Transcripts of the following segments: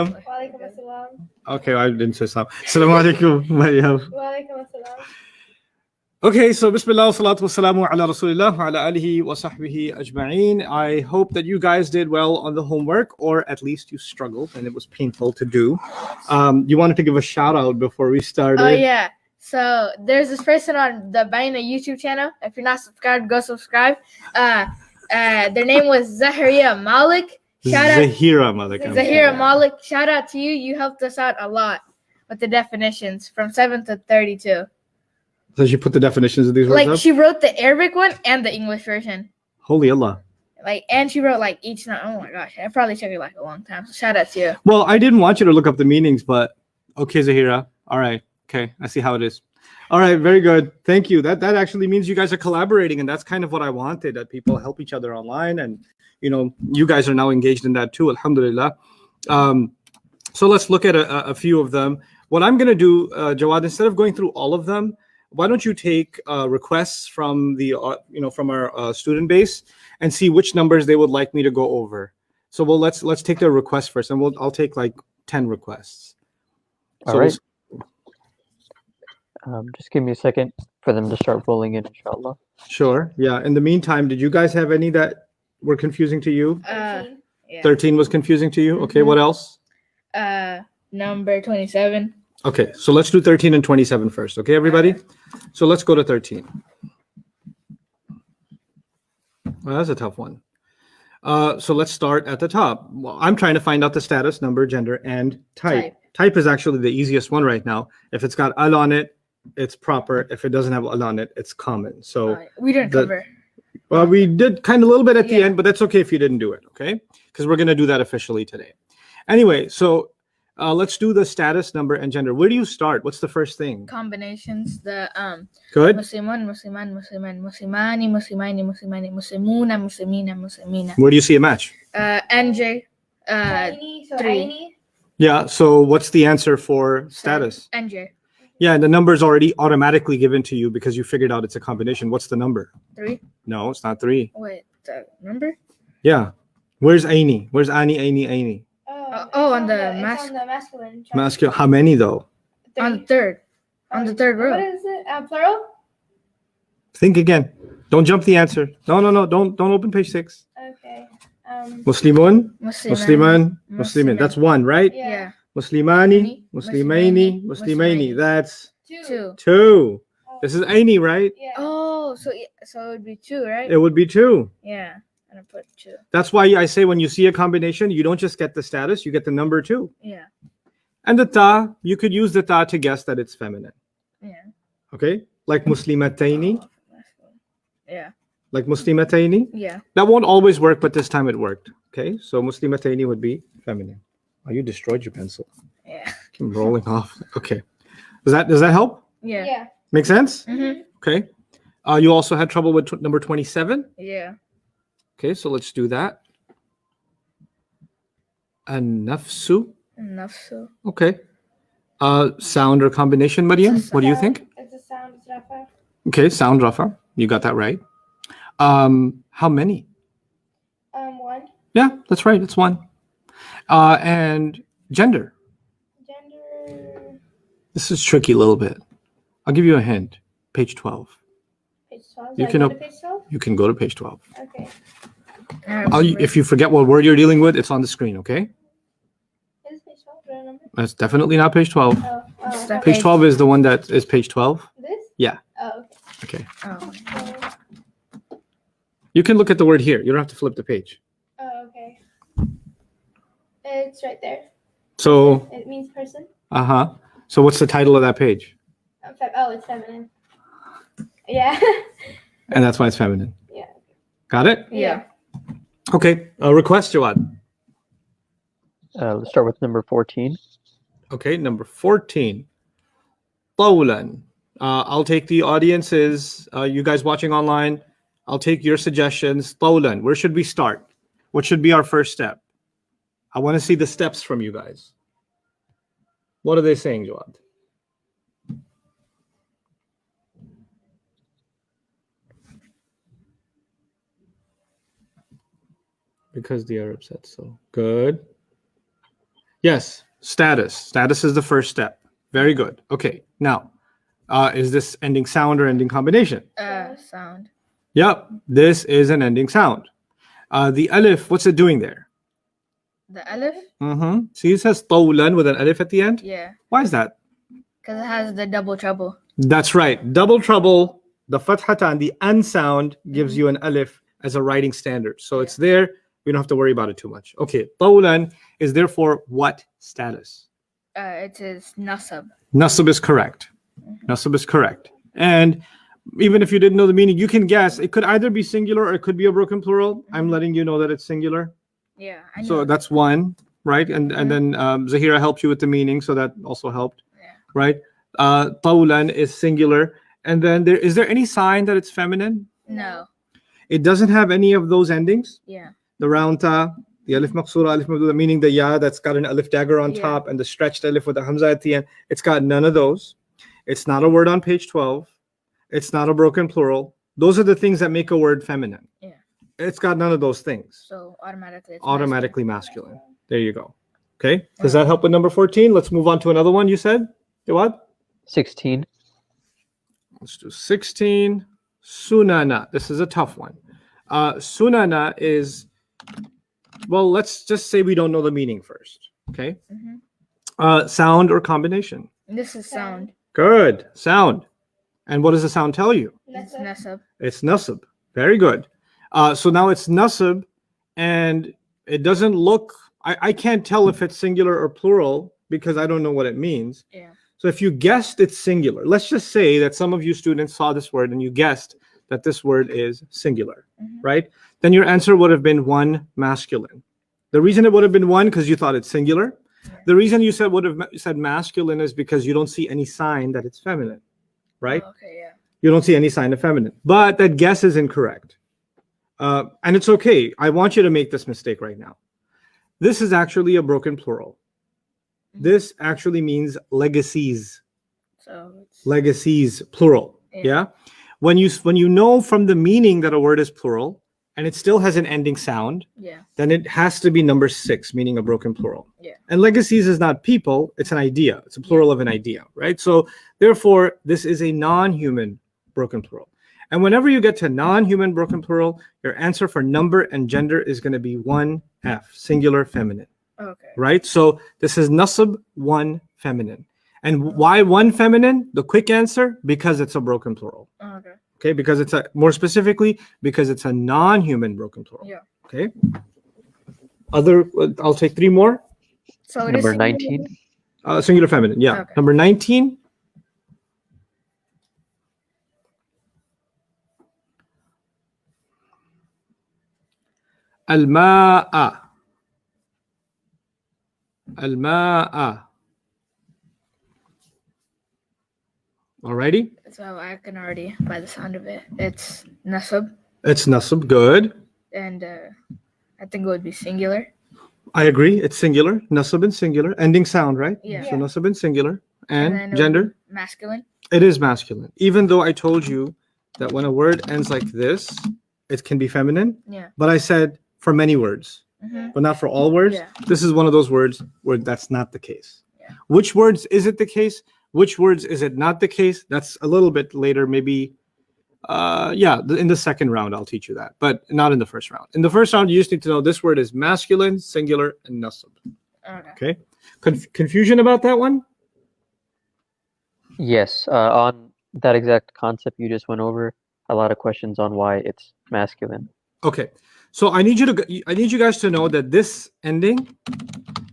Walaikum assalam. Okay, I didn't say salam. Assalamu alaikum, Maryam. Walaikum assalam. Okay, so Bismillah, salatu wassalamu ala Rasulillah, wa ala alihi wa sahbihi ajma'een. I hope that you guys did well on the homework, or at least you struggled and it was painful to do. You wanted to give a shout out before we started. Oh, yeah. So there's this person on the Baina YouTube channel. If you're not subscribed, go subscribe. Their name was Zahira Malik. Zahira Malik. Zahira Malik. Shout out to you. You helped us out a lot with the definitions from 7 to 32. So she put the definitions of these words up? She wrote the Arabic one and the English version. Holy Allah. And she wrote each. Oh my gosh, it probably took her a long time. So shout out to you. Well, I didn't want you to look up the meanings, but okay, Zahira. All right. Okay, I see how it is. All right, very good. Thank you. That actually means you guys are collaborating, and that's kind of what I wanted, that people help each other online, and you guys are now engaged in that too, alhamdulillah. So let's look at a few of them. What I'm going to do, Jawad, instead of going through all of them, why don't you take requests from the from our student base and see which numbers they would like me to go over. So let's take their requests first, and I'll take 10 requests. All right. Just give me a second for them to start rolling in, inshallah. Sure. Yeah. In the meantime, did you guys have any that were confusing to you? 13. Yeah. 13 was confusing to you? Okay, what else? Number 27. Okay, so let's do 13 and 27 first. Okay, everybody? So let's go to 13. Well, that's a tough one. So let's start at the top. Well, I'm trying to find out the status, number, gender, and type. Type is actually the easiest one right now. If it's got al on it, it's proper. If it doesn't have al on it, it's common. So we didn't cover. Well, we did kind of a little bit at the end, but that's okay if you didn't do it, okay? Because we're going to do that officially today. Anyway, so let's do the status, number, and gender. Where do you start? What's the first thing? Combinations. The Good. Muslimun, Musliman, Musliman, Muslimani, Muslimani, Muslimani, Muslimuna, Muslimina, Muslimina. Where do you see a match? NJ. So 3. Yeah, so what's the answer for status? NJ. Yeah, and the number is already automatically given to you because you figured out it's a combination. What's the number? 3. No, it's not 3. Wait, the number? Yeah. Where's Aini? Where's Ani, Aini? On the masculine. Masculine. How many though? 3. On the third. On the third row. What is it? Plural? Think again. Don't jump the answer. No. Don't open page 6. Okay. Muslimun, Musliman. Muslimin. That's 1, right? Yeah. Muslimani, Muslimaini, Muslimaini. That's 2. 2. This is Aini, right? Yeah. Oh, so it would be 2, right? It would be 2. Yeah. And I put 2. That's why I say when you see a combination, you don't just get the status, you get the number 2. Yeah. And the ta, you could use the ta to guess that it's feminine. Yeah. Okay? Like muslimataini. Yeah. Like muslimataini. Yeah. That won't always work, but this time it worked. Okay? So muslimataini would be feminine. Oh, you destroyed your pencil. Yeah. I'm rolling off. Okay. Does that help? Yeah. Yeah. Make sense? Mm-hmm. Okay. You also had trouble with number 27? Yeah. Okay, so let's do that. An-nafsu. Nafsu. Okay. Sound or combination, Maryam? What do you think? It's a sound. It's rafa. Okay, sound rafa. You got that right. How many? 1. Yeah, that's right. It's 1. And gender. Gender. This is tricky a little bit. I'll give you a hint. Page 12. Page 12. You So can I go to page 12? You can go to page 12. Okay. If you forget what word you're dealing with, it's on the screen, okay? Is page 12 the right number? That's definitely not page 12. Oh. Page 12 is the one that is page 12. This? Yeah. Oh, Okay. Oh. okay. You can look at the word here. You don't have to flip the page. Oh, okay. It's right there. So, It means person. So what's the title of that page? It's feminine. Yeah. And that's why it's feminine. Yeah. Got it? Yeah. Okay. Request, Jawad. Let's start with number 14. Okay, number 14. Tawlan. I'll take the audiences, you guys watching online. I'll take your suggestions. Tawlan. Where should we start? What should be our first step? I want to see the steps from you guys. What are they saying, Jawad? Because the Arab said so. Good. Yes, status. Status is the first step. Very good. Okay, now, is this ending sound or ending combination? Sound. Yep, this is an ending sound. The alif, what's it doing there? The alif? Mm-hmm. See, it says طولا with an alif at the end. Yeah. Why is that? Because it has the double trouble. That's right. Double trouble, the fathatan, the an sound gives you an alif as a writing standard. So it's there. We don't have to worry about it too much. Okay, طولا is therefore what status? It is nasab. Nasab is correct. Nasab is correct. And even if you didn't know the meaning, you can guess. It could either be singular or it could be a broken plural. I'm letting you know that it's singular. Yeah. I know. So that's one, right? And then Zahira helped you with the meaning, so that also helped, right? Tawlan is singular. And then is there any sign that it's feminine? No. It doesn't have any of those endings. Yeah. The round ta, the alif maqsura, alif mabduda, meaning the ya that's got an alif dagger on Yeah. top, and the stretched alif with the hamza at the end. It's got none of those. It's not a word on page 12. It's not a broken plural. Those are the things that make a word feminine. Yeah. It's got none of those things. So automatically. It's Automatically masculine. There you go. Okay. Does that help with number 14? Let's move on to another one. You said what? 16. Let's do 16. Sunana. This is a tough one. Sunana is, well, let's just say we don't know the meaning first. Okay. Sound or combination? This is sound. Good. Sound. And what does the sound tell you? It's nasab. It's nasab. Very good. So now it's nasab, and it doesn't look, I can't tell if it's singular or plural because I don't know what it means. Yeah. So if you guessed it's singular, let's just say that some of you students saw this word and you guessed that this word is singular, right? Then your answer would have been one masculine. The reason it would have been one because you thought it's singular. The reason you would have said masculine is because you don't see any sign that it's feminine, right? Oh, okay, yeah. You don't see any sign of feminine. But that guess is incorrect. And it's okay. I want you to make this mistake right now. This is actually a broken plural. This actually means legacies. So it's Legacies, plural. Yeah. When you know from the meaning that a word is plural and it still has an ending sound, then it has to be number 6, meaning a broken plural. Yeah. And legacies is not people, it's an idea. It's a plural of an idea, right? So therefore, this is a non-human broken plural. And whenever you get to non-human broken plural, your answer for number and gender is going to be 1F, singular feminine. Okay. Right? So this is nasab, 1 feminine. And why 1 feminine? The quick answer, because it's a broken plural. Okay. Okay, because it's more specifically, because it's a non-human broken plural. Yeah. Okay. I'll take 3 more. So it Number is 19. Singular feminine. Yeah. Okay. Number 19. Al-ma'a. Al-ma'a. Alrighty. So I can already, by the sound of it, it's nasab, It's nasab. Good. and I think it would be singular. I agree. It's singular. Nasab and singular. Ending sound, right? Yeah. So nasab and singular. then And it would gender? be masculine. It is masculine. Even though I told you that when a word ends like this, it can be feminine. Yeah. But I said for many words, but not for all words. Yeah. This is one of those words where that's not the case. Yeah. Which words is it the case? Which words is it not the case? That's a little bit later, maybe. In the second round, I'll teach you that, but not in the first round. In the first round, you just need to know this word is masculine, singular, and nasab. Okay. Okay. Confusion about that one? Yes. On that exact concept you just went over, a lot of questions on why it's masculine. Okay. So I need you guys to know that this ending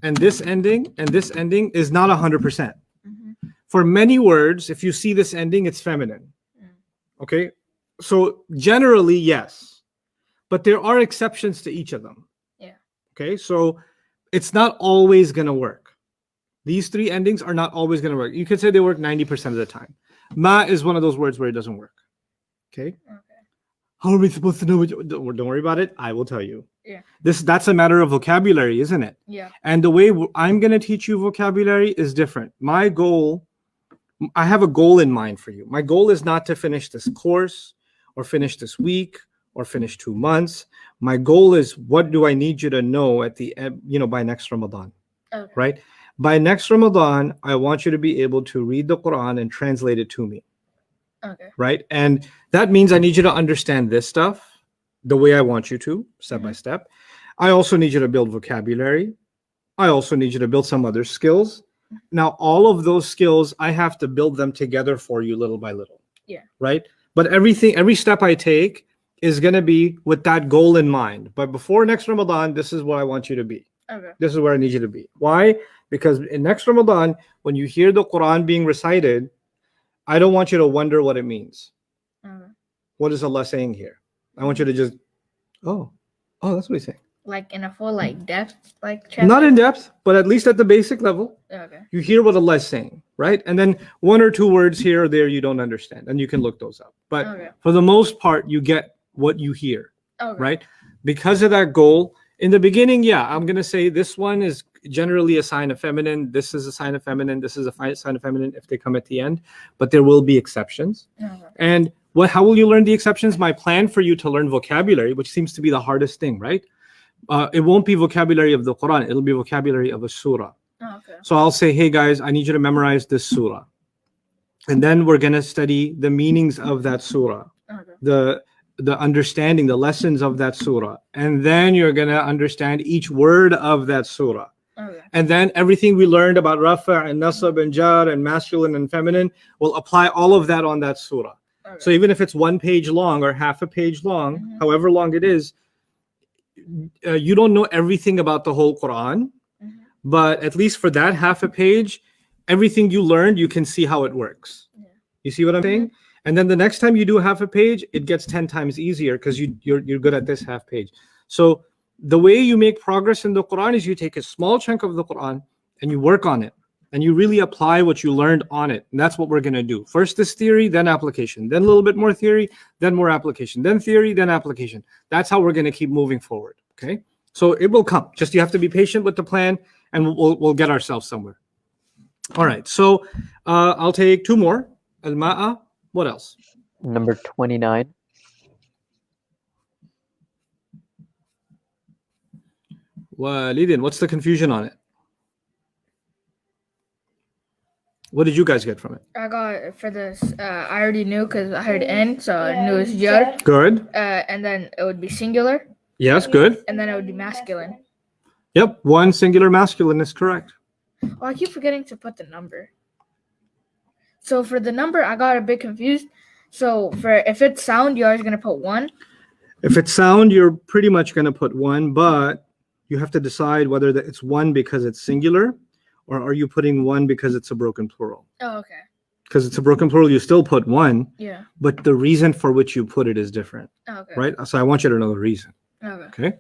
and this ending and this ending is not 100%. For many words, if you see this ending, it's feminine. Okay. So generally, yes, but there are exceptions to each of them. Yeah. Okay. So it's not always going to work. These 3 endings are not always going to work. You could say they work 90% of the time. Ma is one of those words where it doesn't work. Okay. How are we supposed to know? Don't worry about it. I will tell you. Yeah. That's a matter of vocabulary, isn't it? Yeah. And the way I'm going to teach you vocabulary is different. I have a goal in mind for you. My goal is not to finish this course or finish this week or finish 2 months. My goal is, what do I need you to know at the end, by next Ramadan? Okay. right? By next Ramadan, I want you to be able to read the Quran and translate it to me, Okay. right? And that means I need you to understand this stuff the way I want you to, step by step. I also need you to build vocabulary. I also need you to build some other skills. Now, all of those skills, I have to build them together for you little by little. Yeah. Right? But every step I take is going to be with that goal in mind. But before next Ramadan, this is what I want you to be. Okay. This is where I need you to be. Why? Because in next Ramadan, when you hear the Quran being recited, I don't want you to wonder what it means. Okay. What is Allah saying here? I want you to just, oh, that's what he's saying. Like in a full depth Not in depth, but at least at the basic level. Okay. You hear what Allah is saying, right? And then one or two words here or there you don't understand, and you can look those up. But Okay. for the most part, you get what you hear, Okay. right? Because of that goal, in the beginning, I'm going to say this one is generally a sign of feminine. This is a sign of feminine. This is a sign of feminine if they come at the end. But there will be exceptions. Okay. And how will you learn the exceptions? My plan for you to learn vocabulary, which seems to be the hardest thing, right? It won't be vocabulary of the Quran. It'll be vocabulary of a surah. Okay. So I'll say, hey guys, I need you to memorize this surah. And then we're going to study the meanings of that surah, Okay. the understanding, the lessons of that surah. And then you're going to understand each word of that surah. Okay. And then everything we learned about rafa' and nasab and jar and masculine and feminine, will apply all of that on that surah. Okay. So even if it's 1 page long or half a page long, however long it is, you don't know everything about the whole Quran, but at least for that half a page, everything you learned, you can see how it works. Yeah. You see what I'm saying? And then the next time you do half a page, it gets 10 times easier because you're good at this half page. So the way you make progress in the Quran is you take a small chunk of the Quran and you work on it. And you really apply what you learned on it. And that's what we're going to do. First this theory, then application. Then a little bit more theory, then more application. Then theory, then application. That's how we're going to keep moving forward. Okay? So it will come. Just you have to be patient with the plan, and we'll get ourselves somewhere. All right. So I'll take two more. Al-Ma'a. What else? Number 29. Walidin. What's the confusion on it? What did you guys get from it? I got for this. I already knew because I heard N, so I knew it's jar. Good. And then it would be singular, Yes, good. and then it would be masculine. Yep. One singular masculine is correct. Oh, I keep forgetting to put the number. So for the number, I got a bit confused. So for if it's sound, you're always gonna put 1. If it's sound, you're pretty much going to put 1, but you have to decide whether it's 1 because it's singular, or are you putting 1 because it's a broken plural? Oh, okay. Because it's a broken plural, you still put 1, Yeah. but the reason for which you put it is different, Oh, okay. right? So I want you to know the reason. Okay. Okay.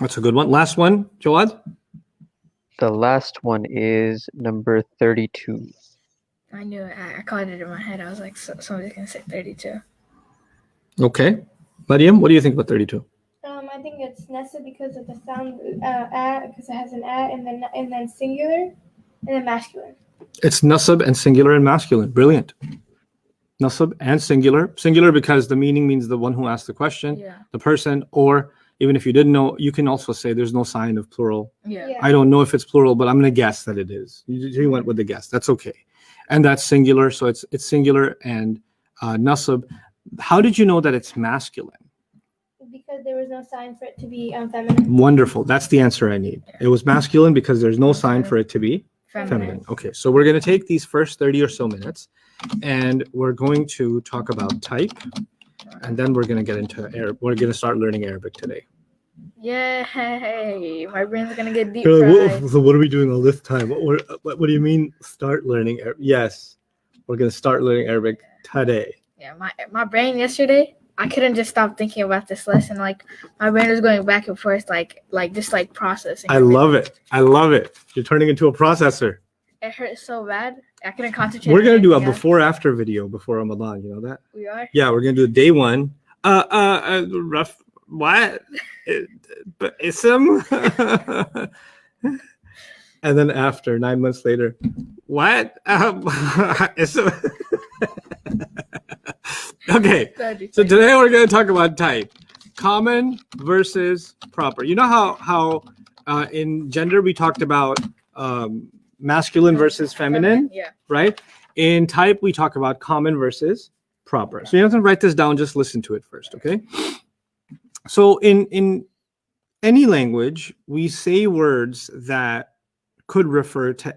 That's a good one. Last one, Jawad. The last one is number 32. I knew it. I caught it in my head. I was like, somebody's gonna say 32. Okay. Mariam, what do you think about 32? I think it's Nessa because of the sound because it has an and then singular, and then masculine. It's nasab and singular and masculine. Brilliant. Nasab and singular. Singular because the meaning means the one who asked the question, Yeah. the person, or even if you didn't know, you can also say there's no sign of plural. Yeah. Yeah. I don't know if it's plural, but I'm going to guess that it is. You went with the guess. That's okay. And that's singular. So it's singular and nasab. How did you know that it's masculine? Because there was no sign for it to be feminine. Wonderful. That's the answer I need. It was masculine because there's no sign for it to be feminine. Okay, so we're going to take these first 30 or so minutes and we're going to talk about type, and then we're going to get into Arabic. We're going to start learning Arabic today. Yay! My brain's gonna get deep So fried. what are we doing all this time? What do you mean start learning Arabic? Yes, we're going to start learning Arabic today. Yeah, my brain yesterday, I couldn't just stop thinking about this lesson. Like my brain was going back and forth, like processing. I love it. I love it. You're turning into a processor. It hurt so bad. I couldn't concentrate. We're on going to do a anything else. before-after video before Ramadan. You know that? We are. Yeah, we're going to do day 1. Rough. What? But Ism. And then after 9 months later, what? Ism. Okay. That'd be So funny. today we're going to talk about type, common versus proper. You know how In gender, we talked about masculine versus feminine, Yeah. right? In type, we talk about common versus proper. So you have to write this down, just listen to it first, okay? So in any language, we say words that could refer to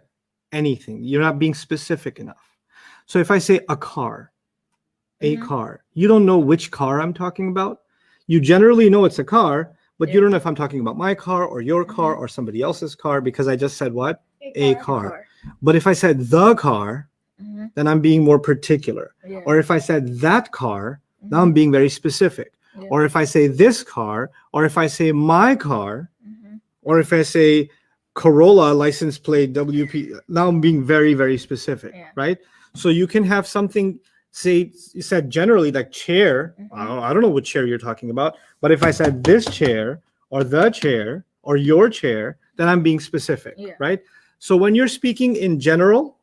anything. You're not being specific enough. So if I say a car, car, you don't know which car I'm talking about. You generally know it's a car, but you don't know if I'm talking about my car or your car or somebody else's car, because I just said what? A car. But if I said the car, then I'm being more particular. Yeah. Or if I said that car, now I'm being very specific. Yeah. Or if I say this car, or if I say my car, or if I say Corolla license plate WP, now I'm being very, very specific, right? So you can have something, say, you said generally like chair. I don't know what chair you're talking about, but if I said this chair or the chair or your chair, then I'm being specific, right? So when you're speaking in general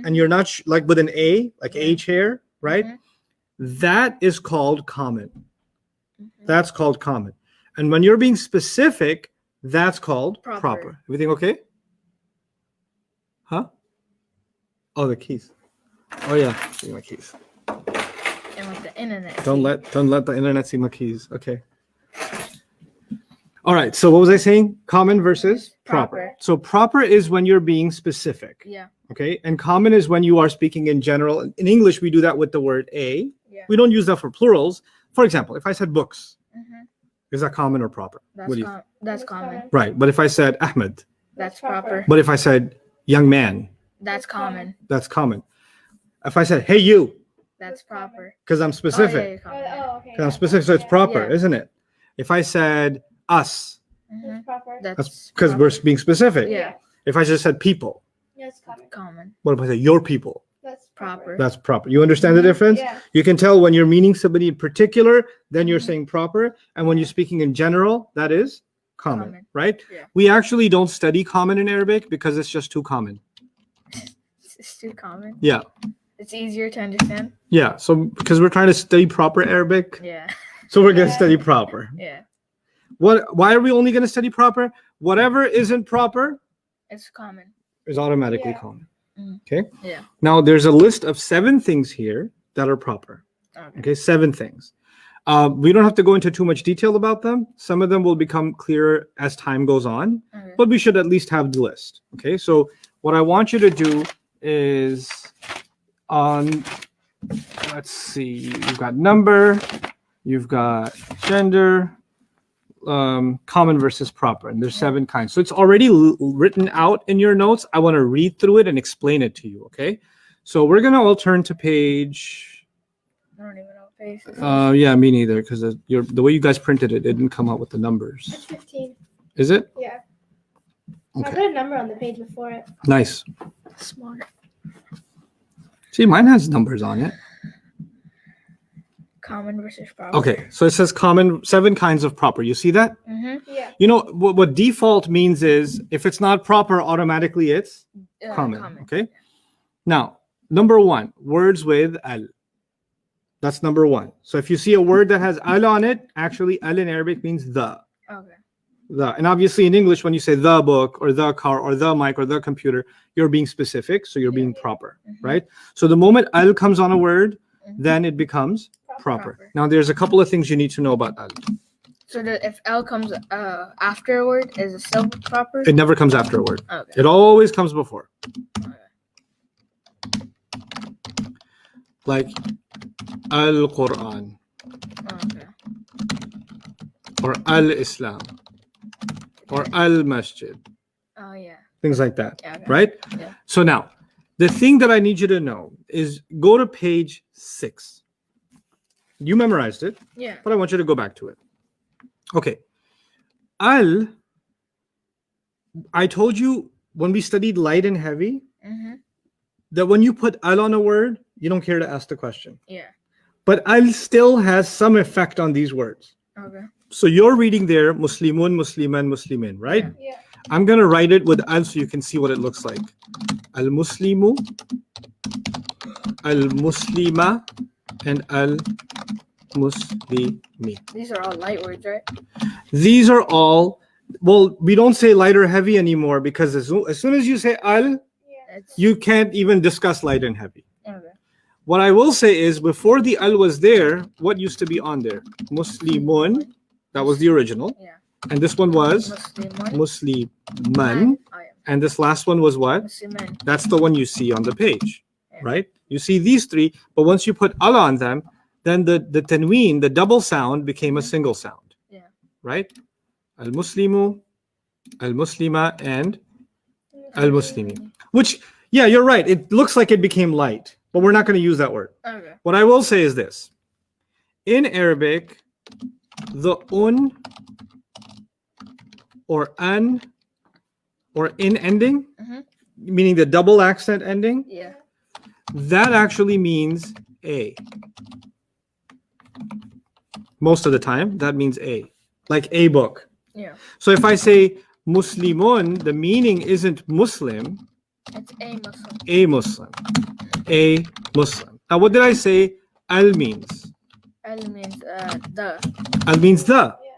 and you're not like with an A, like a chair, right? That is called common. That's called common. And when you're being specific, that's called proper. Everything okay? Huh? Oh, the keys. Oh yeah, see my keys. And with the internet. Don't let the internet see my keys. Okay. All right. So what was I saying? Common versus proper. So proper is when you're being specific. Yeah. Okay. And common is when you are speaking in general. In English, we do that with the word a. Yeah. We don't use that for plurals. For example, if I said books, is that common or proper? That's common. Right. But if I said Ahmed, That's proper. but if I said young man, That's common. that's common. If I said hey you, That's proper. because I'm specific. Okay. Because I'm specific, so it's proper, Yeah. isn't it? If I said us, That's proper. that's because we're being specific. Yeah. If I just said people, That's common. Common. what if I say your people? That's Proper. That's proper. You understand the difference? Yeah. You can tell when you're meaning somebody in particular, then you're saying proper. And when you're speaking in general, that is common. Right? Yeah. We actually don't study common in Arabic because it's just too common. It's too common. Yeah. It's easier to understand. Yeah. So because we're trying to study proper Arabic, Yeah. so we're going to study proper. Yeah. Why are we only going to study proper? Whatever isn't proper It's common. is automatically Yeah. common. Mm. Okay. Yeah. Now there's a list of 7 things here that are proper. Okay. Okay, 7 things. We don't have to go into too much detail about them. Some of them will become clearer as time goes on, Okay. but we should at least have the list. Okay, so what I want you to do is let's see, you've got number, you've got gender, common versus proper, and there's 7 kinds. So it's already written out in your notes. I want to read through it and explain it to you. Okay, so we're gonna all turn to page. I don't even know what page this is. Yeah, me neither, because the way you guys printed it didn't come out with the numbers. It's 15. Is it? Yeah. I Okay, put a number on the page before it. nice. Smart. See, mine has numbers on it. Common versus proper. Okay, so it says common, 7 kinds of proper. You see that? Yeah. You know what default means is if it's not proper, automatically it's common. Okay. Now, number 1, words with al. That's number 1. So if you see a word that has al on it, actually al in Arabic means the. Okay. The. And obviously in English, when you say the book or the car or the mic or the computer, you're being specific. So you're being proper, right? So the moment al comes on a word, then it becomes proper. Now there's a couple of things you need to know about al. So if L comes after a word, is it still proper? It never comes after a word. Okay. It always comes before. Like Al-Quran Okay. or Al-Islam or Al-Masjid. Oh yeah. Things like that, Yeah, okay. right? Yeah. So now, the thing that I need you to know is go to page 6. You memorized it, Yeah. but I want you to go back to it. Okay. Al, I told you when we studied light and heavy, that when you put al on a word, you don't care to ask the question. Yeah. But al still has some effect on these words. Okay. So you're reading there, Muslimun, Musliman, Muslimin, right? Yeah. I'm going to write it with al so you can see what it looks like. Al-Muslimu, Al-Muslima, and Al-Muslimi. These are all light words, right? These are all well, we don't say light or heavy anymore because as soon as you say al, Yeah. It's you can't even discuss light and heavy. okay. What I will say is before the al was there, what used to be on there? Muslimun, that was the original. Yeah. And this one was Muslimun. Musliman. And this last one was what? Musliman. That's the one you see on the page, Yeah. right? You see these three, but once you put al on them, then the tanween, the double sound, became a single sound. Yeah. Right? Al-Muslimu, Al-Muslima, and Al-Muslimi. Which, yeah, you're right. It looks like it became light, but we're not going to use that word. Okay. What I will say is this. In Arabic, the un or an or in ending, Mhm. meaning the double accent ending, Yeah. that actually means a. Most of the time, that means a, like a book. Yeah. So if I say Muslimun, the meaning isn't Muslim, It's a Muslim. a Muslim, a Muslim. Now, what did I say? Al means. Al means the. Al means the. Yeah.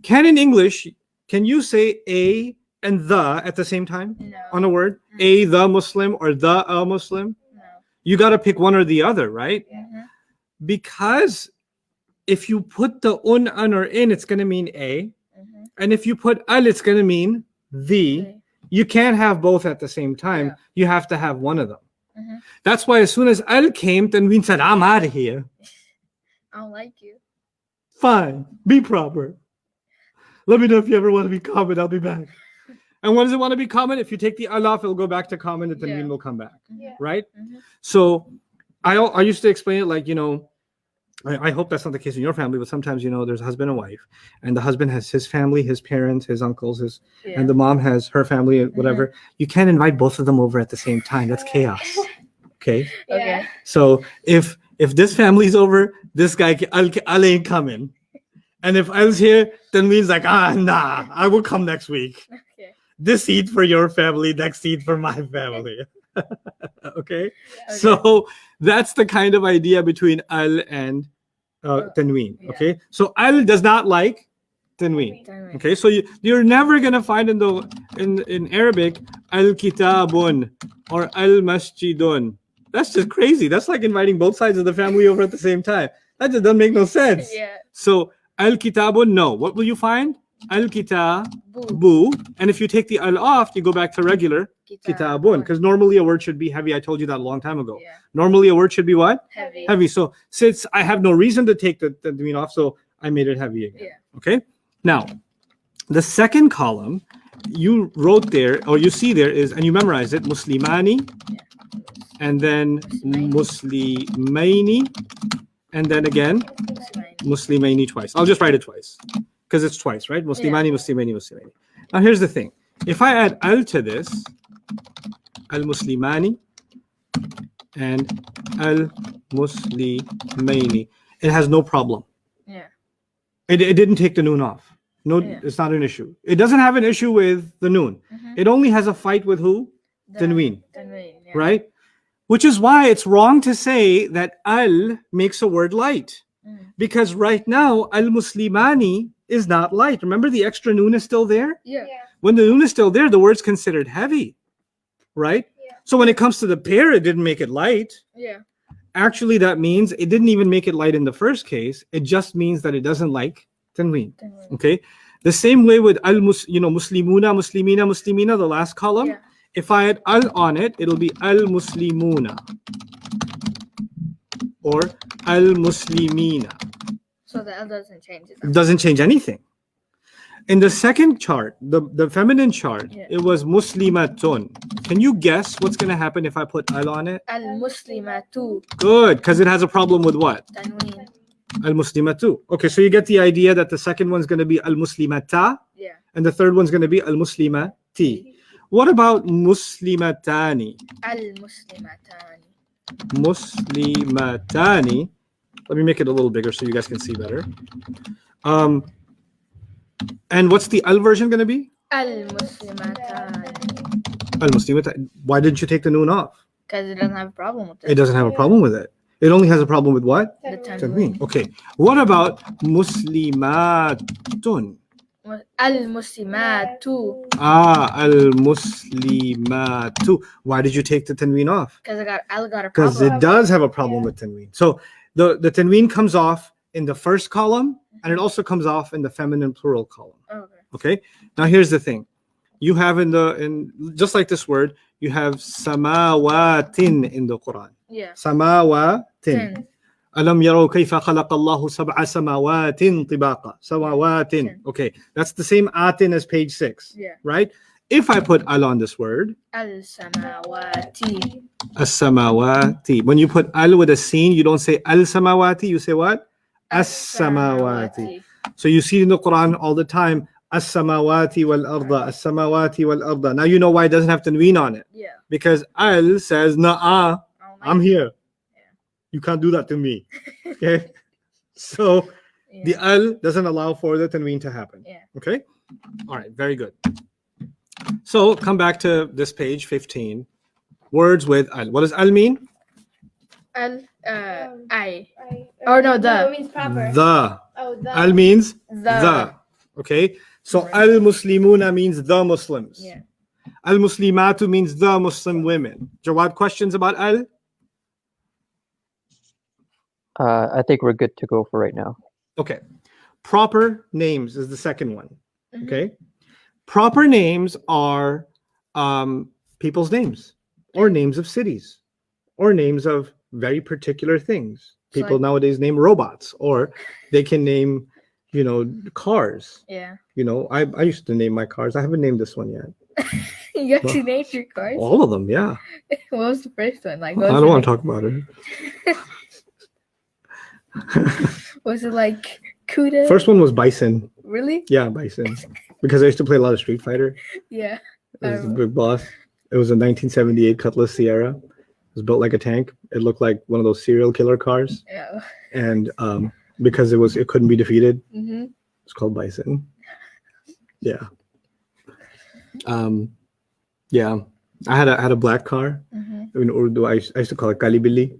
Can in English, can you say a and the at the same time No. on a word? A the Muslim or the a Muslim? No. You got to pick one or the other, right? Mhm. Because if you put the un, or in, it's going to mean a. Mhm. And if you put al, it's going to mean the. Okay. You can't have both at the same time. Yeah. You have to have one of them. Mhm. That's why as soon as al came, then we said, I'm out of here. I don't like you. Fine. Be proper. Let me know if you ever want to be common. I'll be back. And when does it want to be common? If you take the al off, it'll go back to common. The tanween Yeah. will come back. Yeah. Right? Mhm. So I used to explain it like, I hope that's not the case in your family, but sometimes, there's a husband and wife, and the husband has his family, his parents, his uncles, Yeah. and the mom has her family, and whatever. You can't invite both of them over at the same time. That's chaos. Okay. Okay. So if this family's over, this guy Al ain't coming. And if Al's here, then means like, nah, I will come next week. Okay. This Eid for your family, next Eid for my family. Okay. Okay. So that's the kind of idea between al and tanween. Yeah. Okay. So al does not like tanween. Tanween. Okay. So you're never gonna find in Arabic al kitabun or al masjidun. That's just crazy. That's like inviting both sides of the family over at the same time. That just doesn't make no sense. Yeah. So al kitabun, no. What will you find? Al Boo. kitabu. And if you take the al off, you go back to regular kitabun, because normally a word should be heavy. I told you that a long time ago. Yeah. Normally a word should be what? Heavy. Heavy. So since I have no reason to take the tanween off, so I made it heavy again. Yeah. Okay. Now, the second column you wrote there, or you see there is, and you memorized it, Muslimani, Yeah. and then Muslimaini, and then again Muslimaini twice. I'll just write it twice because it's twice, right? Muslimani, Muslimaini, Muslimaini. Now here's the thing. If I add al to this, al-Muslimani and al-Muslimaini, it has no problem. Yeah. It didn't take the noon off. No, Yeah. it's not an issue. It doesn't have an issue with the noon. Mhm. It only has a fight with who? The Tanween, Tanween. Yeah. right? Which is why it's wrong to say that al makes a word light. Mm. Because right now, al-Muslimani is not light. Remember the extra noon is still there? Yeah. Yeah. When the noon is still there, the word's considered heavy, right? Yeah. So when it comes to the pair, it didn't make it light. Yeah. Actually, that means it didn't even make it light in the first case. It just means that it doesn't like tanween. Tanween. Okay. The same way with muslimuna, muslimina, muslimina, the last column. Yeah. If I add al on it, it'll be al-muslimuna or al-muslimina. So the L doesn't change it. It doesn't change anything. In the second chart, the feminine chart, Yeah. it was muslimatun. Can you guess what's going to happen if I put al on it? Al Muslimatu. Good, because it has a problem with what? Tanween. Al-muslimatu. Okay, so you get the idea that the second one's going to be al-muslimata Yeah. and the third one's going to be al-muslimati. What about muslimatani? Al Muslimatani. Muslimatani. Let me make it a little bigger so you guys can see better. And what's the al version going to be? Al Muslimatani. Al-muslimata. Why didn't you take the noon off? Because it doesn't have a problem with It it. doesn't have a problem with it. It only has a problem with what? The Tanween. Tanween. Tanween. Okay. What about muslimatun? Al-Muslimatu. Al-Muslimatu. Why did you take the tanween off? Because I got a Because problem. it does have a problem Yeah. with tanween. So the tanween comes off in the first column, and it also comes off in the feminine plural column. Okay. Okay. Now here's the thing. You have in just like this word, you have samawatin in the Quran. Yeah. Samawatin. 10. Alam yaraw kayfa khalaqa Allahu sab'a samawatin tibaqa. Samawatin. Okay. That's the same atin as page 6. Yeah. Right? If I put al on this word, Al-Samawati. as-samawati. When you put al with a sin, you don't say al-samawati, you say what? As-samawati. So you see in the Quran all the time, as-samawati wal-arda, as-samawati wal-arda. Now you know why it doesn't have tanween on it. Yeah. Because al says, na'a, Oh my I'm here. Yeah. You can't do that to me. Okay? So Yeah. the al doesn't allow for the tanween to happen. Yeah. Okay? All right, very good. So come back to this page 15. Words with al. What does al mean? I. I- Or no, the. it means proper. The. Oh, the. Al means The. the. Okay? So Right. al-Muslimuna means the Muslims. Yeah. Al-Muslimatu means the Muslim women. Jawad, questions about al? I think we're good to go for right now. Okay. Proper names is the second one. Mhm. Okay. Proper names are people's names or names of cities or names of very particular things. So People like- nowadays name robots, or they can name, cars. Yeah. I used to name my cars. I haven't named this one yet. You actually named your cars? All of them, yeah. What was the first one? Like, I what was don't the want to name? talk about it. Was it like Kuda? First one was Bison. Really? Yeah, Bison. Because I used to play a lot of Street Fighter. Yeah. It was the remember. big boss. It was a 1978 Cutlass Sierra. It was built like a tank. It looked like one of those serial killer cars. Yeah. And because it couldn't be defeated, Mm-hmm. it's called Bison. Yeah. Yeah. I had a black car. Mm-hmm. In Urdu, I used to call it Kali Billi,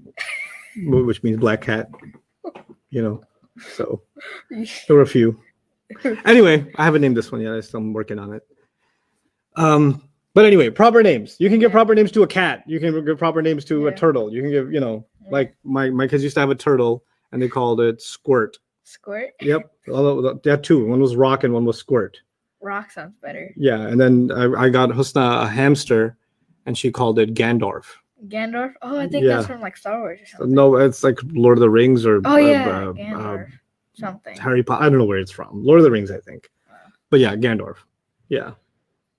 which means black cat. So there were a few. Anyway, I haven't named this one yet. I'm working on it. But anyway, proper names. You can give proper names to a cat. You can give proper names to a Yeah. turtle. You can give, like my kids used to have a turtle and they called it Squirt. Squirt? Yep. Although they had two. One was Rock and one was Squirt. Rock sounds better. Yeah. And then I got Husna a hamster and she called it Gandorf. Gandalf? Oh, I think Yeah. that's from like Star Wars or something. No, it's like Lord of the Rings or Oh, yeah. Gandalf. Something. Harry Potter. I don't know where it's from. Lord of the Rings, I think. But yeah, Gandorf. Yeah.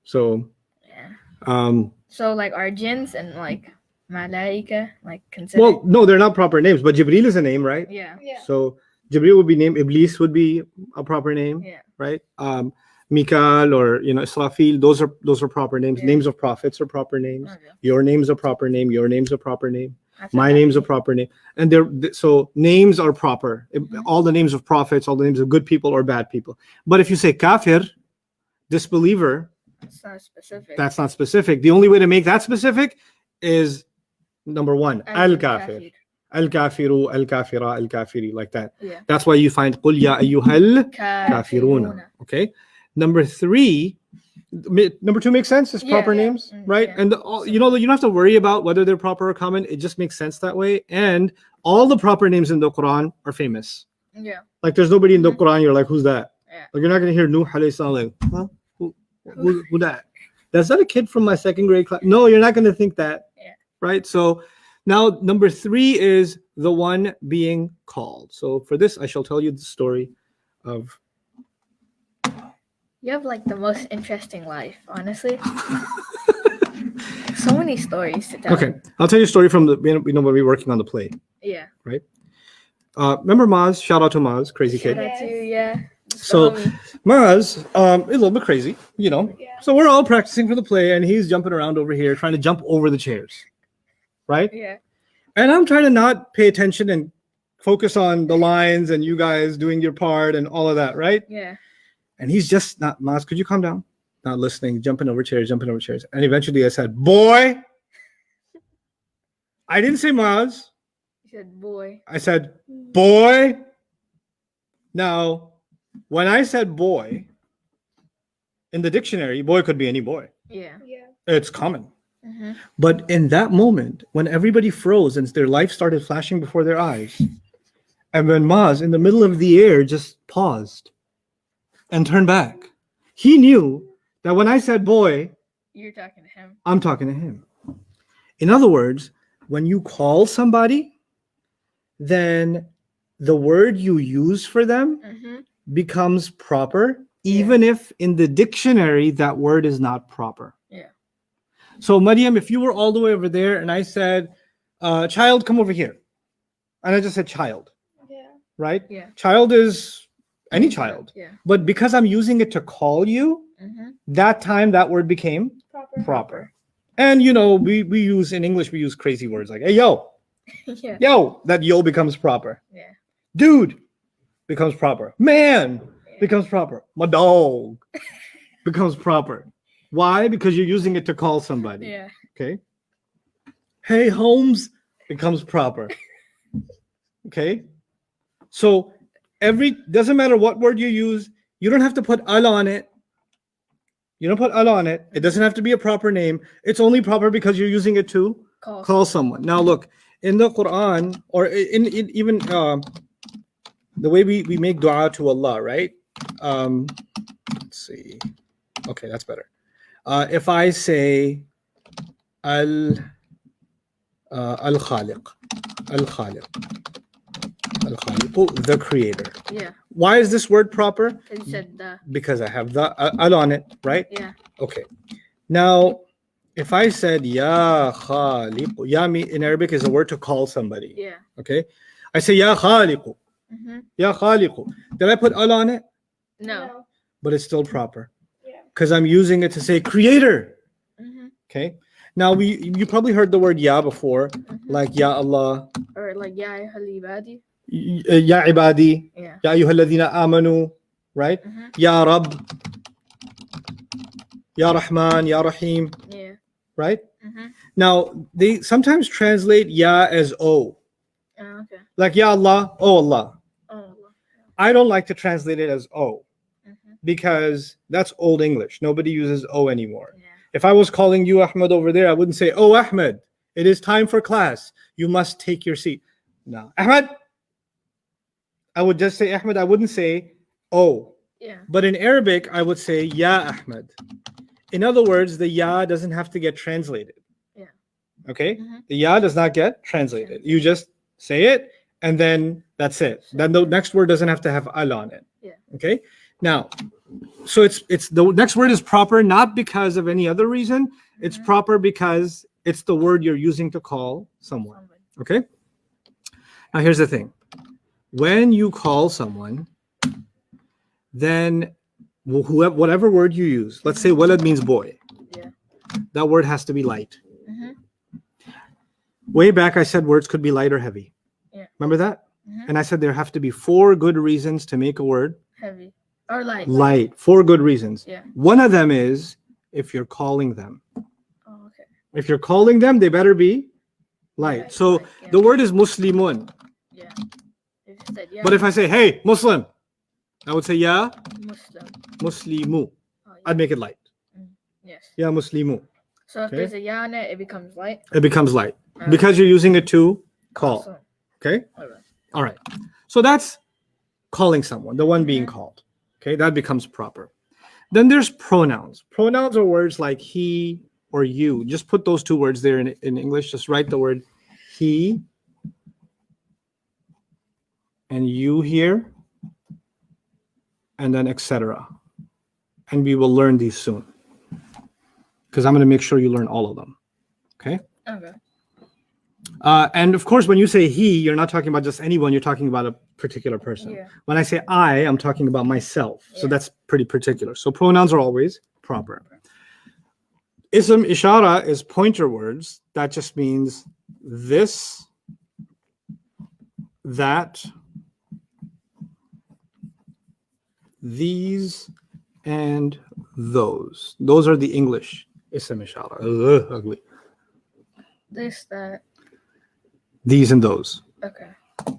So, Yeah. So like are jinns and like malaika like considered? well, no, they're not proper names, but Jibril is a name, right? Yeah. Yeah. So Jibril would be named, Iblis would be a proper name, Yeah. right? Mikal or Israfil, those are proper names. Yeah. Names of prophets are proper names. Okay. Your name's a proper name. Your name's a proper name. That's My okay. name's a proper name. And so names are proper. All the names of prophets, all the names of good people or bad people. But if you say kafir, disbeliever, It's not specific. that's not specific. The only way to make that specific is number one, al-kafir. Al-kafiru, al-kafira, al-kafiri, like that. Yeah. That's why you find قُلْ يَا أَيُّهَا الْكَافِرُونَ. Kafiruna. Okay. Number two makes sense. It's Yeah, proper yeah. names, Mm, right? yeah. And you don't have to worry about whether they're proper or common. It just makes sense that way. And all the proper names in the Quran are famous. Yeah. Like there's nobody in the Mhm. Quran. You're like, who's that? Yeah. Like you're not gonna hear Nuh alayhi salam. Like, huh? Who that? That's not a kid from my second grade class. No, you're not gonna think that. Yeah. Right. So now number 3 is the one being called. So for this, I shall tell you the story of. You have like the most interesting life, honestly. So many stories to tell. Okay, I'll tell you a story from when we were working on the play. Yeah. Remember Maz? Shout out to Maz, crazy Shout kid. out to you, yeah. So- homie. Maz, a little bit crazy, Yeah. So we're all practicing for the play, and he's jumping around over here, trying to jump over the chairs, right? Yeah. And I'm trying to not pay attention and focus on the lines and you guys doing your part and all of that, right? Yeah. And he's just not, Maz, could you calm down? Not listening, jumping over chairs. And eventually I said, boy. I didn't say Maz. You said boy. I said, boy. Now, when I said boy, In the dictionary, boy could be any boy. Yeah. Yeah. It's common. Mm-hmm. But in that moment, when everybody froze and their life started flashing before their eyes, and when Maz, in the middle of the air, just paused and turned back, he knew that when I said boy, You're talking to him. I'm talking to him. In other words, when you call somebody, then the word you use for them Mm-hmm. becomes proper, even if in the dictionary that word is not proper. Yeah. So, Maryam, if you were all the way over there and I said, child, come over here, and I just said child, Yeah. right? Yeah. Child is any child. Yeah. But because I'm using it to call you, Mm-hmm. that time that word became Proper. proper. And you know, we use in English, we use crazy words like, hey, yo, Yeah. yo, that yo becomes proper. Yeah. Dude becomes proper. Man becomes proper. My dog becomes proper. Why? Because you're using it to call somebody. Yeah. Okay. Hey, Holmes becomes proper. Okay. So doesn't matter what word you use, you don't have to put al on it. You don't put al on it. It doesn't have to be a proper name. It's only proper because you're using it to call someone. Now look, in the Quran, or in even the way we make dua to Allah, right? Let's see. Okay, that's better. If I say al-Khaliq, the creator. Yeah. Why is this word proper? Because you said the. Because I have the al on it, right? Yeah. Okay. Now, if I said ya khaliq, ya in Arabic is a word to call somebody. Yeah. Okay. I say ya khaliq, Mm-hmm. ya khaliq. Did I put al on it? No. But it's still proper. Yeah. Because I'm using it to say creator. Mm-hmm. Okay. Now you probably heard the word ya before, like ya Allah, Or like ya halibadi. ya ibadi, Yeah. ya ayyuhalladhina amanu, right? Mm-hmm. Ya Rab, ya Rahman, ya Rahim, Yeah. right? Mm-hmm. Now they sometimes translate ya as O, Oh, okay. like ya Allah, oh Allah. Oh. I don't like to translate it as O Mm-hmm. because that's old English. Nobody uses O anymore. Yeah. If I was calling you Ahmed over there, I wouldn't say, oh, Ahmed, it is time for class. You must take your seat. No. Ahmed. I would just say Ahmed. I wouldn't say, oh. Yeah. But in Arabic, I would say, Ya Ahmed. In other words, the Ya doesn't have to get translated. Yeah. Okay? Mm-hmm. The Ya does not get translated. You just say it, and then that's it. Then the next word doesn't have to have al on it. Yeah. Okay? Now, so it's the next word is proper not because of any other reason. It's proper because it's the word you're using to call someone. Okay? Now here's the thing. When you call someone, then whatever word you use, let's say walad means boy. Yeah. That word has to be light. Mm-hmm. Way back I said words could be light or heavy. Yeah. Remember that? Mm-hmm. And I said there have to be 4 good reasons to make a word Heavy. Or light. light. 4 good reasons. Yeah. One of them is if you're calling them. Oh, okay. If you're calling them, they better be light. Right, So light, yeah. the word is Muslimun. Yeah. If you said yeah. But if I say, hey, Muslim, I would say, ya Muslim. Muslimu. Oh, yeah. I'd make it light. Yes. Ya Muslimu. So if Okay. there's a ya on it, it becomes light. It becomes light Okay. because you're using it to call. Awesome. Okay. Alright. All right. So that's calling someone, the one being called. Okay. That becomes proper. Then there's pronouns. Pronouns are words like he or you. Just put those 2 words there in English. Just write the word he and you here, and then etc. And we will learn these soon because I'm going to make sure you learn all of them. Okay. Okay. And of course, when you say he, you're not talking about just anyone. You're talking about a particular person. Yeah. When I say I'm talking about myself. So Yeah. that's pretty particular. So pronouns are always proper. Ism Ishaarah is pointer words. That just means this, that, these, and those. Those are the English Ism Ishaarah. Ugh, ugly. This, that. These and those. Okay.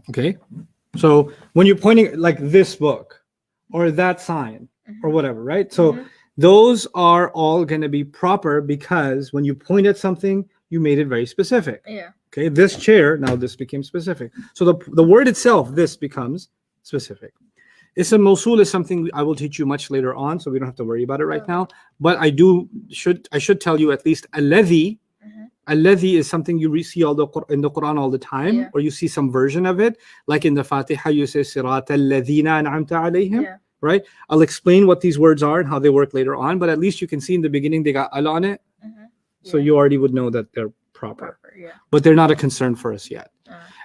Okay. So when you're pointing like this book or that sign or whatever, right? So Those are all going to be proper because when you point at something, you made it very specific. Yeah. Okay, this chair, now this became specific. So the word itself, this becomes specific. Ism Mawsul is something I will teach you much later on, so we don't have to worry about it right now. But I should tell you at least alladhi. Alladhi is something you see in the Quran all the time, or you see some version of it, like in the Fatiha you say Sirat alladhina an'amta alayhim, right? I'll explain what these words are and how they work later on, but at least you can see in the beginning they got al on it, so you already would know that they're proper. But they're not a concern for us yet.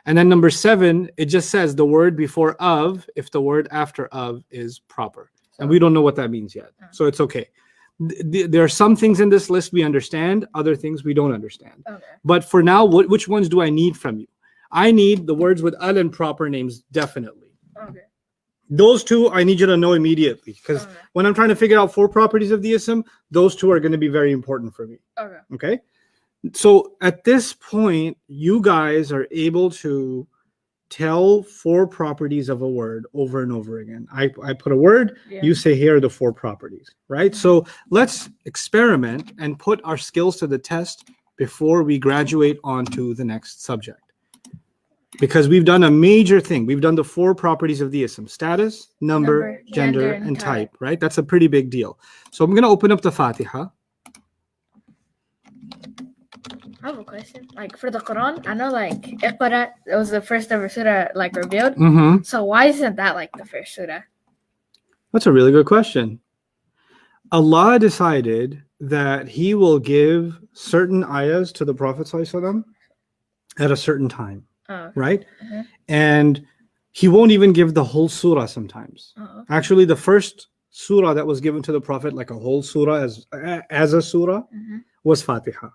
And then number 7, it just says the word before of if the word after of is proper. And we don't know what that means yet. So it's okay. There are some things in this list we understand, other things we don't understand. But for now, which ones do I need from you? I need the words with al and proper names, definitely. Those 2 I need you to know immediately, because when I'm trying to figure out 4 properties of the ism, those 2 are going to be very important for me. Okay? So at this point, you guys are able to tell 4 properties of a word over and over again. I put a word, you say here are the 4 properties, right? So let's experiment and put our skills to the test before we graduate on to the next subject. Because we've done a major thing. We've done the 4 properties of the ism: status, number, gender, and type, right? That's a pretty big deal. So I'm going to open up the Fatiha. I have a question. Like for the Quran, I know like Iqra, it was the first ever surah like revealed. So why isn't that like the first surah? That's a really good question. Allah decided that He will give certain ayahs to the Prophet ﷺ at a certain time, right? And He won't even give the whole surah sometimes. Actually, the first surah that was given to the Prophet, like a whole surah as a surah, was Fatiha.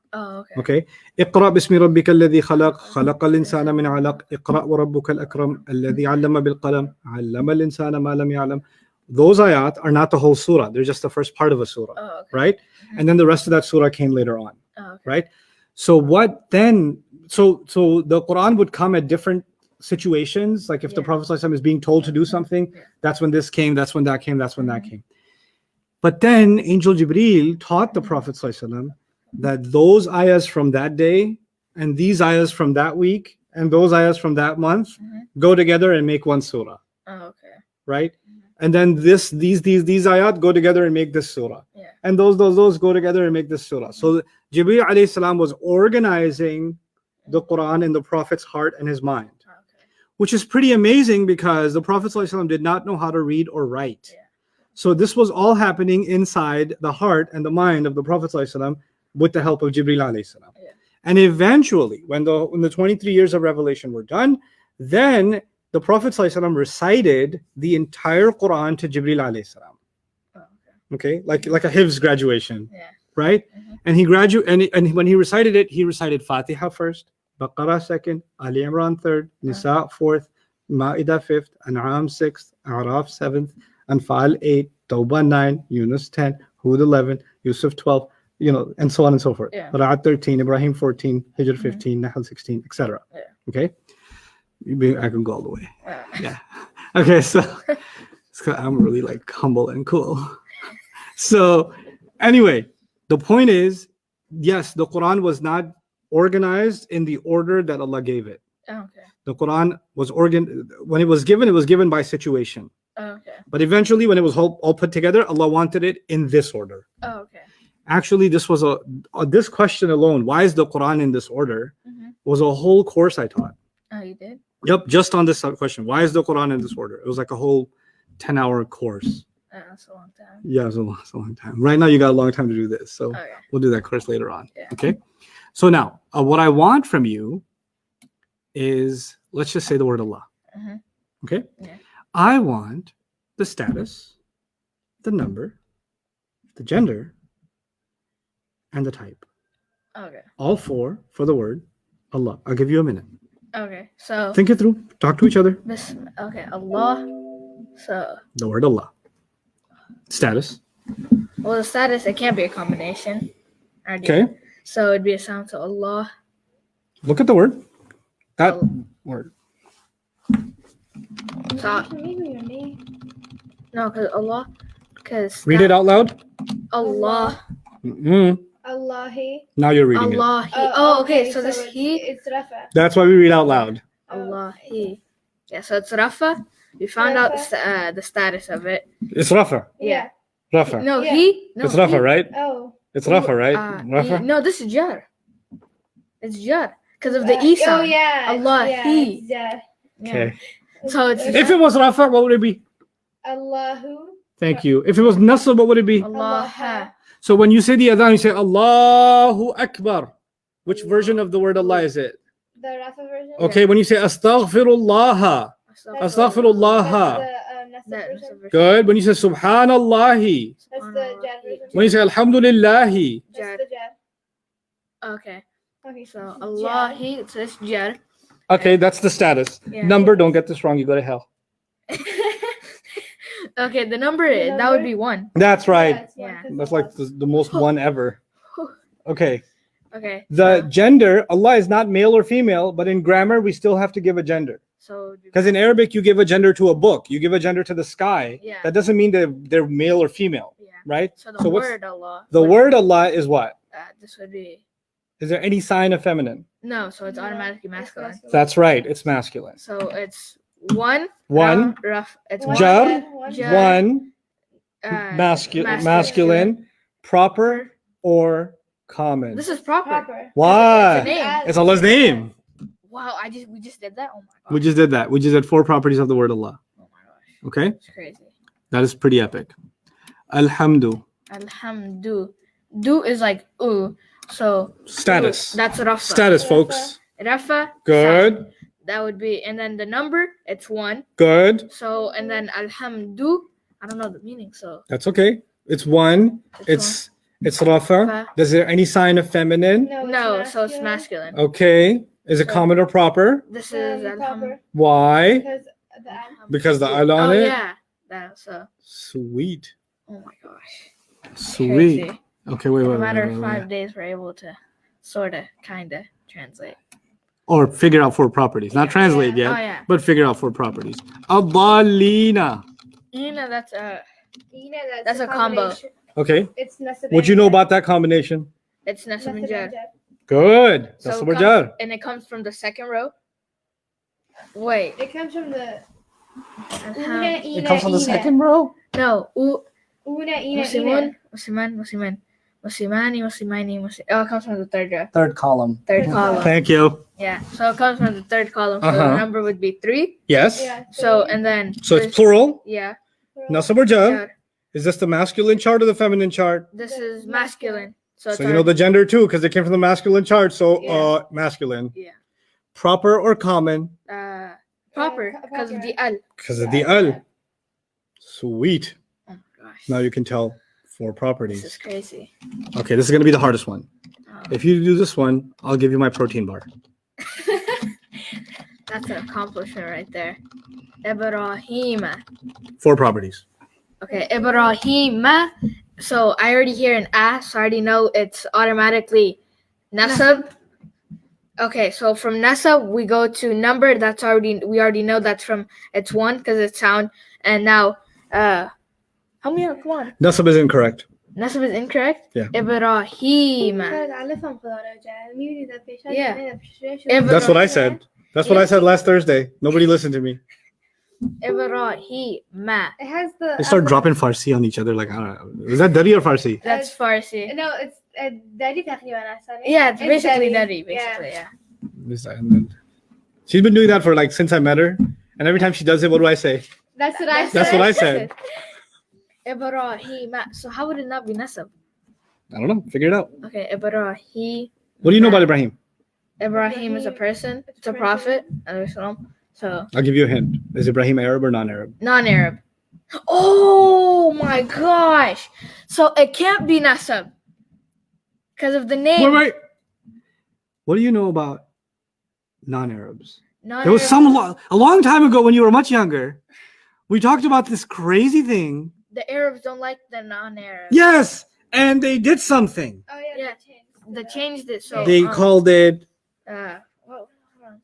Okay. اقرأ باسم ربك الذي خلق خلق الإنسان من علق اقرأ وربك الأكرم الذي علم بالقلم علم الإنسان ما لم يعلم. Those ayat are not the whole surah. They're just the first part of a surah, right? And then the rest of that surah came later on, right? So what then? So the Quran would come at different situations. Like if the Prophet ﷺ is being told to do something, that's when this came, that's when that came, that's when that came. But then Angel Jibreel taught the Prophet ﷺ that those ayahs from that day and these ayahs from that week and those ayahs from that month go together and make one surah. Right? And then these ayat go together and make this surah. And those go together and make this surah. So Jibreel alayhi salam was organizing the Quran in the Prophet's heart and his mind. Which is pretty amazing because the Prophet ﷺ did not know how to read or write. So this was all happening inside the heart and the mind of the Prophet ﷺ with the help of Jibreel alayhi salam. And eventually, when the 23 years of revelation were done, then the Prophet ﷺ recited the entire Quran to Jibreel alayhi salam. Okay, like a Hifz graduation, right? And and when he recited it, he recited Fatiha first, Baqarah second, Ali Imran third, Nisa fourth, Ma'idah fifth, An'am sixth, A'raf seventh, Anfal 8, Tawbah 9, Yunus 10, Hud 11, Yusuf 12, and so on and so forth. Ra'ad 13, Ibrahim 14, Hijr 15, Nahl 16, etc. Okay? I can go all the way. Okay, so I'm really like humble and cool. So anyway, the point is, yes, the Quran was not organized in the order that Allah gave it. The Quran was when it was given by situation. But eventually, when it was all put together, Allah wanted it in this order. Actually, this was this question alone, why is the Quran in this order, was a whole course I taught. You did? Yep, just on this question. Why is the Quran in this order? It was like a whole 10-hour course. That's a long time. Yeah, it's a long time. Right now, you got a long time to do this. So we'll do that course later on. Okay? So now, what I want from you is, let's just say the word Allah. Okay? I want the status, the number, the gender, and the type. All 4 for the word Allah. I'll give you a minute. So think it through. Talk to each other. Allah. So the word Allah. Status. Well, the status, it can't be a combination. Okay. So it'd be a sound to Allah. Look at the word. That word. So, no, because Allah. Because Read it out loud. Allah. Mm-mm. Allahi. Now you're reading it. Allah. Oh, okay. So this it's, he. It's Rafa. That's why we read out loud. Allah. He. Yeah. So it's Rafa. We found out the status of it. It's Rafa. Yeah. Rafa. No, Yeah. he. No, It's Rafa, he. right? Oh. It's Rafa, right? He. No, this is Jar. It's Jar. Because of the E Oh sound. yeah. Allah. Yeah, He. it's Jar. Okay. So it's If it was Rafa, what would it be? Allahu. Thank you. If it was Nasr, what would it be? Allah. So when you say the adhan, you say Allahu Akbar. Which version of the word Allah is it? The Rafa version. Okay, when you say Astaghfirullah. Astaghfirullah. That's the Nasr version. Good. When you say Subhanallahi. That's the Jar version. When you say Alhamdulillahi. That's the Jar. Okay. Okay. So Allah. He. So it's Jar. Okay, that's the status. Yeah. Number, don't get this wrong, you go to hell. Okay, the number that would be 1. That's right. it's one, Yeah. 'cause That's Allah. like the most one ever. Okay. Okay. The gender, Allah is not male or female, but in grammar, we still have to give a gender. So Because in Arabic, you give a gender to a book, you give a gender to the sky. Yeah. That doesn't mean that they're male or female, yeah. right? So the word Allah. The would- word Allah is what? This would be Is there any sign of feminine? no. So it's No, automatically it's masculine. masculine. That's right, it's masculine. So it's 1. One, Rough. It's One, Jar, Jar. one, masculine. masculine, proper, or common. This is proper. Proper. Why? It's a name. It's Allah's name. Wow. We just did that. Oh my god. We just did that. We just did 4 properties of the word Allah. Oh my gosh. Okay? It's crazy. That is pretty epic. Alhamdu. Alhamdu. Do is like ooh. So Status. ooh, that's Rafa. Status, folks. Rafa. Good. sound. That would be, and then the number, it's 1. Good. So, and then Alhamdu, I don't know the meaning, so That's okay. It's 1. It's Rafa. Rafa. Is there any sign of feminine? no, so it's masculine. Okay. Is it common or proper? This is Alhamdu. Proper. Why? Because the al. Because the al on Oh it? yeah, that so. Sweet. Oh my gosh, Sweet. crazy. Okay, wait. In a matter of 5 days, we're able to sorta, kinda translate. Or figure out 4 properties. Not translate yet, Oh yeah, but figure out 4 properties. Adalina. that's a You know, That's a combo. combination. Okay. It's Nasab. What you know about that combination? it's Nasab and Jar. Good. That's So the it word comes- jar. and it comes from the second row. Wait, It comes from the. Alham- It comes from the second row? no, Una, ina, Muslimun, Musliman, Muslimani, Muslimani, Oh, it comes from the third row. Third column. Third column. Thank you. Yeah. So it comes from the third column. So Uh-huh. the number would be 3. Yes. Yeah. So and then So it's this- plural. Yeah. Nasab or jar. Jar. Is this the masculine chart or the feminine chart? This is masculine. So it's So you know the gender too, because they came from the masculine chart. So Yeah. masculine. Yeah. Proper or common? Proper because of the al. Because of the al. Sweet. Oh my gosh. Now you can tell 4 This is properties. crazy. Okay, this is gonna be the hardest one. Oh, If you do this one, I'll give you my protein bar. that's an accomplishment right there. Ibrahima. 4 properties. Okay, Ibrahima. So I already hear an so I already know it's automatically nasab. Okay, so from nasab we go to number. We already know that's from it's 1 because it's sound. And now help me out, come on. Nasab is incorrect. Nasab is incorrect. Yeah. Ibrahima. Yeah. That's what I said. That's what I said last Thursday. Nobody listened to me. Ibrahima. It has the. They start dropping Farsi on each other. Like, I don't know. Is that Dari or Farsi? That's Farsi. No, it's Dari تقريبا. Yeah, it's basically Dari. Dari, basically, yeah. And then she's been doing that for like since I met her. And every time she does it, what do I say? That's what I said. That's what I said. Ibrahima. So how would it not be nasab? I don't know. Figure it out. Okay, Ibrahim. What do you know about Ibrahim? Ibrahim is a person. It's a prophet. So I'll give you a hint. Is Ibrahim Arab or non-Arab? non-Arab. Oh my gosh! So it can't be nasab because of the name. Wait. What do you know about non-Arabs? Non-Arab. There was a long time ago when you were much younger. We talked about this crazy thing. The Arabs don't like the non-Arab. Yes, and they did something. Oh yeah. Yeah. They changed it so They called it Well, hold on.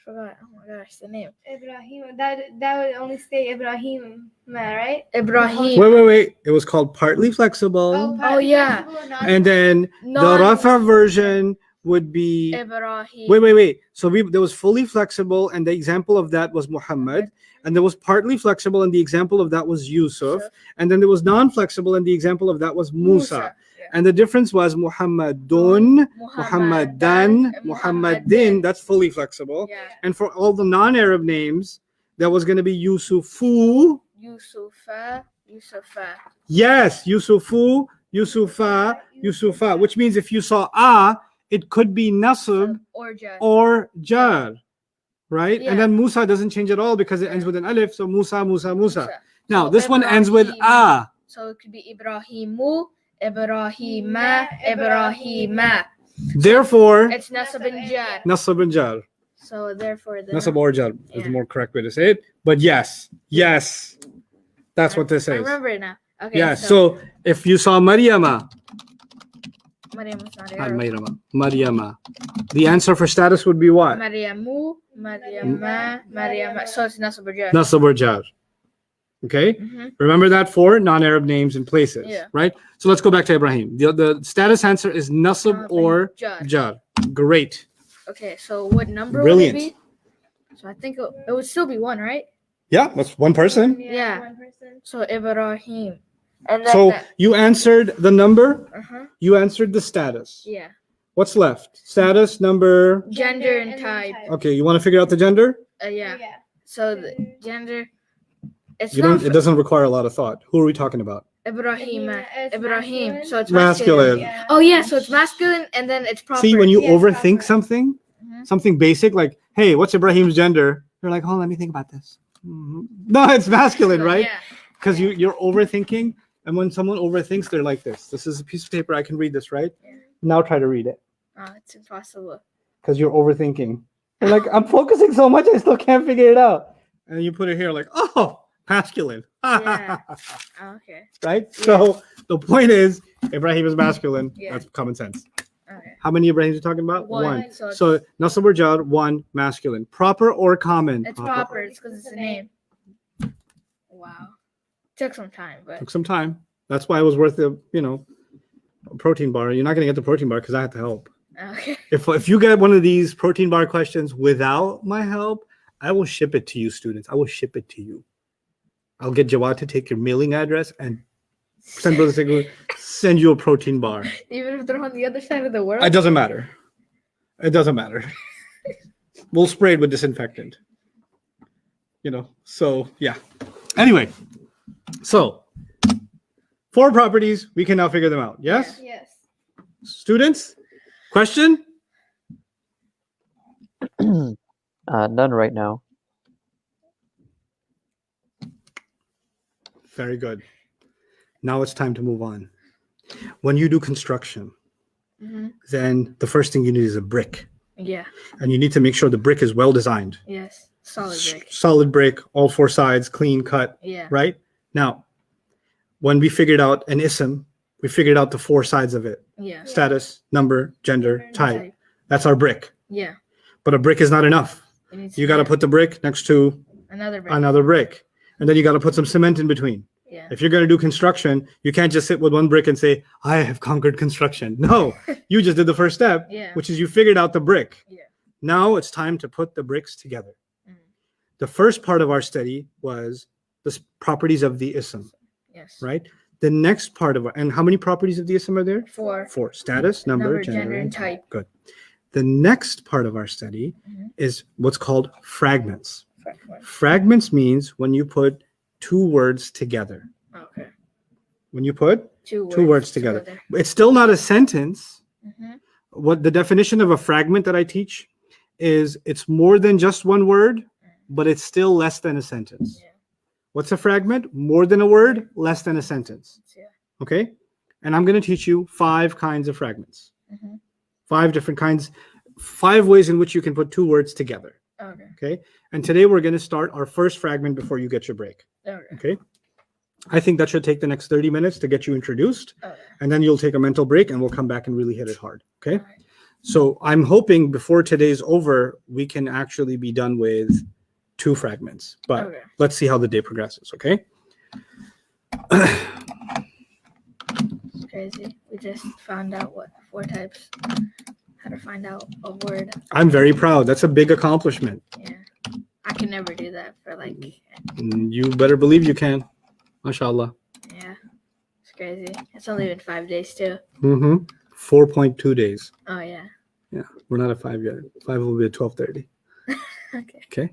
forgot. Oh my gosh, the name. Ibrahim. That would only stay Ibrahim, right? Ibrahim. Wait. It was called partly flexible. Oh, yeah. And then the Rafa version would be Ibrahim. wait. So there was fully flexible, and the example of that was Muhammad, and there was partly flexible, and the example of that was Yusuf, and then there was non-flexible, and the example of that was Musa. Yeah. And the difference was Muhammadun, Muhammadan, Muhammadin. That's fully flexible. Yeah. And for all the non-Arab names, that was going to be Yusufu. Yusufa. Yes, Yusufu, Yusufa, which means if you saw it could be nasab or jar, right? Yeah. And then Musa doesn't change at all because it ends with an alif, so Musa. Now, this one ends with a. So it could be Ibrahimu, Ibrahima, Ibrahima. Therefore, It's nasab and jar. nasab and jar. So therefore, the Nasab or jar is Yeah. the more correct way to say it. But yes, that's what this I is. remember it now. Okay. Yeah, so if you saw Maryama, Maryam's not not Arab. Maryama, the answer for status would be what? Maryamu, Maryama. So it's nasab or jar. Nasab or jar. Okay? Mhm. Remember that for non-Arab names and places, Yeah. right? So let's go back to Ibrahim. The status answer is nasab or jar. jar. Great. Okay, so what number Brilliant. would it be? So I think it would still be one, right? Yeah, that's one person. Yeah. One person. So Ibrahim. And then So you answered the number, uh-huh. you answered the status. Yeah. What's left? Status, number. Gender and type. Okay, you want to figure out the gender? Yeah. So the gender. It's You not don't. It doesn't require a lot of thought. Who are we talking about? Ibrahim. It's Ibrahim. masculine. So it's Masculine. Yeah. Oh yeah, so it's masculine and then it's proper. See, when you Yes, overthink proper. something, Mhm. something basic like, "Hey, what's Ibrahim's gender?" You're like, "Oh, let me think about this." Mhm. No, it's masculine, right? Yeah. Because you're overthinking, and when someone overthinks, they're like this. This is a piece of paper. I can read this, right? Yeah. Now try to read it, Oh, it's impossible. because you're overthinking. You're like, I'm focusing so much, I still can't figure it out. And then you put it here, like, oh, masculine. Yeah. Oh, okay. Right? Yeah. So the point is, Ibrahim is masculine. Yeah. That's common sense. Okay. How many Ibrahims are you talking about? One. So So nasab or jar, one, masculine. Proper or common? it's proper. It's because it's a name. Wow. Took some time, but Took some time. That's why it was worth the, a protein bar. You're not going to get the protein bar because I had to help. okay. If you get one of these protein bar questions without my help, I will ship it to you, students. I will ship it to you. I'll get Jawad to take your mailing address and send you a protein bar. Even if they're on the other side of the world. It doesn't matter. It doesn't matter. We'll spray it with disinfectant. So yeah. Anyway, so 4 properties, we can now figure them out. Yes? Yes. Students? Question? None right now. Very good. Now it's time to move on. When you do construction, Mhm. then the first thing you need is a brick. Yeah. And you need to make sure the brick is well designed. Yes. Solid brick. Solid brick, all 4 sides, clean cut, Yeah. right? Now, when we figured out an ism, we figured out the 4 sides of it. Yeah. Status, number, gender, Gender, type. That's our brick. Yeah. But a brick is not enough. It needs You got to be put the brick next to another brick. another brick. And then you got to put some cement in between. Yeah. If you're going to do construction, you can't just sit with one brick and say, I have conquered construction. No, you just did the first step, Yeah. which is you figured out the brick. Yeah. Now it's time to put the bricks together. Mhm. The first part of our study was the properties of the ism, Yes. right? The next part of and how many properties of the ism are there? 4. 4. Status, number, gender, and type. Good. The next part of our study Mhm. is what's called fragments. Fragment. Fragments means when you put 2 words together. Okay. When you put Two words together. It's still not a sentence. Mhm. What the definition of a fragment that I teach is it's more than just one word, but it's still less than a sentence. Yeah. What's a fragment? More than a word, less than a sentence. Yeah. Okay? And I'm going to teach you 5 kinds of fragments. Mhm. 5 different kinds, 5 ways in which you can put 2 words together. Okay. Okay? And today we're going to start our first fragment before you get your break. Okay. Okay? I think that should take the next 30 minutes to get you introduced. Okay. And then you'll take a mental break and we'll come back and really hit it hard. Okay? Alright. So I'm hoping before today's over, we can actually be done with 2 fragments. But Okay. let's see how the day progresses, okay? It's crazy. We just found out what 4 types. How to find out a word. I'm very proud. That's a big accomplishment. Yeah. I can never do that for like. You better believe you can. MashaAllah. Yeah. It's crazy. It's only been 5 days too. 4.2 days. Oh yeah. Yeah, we're not at 5 yet. 5 will be at 12:30. Okay. Okay.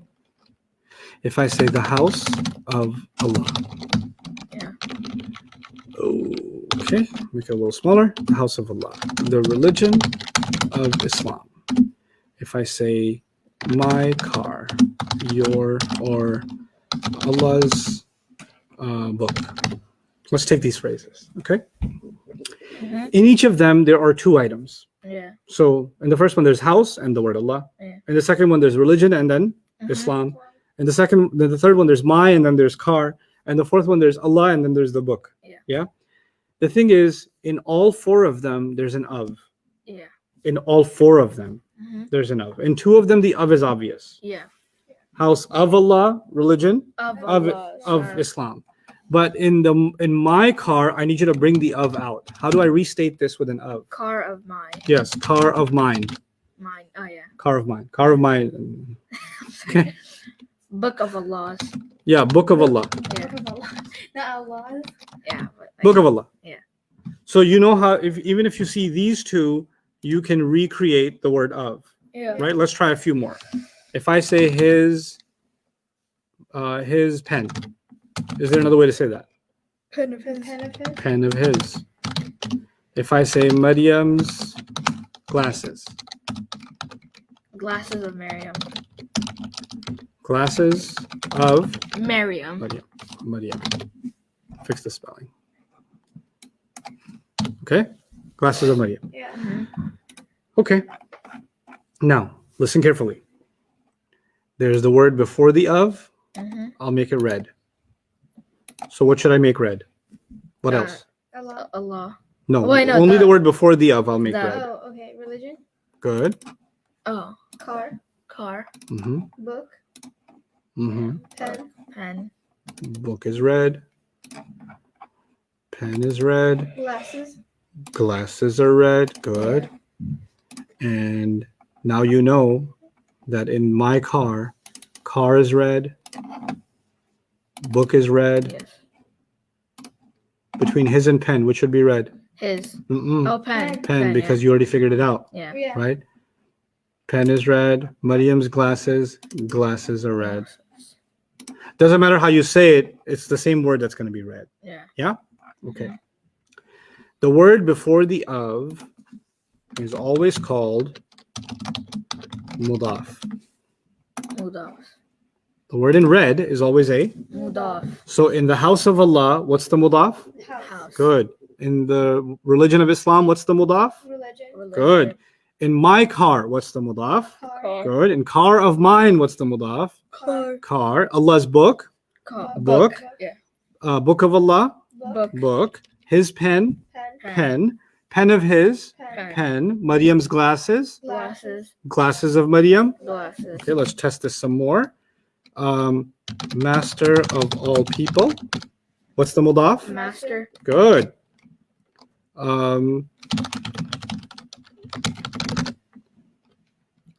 If I say the house of Allah. Yeah. Okay, make it a little smaller. The house of Allah. The religion of Islam. If I say my car, your, or Allah's book. Let's take these phrases, okay? In each of them, there are 2 items. Yeah. So in the first one, there's house and the word Allah. Yeah. In the second one, there's religion and then Islam. In the third one, there's my and then there's car. And the fourth one, there's Allah and then there's the book. Yeah. The thing is, in all 4 of them, there's an of. Yeah. In all 4 of them, there's an of. In 2 of them, the of is obvious. Yeah. House of Allah, religion of Islam. But in my car, I need you to bring the of out. How do I restate this with an of? Car of mine. Yes, car of mine. Mine. Oh yeah. Car of mine. Car of mine. Okay. Book of Allah's. Yeah, book of Allah. Yeah. Not Allah's. Yeah. But Book of Allah. Yeah. So you know how even if you see these 2, you can recreate the word of. Yeah. Right? Let's try a few more. If I say his pen, is there another way to say that? Pen of his. Pen of his. If I say Maryam's glasses. Glasses of Miriam. Glasses of Miriam. Maryam. Fix the spelling. Okay? Glasses of Maryam. Yeah. Okay. Now, listen carefully. There's the word before the of. I'll make it red. So what should I make red? What else? Allah. No, Wait, no, only the word before the of I'll make red. Oh, okay. Religion. Good. Oh. Car. Car. Book. Pen. Pen. Book is red. Pen is red. Glasses. Glasses are red. Good. And now you know that in my car is red. Book is red. Yes. Between his and pen, which should be red? His. Mm-mm. Oh, pen. Pen, because you already figured it out, Yeah. Yeah. right? Pen is red. Maryam's glasses are red. Doesn't matter how you say it, it's the same word that's going to be red. Yeah. Yeah? Okay. The word before the of is always called mudaf. Mudaf. The word in red is always a. Mudaf. So in the house of Allah, what's the mudaf? House. Good. In the religion of Islam, what's the mudaf? Religion. Good. In my car, what's the mudaf? Car. Good. In car of mine, what's the mudaf? Car. Car. Allah's book. Book. Yeah. Book of Allah. Book. Book. His pen. Pen. Pen. Pen of his. Pen. Pen. Maryam's glasses. Glasses. Glasses of Maryam. Glasses. Okay, let's test this some more. Master of all people. What's the mudaf? Master. Good. Oh,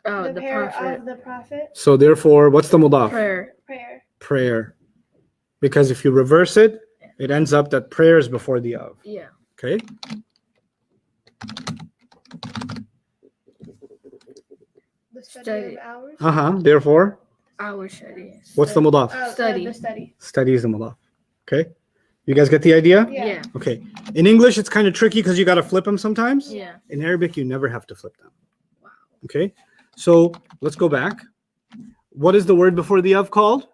The the prayer prophet. of the prophet. So therefore, what's the mudaf? Prayer. Prayer. Prayer. Because if you reverse it, it ends up that prayer is before the of. Yeah. Okay. The study Study. of hours. Therefore, Our study. what's the mudaf? Study. The study. Study is the mudaf. Okay. You guys get the idea? Yeah. Okay. In English, it's kind of tricky because you got to flip them sometimes. Yeah. In Arabic, you never have to flip them. Wow. Okay. So let's go back. What is the word before the of called?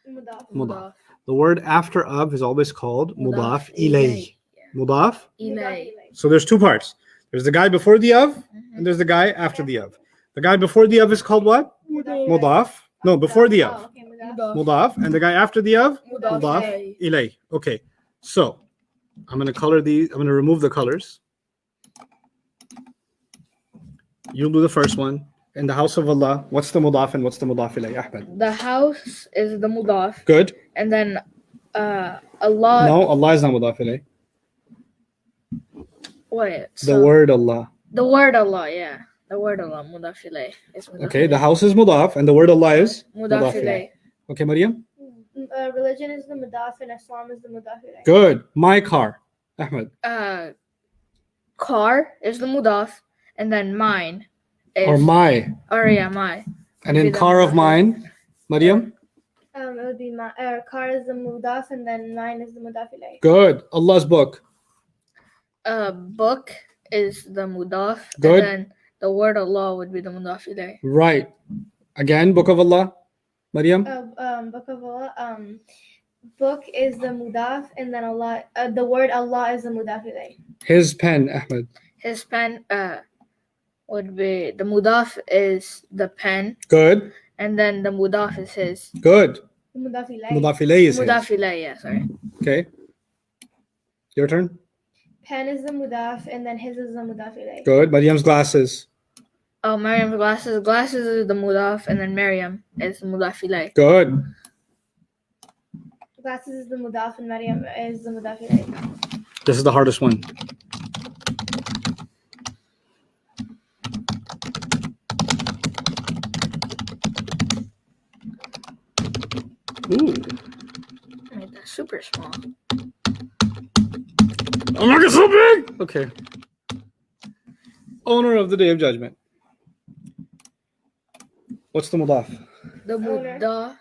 Mudaf. Mudaf. The word after of is always called mudaf ilayh. Yeah. Mudaf. Ilay. So there's 2 parts. There's the guy before the of, and there's the guy after the of. The guy before the of is called what? Mudaf. No, before the of. Oh, okay, mudaf. Mudaf. And the guy after the of? Mudaf Mudaf ilayh. Okay. So I'm going to color these. I'm going to remove the colors. You'll do the first one. In the house of Allah, what's the mudaf and what's the mudaf ilayh, Ahmed? The house is the mudaf, Good. and then Allah. No, Allah is not mudaf ilayh. Wait. The word Allah. The word Allah, yeah. The word Allah, mudaf ilayh. Is mudaf Okay, the ilayh. house is mudaf and the word Allah is Mudaf ilayh. ilayh. Okay, Maryam? Religion is the mudaf and Islam is the mudaf ilayh. Good. My car. Ahmed. Car is the mudaf, and then mine is Or my. my. And Be in the car of mudaf. mine, Maryam? It would be my car is the mudaf and then mine is the mudaf ilayh. Good. Allah's book. Book is the mudaf, Good. and then the word Allah would be the mudaf ilayh. Right. Again, book of Allah. Maryam? Book of Allah. Book is the mudaf and then Allah. The word Allah is the mudaf ilayh. His pen, Ahmed. His pen would be the mudaf is the pen, Good. and then the mudaf is his. Good. The mudaf ilayh. Mudaf ilayh is his. Mudaf ilayh, yeah, sorry. Okay. Your turn. Pen is the mudaf and then his is the mudaf ilayh. Good. Maryam's glasses. Oh, Maryam's glasses. Glasses is the mudaf, and then Maryam is the mudaf ilayh. Good. Glasses is the mudaf and Maryam is the mudaf ilayh. This is the hardest one. Ooh. I made that super small. I'm not so big. Okay. Owner of the Day of Judgment. What's the mudaf? The Owner. mudaf.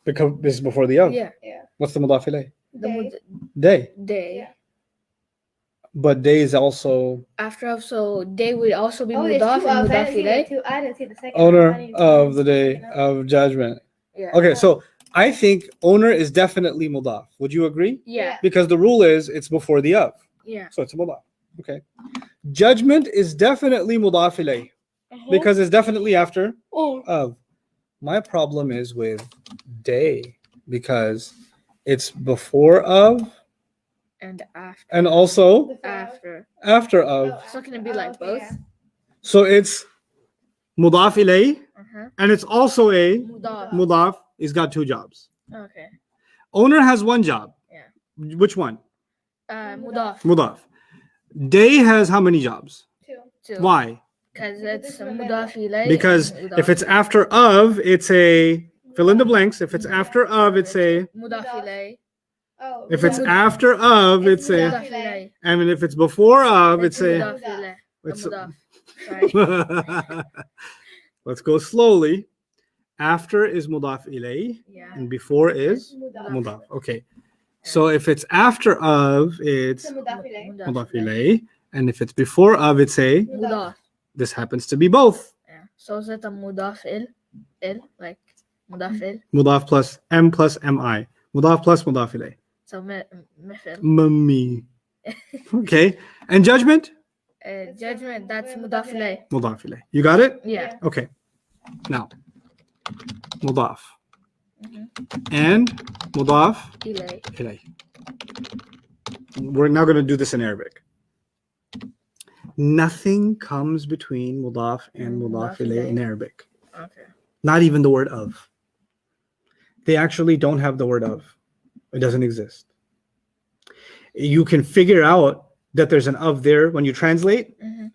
Because this is before the of. Yeah. What's the mudaf ilayh? The Day. Day. day. Yeah. But day is also After of, so day would also be Oh, there's mudaf two and ofs. mudaf ilayh. I didn't see the second. owner one. I didn't of see the Day second one. of Judgment. Yeah. Okay, so I think owner is definitely mudaf. Would you agree? Yeah. Because the rule is it's before the of. Yeah. So it's a mudaf. Okay. Judgment is definitely mudaf ilayh Uh-huh. because it's definitely after Oh. of. My problem is with day because it's before of And after. and also Before. After. after of. Oh, So can it be like okay, both? yeah. So it's mudaf ilayh Uh-huh. and it's also a Mudaf. mudaf. It's got two jobs. Okay. Owner has one job. Yeah. Which one? Mudaf. Mudaf. Day has how many jobs? Too. Why? Because Because it's it's in the mudaf ilayh. Because and mudaf. if it's after of, it's a fill in the blanks. If it's after of, it's a mudaf ilayh. Oh. if it's Mudaf. after of, it's a Mudaf ilayh. and if it's before of, it's a mudaf ilayh. it's Mudaf. Sorry. let's go slowly. After is mudaf ilayh Yeah. and before is Mudaf. mudaf. Okay. So if it's after of, it's It's a mudaf ilayh. mudaf ilayh, and if it's before of, it's a Mudaf. this happens to be both. Yeah. So is it a mudaf like mudaf Mudaf plus m plus mi. Mudaf plus mudaf ilayh. So mithil. Mummy. Okay. And judgment? Judgment, that's mudaf ilayh. Mudaf ilayh. You got it? Yeah. Okay. Now, mudaf. Mhm. And mudaf Ilayh. ilayh. We're now going to do this in Arabic. Nothing comes between mudaf and mudaf ilayh in Arabic. Okay. Not even the word of. They actually don't have the word of. It doesn't exist. You can figure out that there's an of there when you translate, Mhm.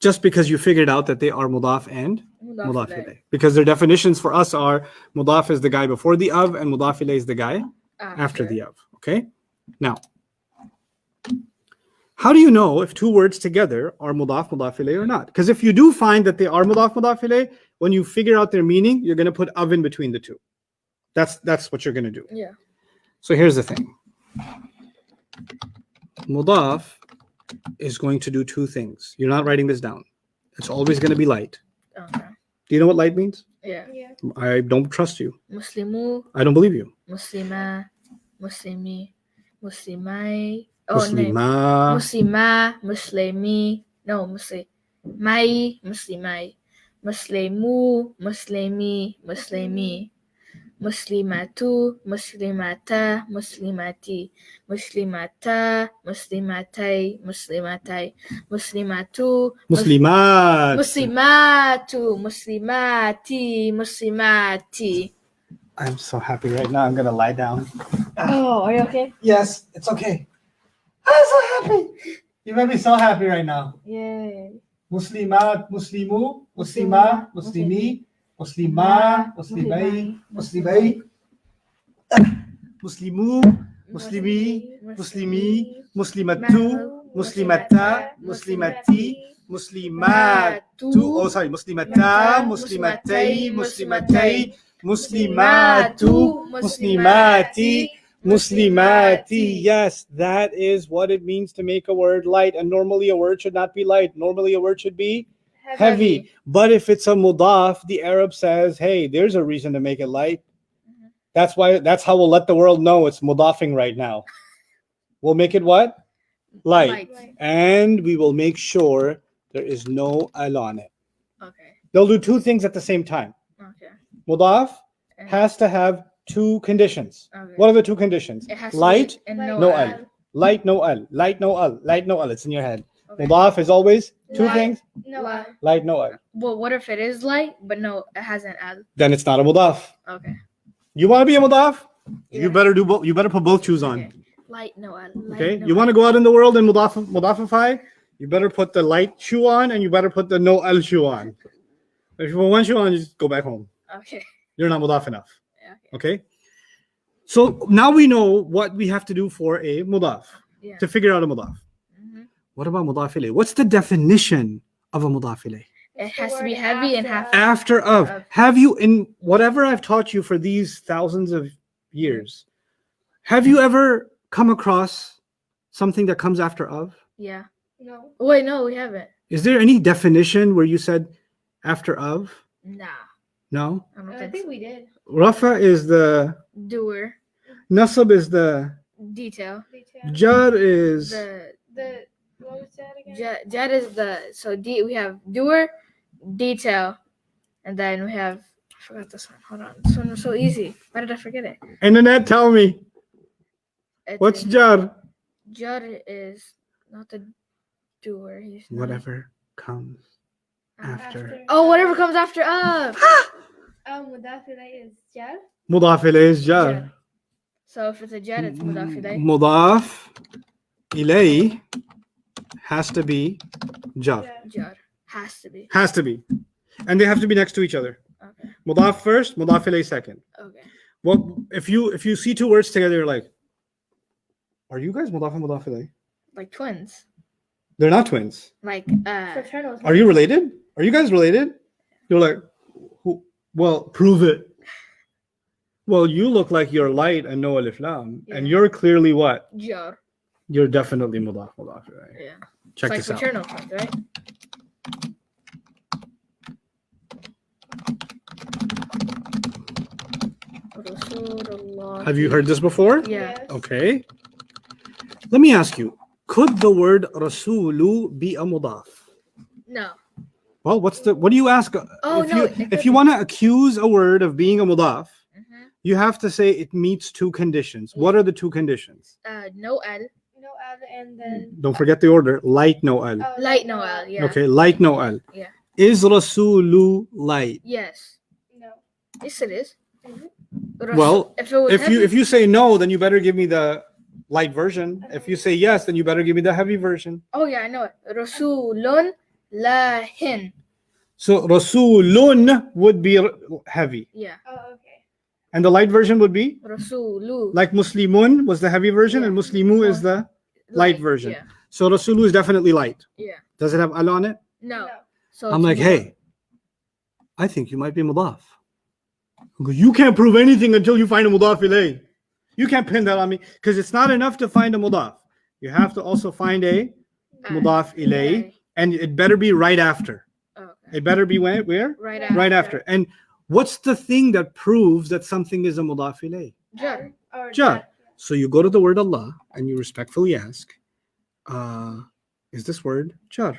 just because you figured out that they are mudaf and Mudaf mudaf ilayh. ilayh. Because their definitions for us are mudaf is the guy before the of and mudaf ilayh is the guy after the of. Okay? Now, how do you know if two words together are mudaf ilayh or not? Because if you do find that they are mudaf ilayh, when you figure out their meaning, you're going to put of in between the two. That's what you're going to do. Yeah. So here's the thing. Mudaf is going to do two things. You're not writing this down. It's always going to be light. Okay. Do you know what light means? Yeah. Yeah. I don't trust you. Muslimu, I don't believe you. Muslima, Muslimi, Muslimai. Oh, no. Muslima. Muslima, Muslimi. No, Muslimai, Muslimai. Muslimu, Muslimi, Muslimi. muslimatu, muslimata, muslimati, muslimata, muslimatai, muslimatai, muslimatu, Muslimat. muslimatu, muslimati, muslimati. I'm so happy right now. I'm gonna lie down. Oh, are you okay? Yes, it's okay. I'm so happy. You made me so happy right now. Yay. Muslimat, Muslimu, Muslima, Muslimi, Muslima, Muslimai, Muslimai, Muslimu, Muslimi, Muslimi, Muslimatu, Muslimata, Muslimati, Muslimatu. Oh, sorry, Muslimata, Muslimatai, Muslimatai, Muslimatu, Muslimati, Muslimati. Yes, that is what it means to make a word light. And normally a word should not be light. Normally a word should be heavy. But if it's a mudaf, the Arab says, hey, there's a reason to make it light. That's how we'll let the world know it's mudafing right now. We'll make it what? Light. And we will make sure there is no al on it. Okay. They'll do two things at the same time. Okay. Mudaf has to have two conditions. Okay. What are the two conditions? It has Light, to be and no al. Light, no al. Light, no al. Light, no al. It's in your head. Okay. Mudaf is always two Light. things. No. Light, no al. Well, what if it is light, but no, it has an al? Then it's not a mudaf. Okay. You want to be a mudaf? Yeah. You better do both. You better put both shoes on. Okay. Light, no al. Light, Okay. no You want to go out in the world and mudafify? You better put the light shoe on and you better put the no al shoe on. If you put one shoe on, you just go back home. Okay. You're not mudaf enough. Yeah, Okay. So now we know what we have to do for a mudaf Yeah. to figure out a mudaf. Mhm. What about mudaf ilayh? What's the definition of a mudaf ilayh? It has to be heavy and have After of. Of. Have you, in whatever I've taught you for these thousands of years, have you ever come across something that comes after of? Yeah. No. Wait, no, we haven't. Is there any definition where you said after of? Nah. No. I don't I think think so. we did. Rafa is the, Doer. nasab is the, Detail. Detail. jar is, The What was that again? Jad is the we have doer, detail, and then we have I forgot this one. Hold on. This one was so easy. Why did I forget it? Internet, tell me, what's jar? Jad is not the doer. He's not. Whatever comes after. Oh, whatever comes after of. Mudaf ilayh is jar. Mudaf ilayh is jar. Jar. So if it's a Jad, it's mudaf ilayh. Mudaf ilayh has to be jar. Jar has to be. Has to be. And they have to be next to each other. Okay. Mudaf first, mudaf ilayh second. Okay. Well, if you see two words together, you're like, are you guys mudaf and mudaf ilayh? Like twins. They're not twins. Like Fraternal. Are you related? Are you guys related? You're like, well, prove it. Well, you look like you're light and no alif lam, and Yeah. you're clearly what? jar. You're definitely mudaf ilayh. Yeah. Check It's this like out. fraternal twins, right? Have you heard this before? Yeah. Okay. Let me ask you, could the word rasulu be a mudaf? No. Well, what do you ask? Oh, if no, you, it could if you be. want to accuse a word of being a mudaf, Mhm. you have to say it meets two conditions. What are the two conditions? No al. No al and then Don't forget the order. Light no al. Light no al. Yeah. Okay, light no al. Yeah. Is rasulu light? Yes. No. Yes, it is. Mhm. Well, if it was if you say no, then you better give me the light version. If you say yes, then you better give me the heavy version. oh yeah, I know it. Rasulun lahin. So rasulun would be heavy, Yeah. Oh, okay. and the light version would be Rasulu. like muslimun was the heavy version, Yeah. and muslimu is the light version. Yeah. So rasulu is definitely light. Yeah. Does it have al on it? No. No. So I'm it's like, mudaf. hey, I think you might be mudaf. I go, you can't prove anything until you find a mudaf ilayh. You can't pin that on me because it's not enough to find a mudaf. You have to also find a mudaf ilayh, and it better be right after. Okay. It better be where? Right after. Right after. And what's the thing that proves that something is a mudaf ilayh? Jar. Or Jar. jar. So you go to the word Allah and you respectfully ask, is this word jar?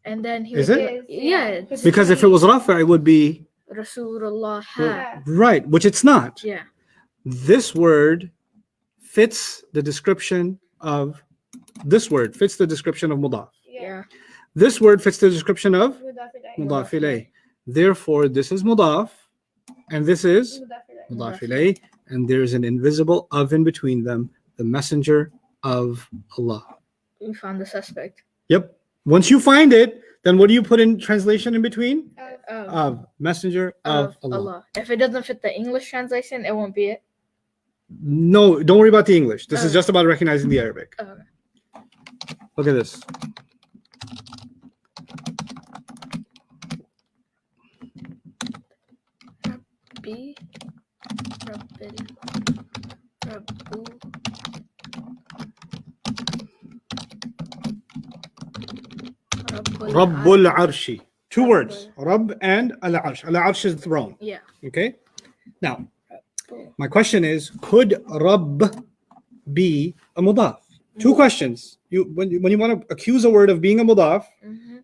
And then he Is would it? get- Yeah. Because if it was rafa, it would be Rasulullah. Right, which it's not. Yeah. This word fits the description of this word fits the description of mudaf. Yeah. This word fits the description of Mudaf ilayh. mudaf ilayh. Therefore, this is mudaf, and this is Mudaf ilayh. mudaf ilayh, and there's an invisible of in between them, the messenger of Allah. We found the suspect. Yep. Once you find it, then what do you put in translation in between? Of messenger of Allah. If it doesn't fit the English translation, it won't be it. No, don't worry about the English. This is just about recognizing the Arabic. Okay. Look at this. Rabbi, Rabbil, Rabbu. Rabbul Arshi. Two words. Rabb and Al-Arsh. Al-Arsh is the throne. Yeah. Okay? Now, my question is, could Rabb be a mudaf? Two questions. When you want to accuse a word of being a mudaf,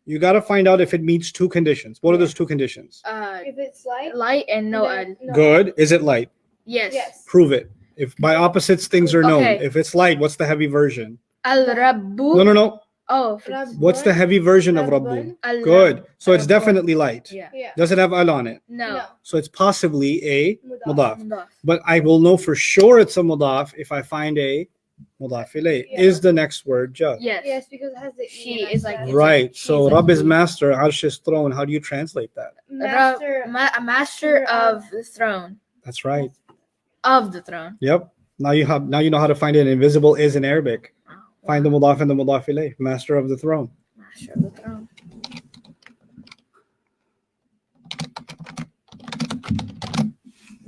you got to find out if it meets two conditions. What are those two conditions? If it's Light and no al. Good. Is it light? Yes. Prove it. If by opposites things are known. Okay. If it's light, what's the heavy version? Al-Rabbu. No. Oh. What's the heavy version of Rabbun? Good. So it's definitely light. Yeah. Does it have al on it? No. So it's possibly a mudaf. Mudaf. But I will know for sure it's a mudaf if I find a mudaf ilayh. Yeah. Is the next word jar? Yes. Yes, because it has the She E is like- instead. Right. she's So like Rabb is he. master, Arsh is throne. How do you translate that? Master. A master of the throne. That's right. Of the throne. Yep. Now you know how to find it. Invisible is in Arabic. Oh, Find the mudaf and the mudaf ilayh. Master of the throne. Master of the throne.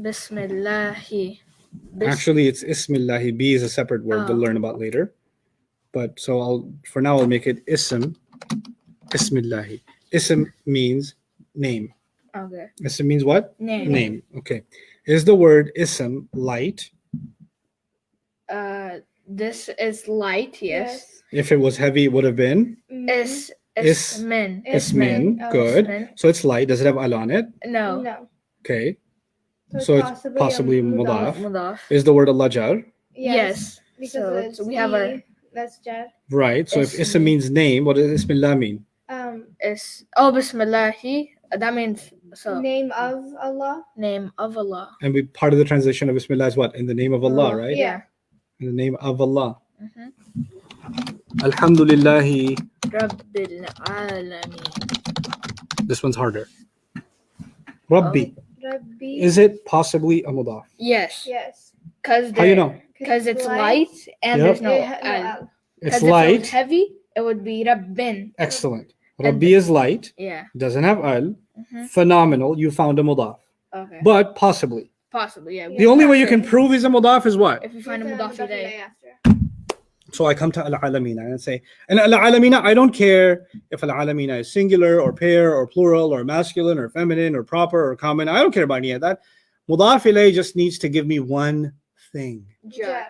Bismillahi. Actually, it's Ismillahi. B is a separate word we'll Oh. learn about later. But so I'll make it Ism. Ismillahi. Ism means name. Okay. Ism means what? Name. Name. Okay. Is the word Ism light? This is light. Yes. If it was heavy, it would have been Is Is- Ismin. Ismin. Oh, Good. Ismin. So it's light. Does it have al on it? No. No. Okay. it's So it's possibly a mudaf. Mudaf. Is the word Allah jar? Yes. Because So it's we have E, our that's jar. Right. So if Ism. Ism means name, what does Ismillah mean? Bismillahi. That means so Name of Allah. name of Allah. And part of the translation of Bismillah is what? In the name of Allah, right? Yeah. In the name of Allah. Mhm. Alhamdulillahi. Rabbil Alameen. This one's harder. Rabbi. Rabbi. Is it possibly a mudaf? Yes. Yes. Because How you know? Because it's light and Yep. there's no It ha- al. al. It's 'Cause if it light. was heavy, it would be Rabbin. Excellent. And Rabbi is light. Yeah. Doesn't have al. Mhm. Phenomenal. You found a mudaf. Okay. But possibly. Possibly, yeah. The only way you can prove he's a mudaf is what? If you find a It's mudaf mudaf ilayh. ilayh after. So I come to al-alamina and say, and al-alamina, I don't care if al-alamina is singular or pair or plural or masculine or feminine or proper or common. I don't care about any of that. Mudaf ilayh just needs to give me one thing. Jar.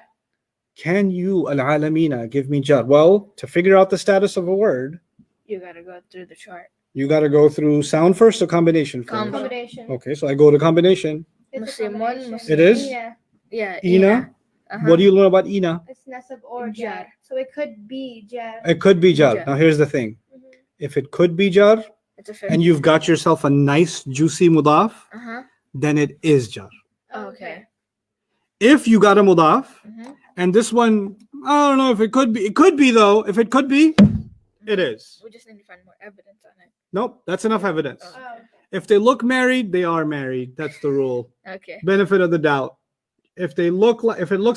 Can you, al-alamina, give me jar? Well, to figure out the status of a word, You gotta go through the chart. you got to go through sound first or combination first? Combo. Combination. Okay, so I go to combination. It's a Muslim one, combination. Muslim It is? Yeah. Yeah. Ina? What do you learn about ina? It's nasab or Jar. jar. So it could be jar. It could be jar. Jar. Now here's the thing. Mhm. If it could be jar It's a fifth. and you've got yourself a nice juicy mudaf, then it is jar. Okay. If you got a mudaf Mhm. and this one, I don't know if it could be. It could be though. If it could be, it is. We just need to find more evidence on it. Nope, that's enough evidence. Oh. Oh. If they look married, they are married. That's the rule. Okay. Benefit of the doubt. If it looks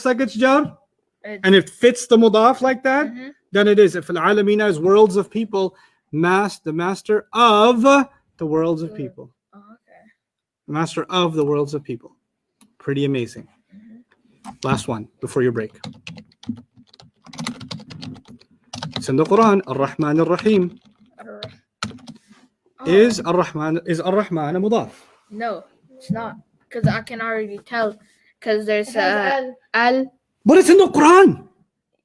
like it's jar It- and it fits the mudaf like that, Mhm. then it is. If al-alamina is worlds of people, the master of the worlds of people. Oh, okay. The master of the worlds of people. Pretty amazing. Last one before your break. It's in the Quran. Ar-Rahman Ar-Rahim. Oh. Is Ar-Rahman a mudaf? No, it's not. Because I can already tell. Because there's It has al. But it's in the Quran.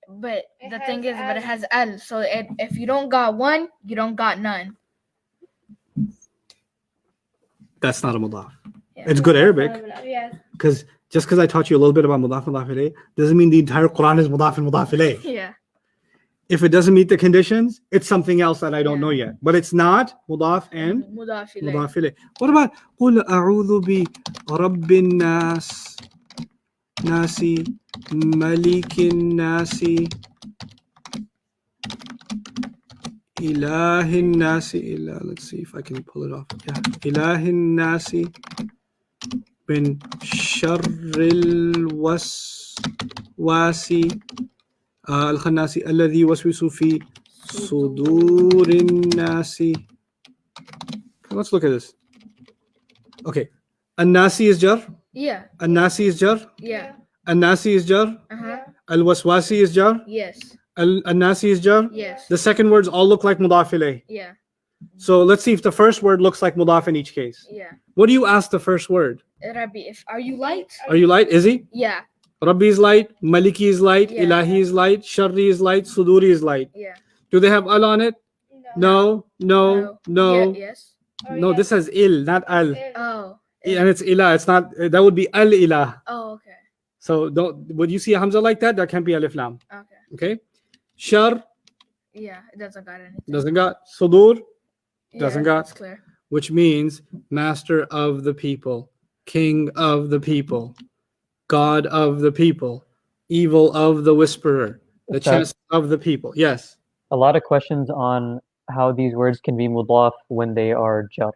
But It the has thing is, but al. it has al. So if you don't got one, you don't got none. That's not a mudaf. Yeah. It's good Arabic. Yes. Because just because I taught you a little bit about mudaf and mudaf ilayh doesn't mean the entire Quran is mudaf and mudaf ilayh. Yeah. If it doesn't meet the conditions, it's something else that I don't Yeah. know yet. But it's not mudaf and Mudaf ilayh. mudaf ilayh. What about قُلْ أَعُوذُ بِرَبِّ النَّاسِ نَاسِ مَلِكِ النَّاسِ إِلَهِ النَّاسِ let's see if I can pull it off. Yeah. إِلَهِ النَّاسِ من شر الوسواس الخناس الذي يوسوس في صدور الناس. Let's look at this. Okay. الناسي is jar. Yeah. الناسي is jar. Yeah. الناسي is jar. Uh-huh. الوسواسي is jar. Yes. الناسي is jar. Yes. The second words all look like mudaf ilayh. Yeah. So let's see if the first word looks like mudaf in each case. Yeah. What do you ask the first word? Rabbi, are you light? Are you light? Is he? Yeah. Rabbi is light, Maliki is light, Yeah. Ilahi is light, Sharri is light, Suduri is light. Yeah. Do they have al on it? No, no, no. Yeah, yes. No, this has il, not al. Oh. And it's ilah. It's not, that would be al ilah. Oh, okay. So would you see a hamza like that? That can't be alif lam. Okay. Okay? Shar Yeah, it doesn't got anything. doesn't got, Sudur, Yeah, doesn't got. It's clear. which means master of the people, king of the people, God of the people, evil of the whisperer, the Okay. chest of the people. Yes. A lot of questions on how these words can be mudaf when they are jar.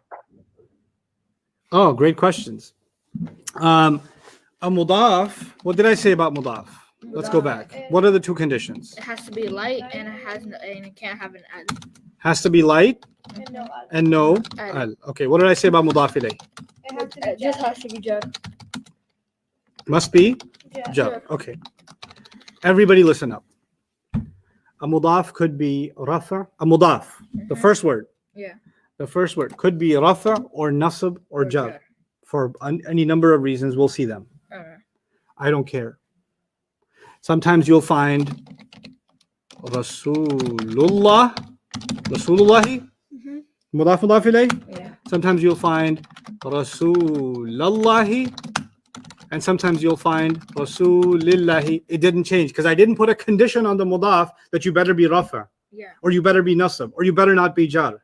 Oh, great questions. A mudaf, what did I say about mudaf? Let's go back. What are the two conditions? It has to be light and it can't have an ad. Has to be light and no Al. al. Okay, what did I say about mudaf ilayh? It has to It be just jar. has to be jar. Must be Jar. jar. Okay. Everybody listen up. A mudaf could be rafa. A mudaf, the first word. Yeah. The first word could be rafa or nasab or jar. For any number of reasons, we'll see them. I don't care. Sometimes you'll find Rasulullah, Rasulullahi, mudaf mudaf ilayh. Yeah. Sometimes you'll find Rasulallahi, and sometimes you'll find Rasulillahi. It didn't change because I didn't put a condition on the mudaf that you better be rafa, Yeah. or you better be nasab, or you better not be jar.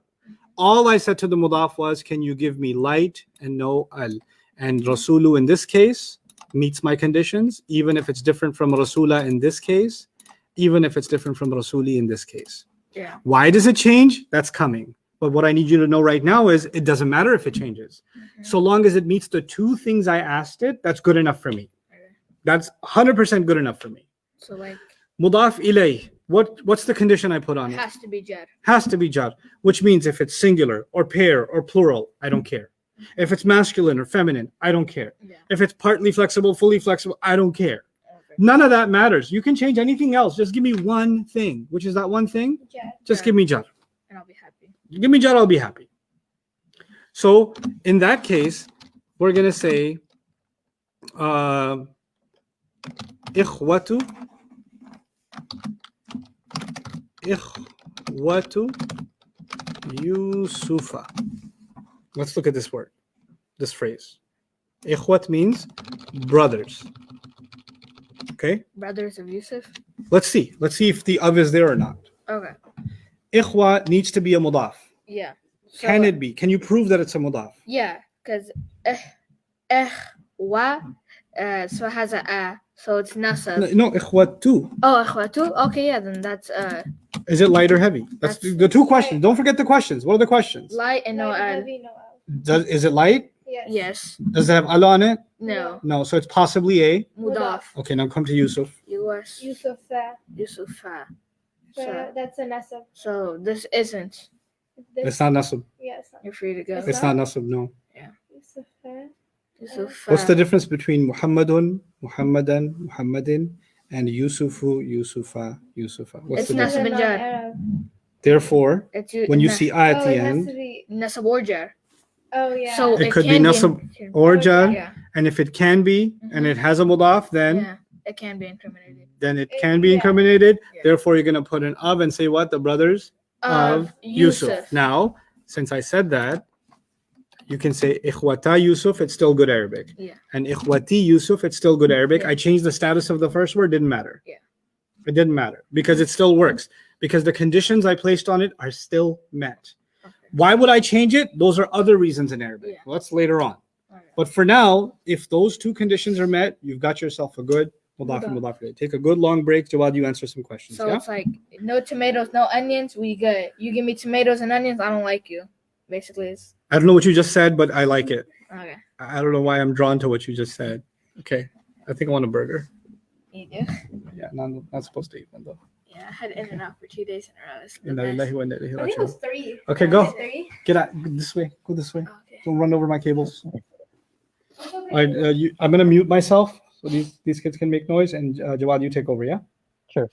All I said to the mudaf was, can you give me light and no al? And Rasulu in this case meets my conditions, even if it's different from Rasula in this case, even if it's different from Rasuli in this case. Yeah. Why does it change? That's coming. But what I need you to know right now is it doesn't matter if it changes. So long as it meets the two things I asked it, that's good enough for me. That's 100% good enough for me. So like Mudaf ilayh. What's the condition I put on it it? has to be jar. Has to be jar, which means if it's singular or pair or plural, I don't care. If it's masculine or feminine, I don't care. Yeah. If it's partly flexible, fully flexible, I don't care. Okay. None of that matters. You can change anything else. Just give me one thing. Which is that one thing? Jar. Just Jar. give me jar. And I'll be happy. Give me jar, I'll be happy. So in that case, we're gonna say ikhwatu Yusufa. Let's look at this word, this phrase. Ikhwat means brothers. Okay, Brothers of Yusuf. let's see if the of is there or not. Okay. Ikhwa needs to be a mudaf. Yeah. So, Can it be? Can you prove that it's a mudaf? Yeah, because wa so it has a so it's nasab. No, ikhwatu. Oh, ikhwatu. Okay, yeah, then that's Is it light or heavy? That's That's- the two questions. Don't forget the questions. What are the questions? light and no Light, al. heavy, no al. Is it light? Yes. Yes. Does it have Allah on it? No. No, so it's possibly a. Mudaf. Okay, now come to Yusuf. Yus. Yusufa. Yusufa. So So, that's a nasab. so this isn't. It's not nasab. Yes. You're free to go. It's not nasab, no. Yusufa. Yusufa. What's the difference between Muhammadun, Muhammadan, Muhammadin, and Yusufu, Yusufa, Yusufa? What's It's the nasab difference? and jar. Arab. Therefore, It's when you see a at Oh, the it has end, to be. nasab or jar. Oh yeah. So it could be can nasab or jar, Yeah. and if it can be, and it has a mudaf, then Yeah. It can be incriminated. it It- can be yeah. incriminated. Yeah. Therefore, you're going to put an of and say what? The brothers of Yusuf. Now, since I said that, You can say ikhwata Yusuf, it's still good Arabic. Yeah. And ikhwati Yusuf, it's still good Arabic. Yeah. I changed the status of the first word, didn't matter. Yeah. It didn't matter because it still works. Because the conditions I placed on it are still met. Okay. Why would I change it? Those are other reasons in Arabic. Yeah. Well, that's later on. Alright. But for now, if those two conditions are met, you've got yourself a good mudaf and Mudaf. mudaf ilayh. Take a good long break, Jawad, you answer some questions. So Yeah? it's like no tomatoes, no onions. We good. You give me tomatoes and onions, I don't like you. Basically, it's I don't know what you just said, but I like it. okay. I don't know why I'm drawn to what you just said. Okay. I think I want a burger. You do? Yeah, not supposed to eat one though. Yeah, I had In-N-Out for 2 days in a row. It's the Inna best. lillahi wa inna ilaihi I think it was raji'un. 3. Okay, Was go. it 3? Get out this way. Go this way. Okay. Don't run over my cables. All right, I'm gonna mute myself so these kids can make noise, and Jawad, you take over. Yeah. Sure.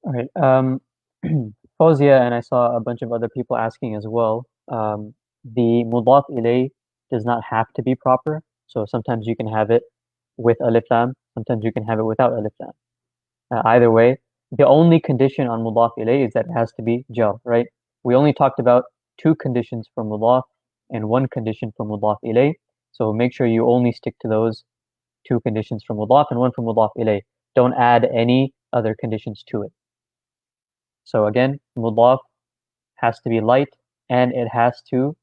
All right. Fawzia, and I saw a bunch of other people asking as well. The mudaf ilay does not have to be proper. So sometimes you can have it with alif lam, sometimes you can have it without alif lam. Either way, the only condition on mudaf ilay is that it has to be jar, right? We only talked about 2 conditions for mudaf and 1 condition for mudaf ilay. So make sure you only stick to those 2 conditions for mudaf and 1 for mudaf ilay. Don't add any other conditions to it. So again, mudaf has to be light and it has to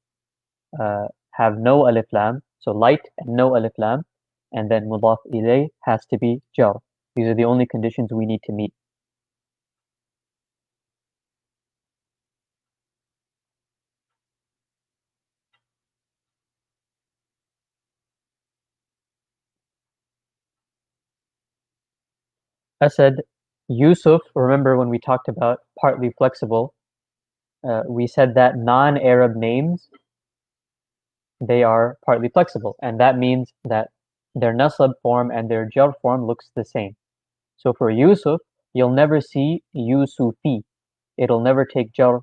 have no alif lam. So light and no alif lam. And then mudaf ilay has to be jar. These are the only conditions we need to meet. Asad, Yusuf, remember when we talked about partly flexible, we said that non-Arab names, they are partly flexible. And that means that their nasab form and their jar form looks the same. So for Yusuf, you'll never see Yusufi. It'll never take jar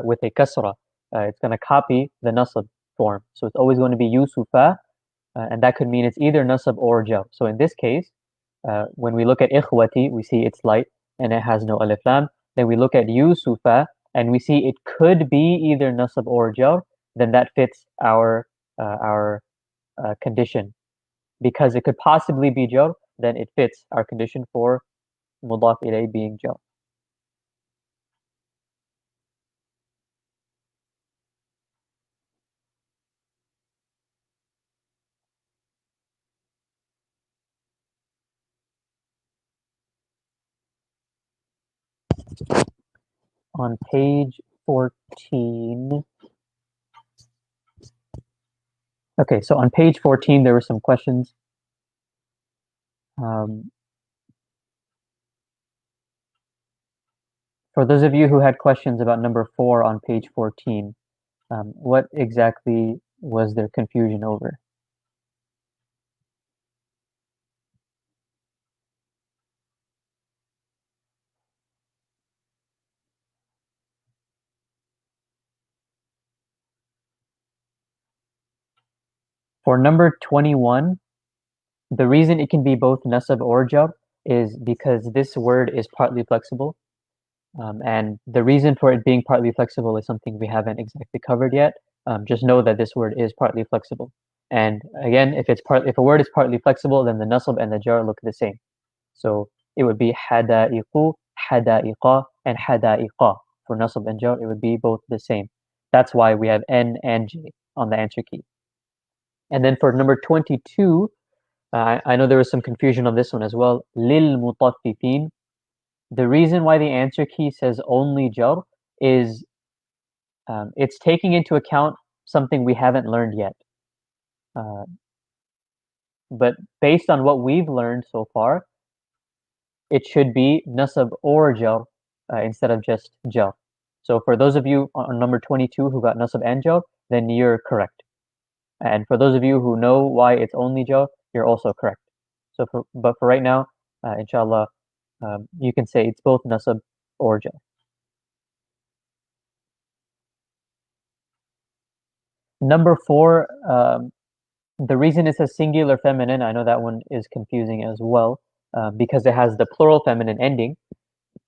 with a kasra. It's going to copy the nasab form. So it's always going to be Yusufa, and that could mean it's either nasab or jar. So in this case, when we look at ikhwati, we see it's light and it has no alif lam. Then we look at Yusufa and we see it could be either nasab or jar. Then that fits our condition. Because it could possibly be jar, then it fits our condition for mudaf ilay being jar. On page 14. Okay, so on page 14, there were some questions. For those of you who had questions about number 4 on page 14, what exactly was their confusion over? For number 21, the reason it can be both nasab or jar is because this word is partly flexible. And the reason for it being partly flexible is something we haven't exactly covered yet. Just know that this word is partly flexible. And again, if a word is partly flexible, then the nasab and the jar look the same. So it would be hada'iqu, hada'iqa, and hada'iqa. For nasab and jar, it would be both the same. That's why we have N and J on the answer key. And then for number 22, I know there was some confusion on this one as well. Lil mutaffifin. The reason why the answer key says only jar is it's taking into account something we haven't learned yet. But based on what we've learned so far, it should be nasab or jar instead of just jar. So for those of you on number 22 who got nasab and jar, then you're correct. And for those of you who know why it's only jar, you're also correct. But for right now, inshallah, you can say it's both nasab or jar. Number 4, The reason it says singular feminine, I know that one is confusing as well, because it has the plural feminine ending,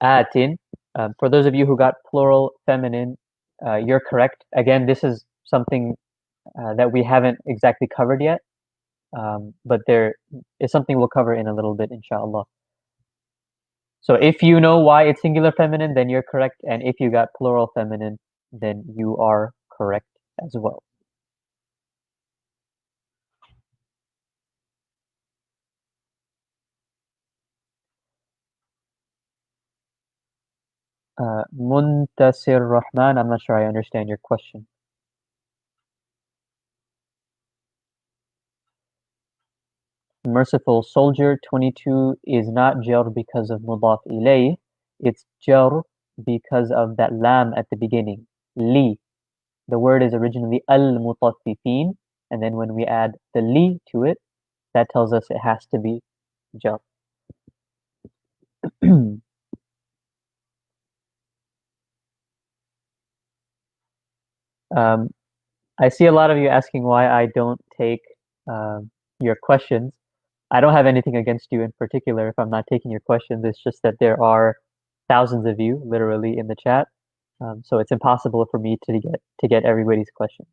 atin. For those of you who got plural feminine, you're correct. Again, this is something that we haven't exactly covered yet, but there is something we'll cover in a little bit, inshallah. So if you know why it's singular feminine, then you're correct. And if you got plural feminine, then you are correct as well. Muntasir Rahman, I'm not sure I understand your question. Merciful Soldier 22 is not jar because of mudaf ilayh. It's jar because of that lam at the beginning. Li. The word is originally al-mutaffifin, and then when we add the li to it, that tells us it has to be jar. I see a lot of you asking why I don't take your questions. I don't have anything against you in particular if I'm not taking your questions. It's just that there are thousands of you literally in the chat, so it's impossible for me to get everybody's question.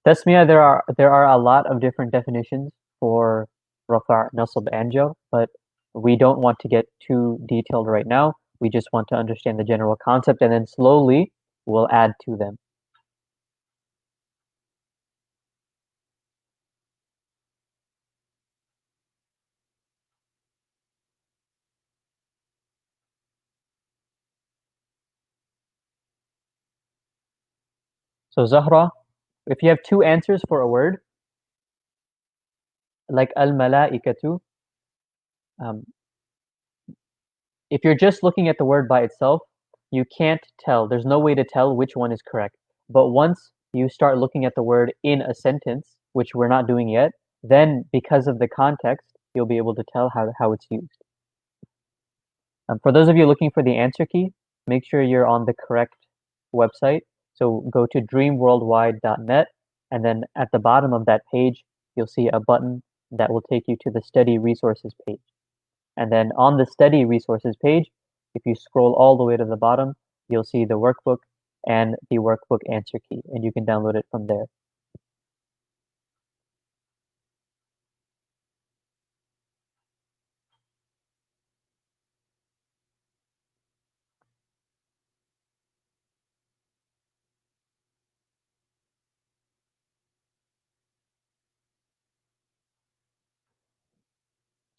Tasmiyah, there are a lot of different definitions for rafa', nasab, and jar, but we don't want to get too detailed right now. We just want to understand the general concept, and then slowly we'll add to them. So Zahra, if you have two answers for a word, like al-mala'ikatu, if you're just looking at the word by itself, you can't tell. There's no way to tell which one is correct. But once you start looking at the word in a sentence, which we're not doing yet, then because of the context, you'll be able to tell how it's used. For those of you looking for the answer key, make sure you're on the correct website. So go to dreamworldwide.net, and then at the bottom of that page, you'll see a button that will take you to the study resources page. And then on the study resources page, if you scroll all the way to the bottom, you'll see the workbook and the workbook answer key, and you can download it from there.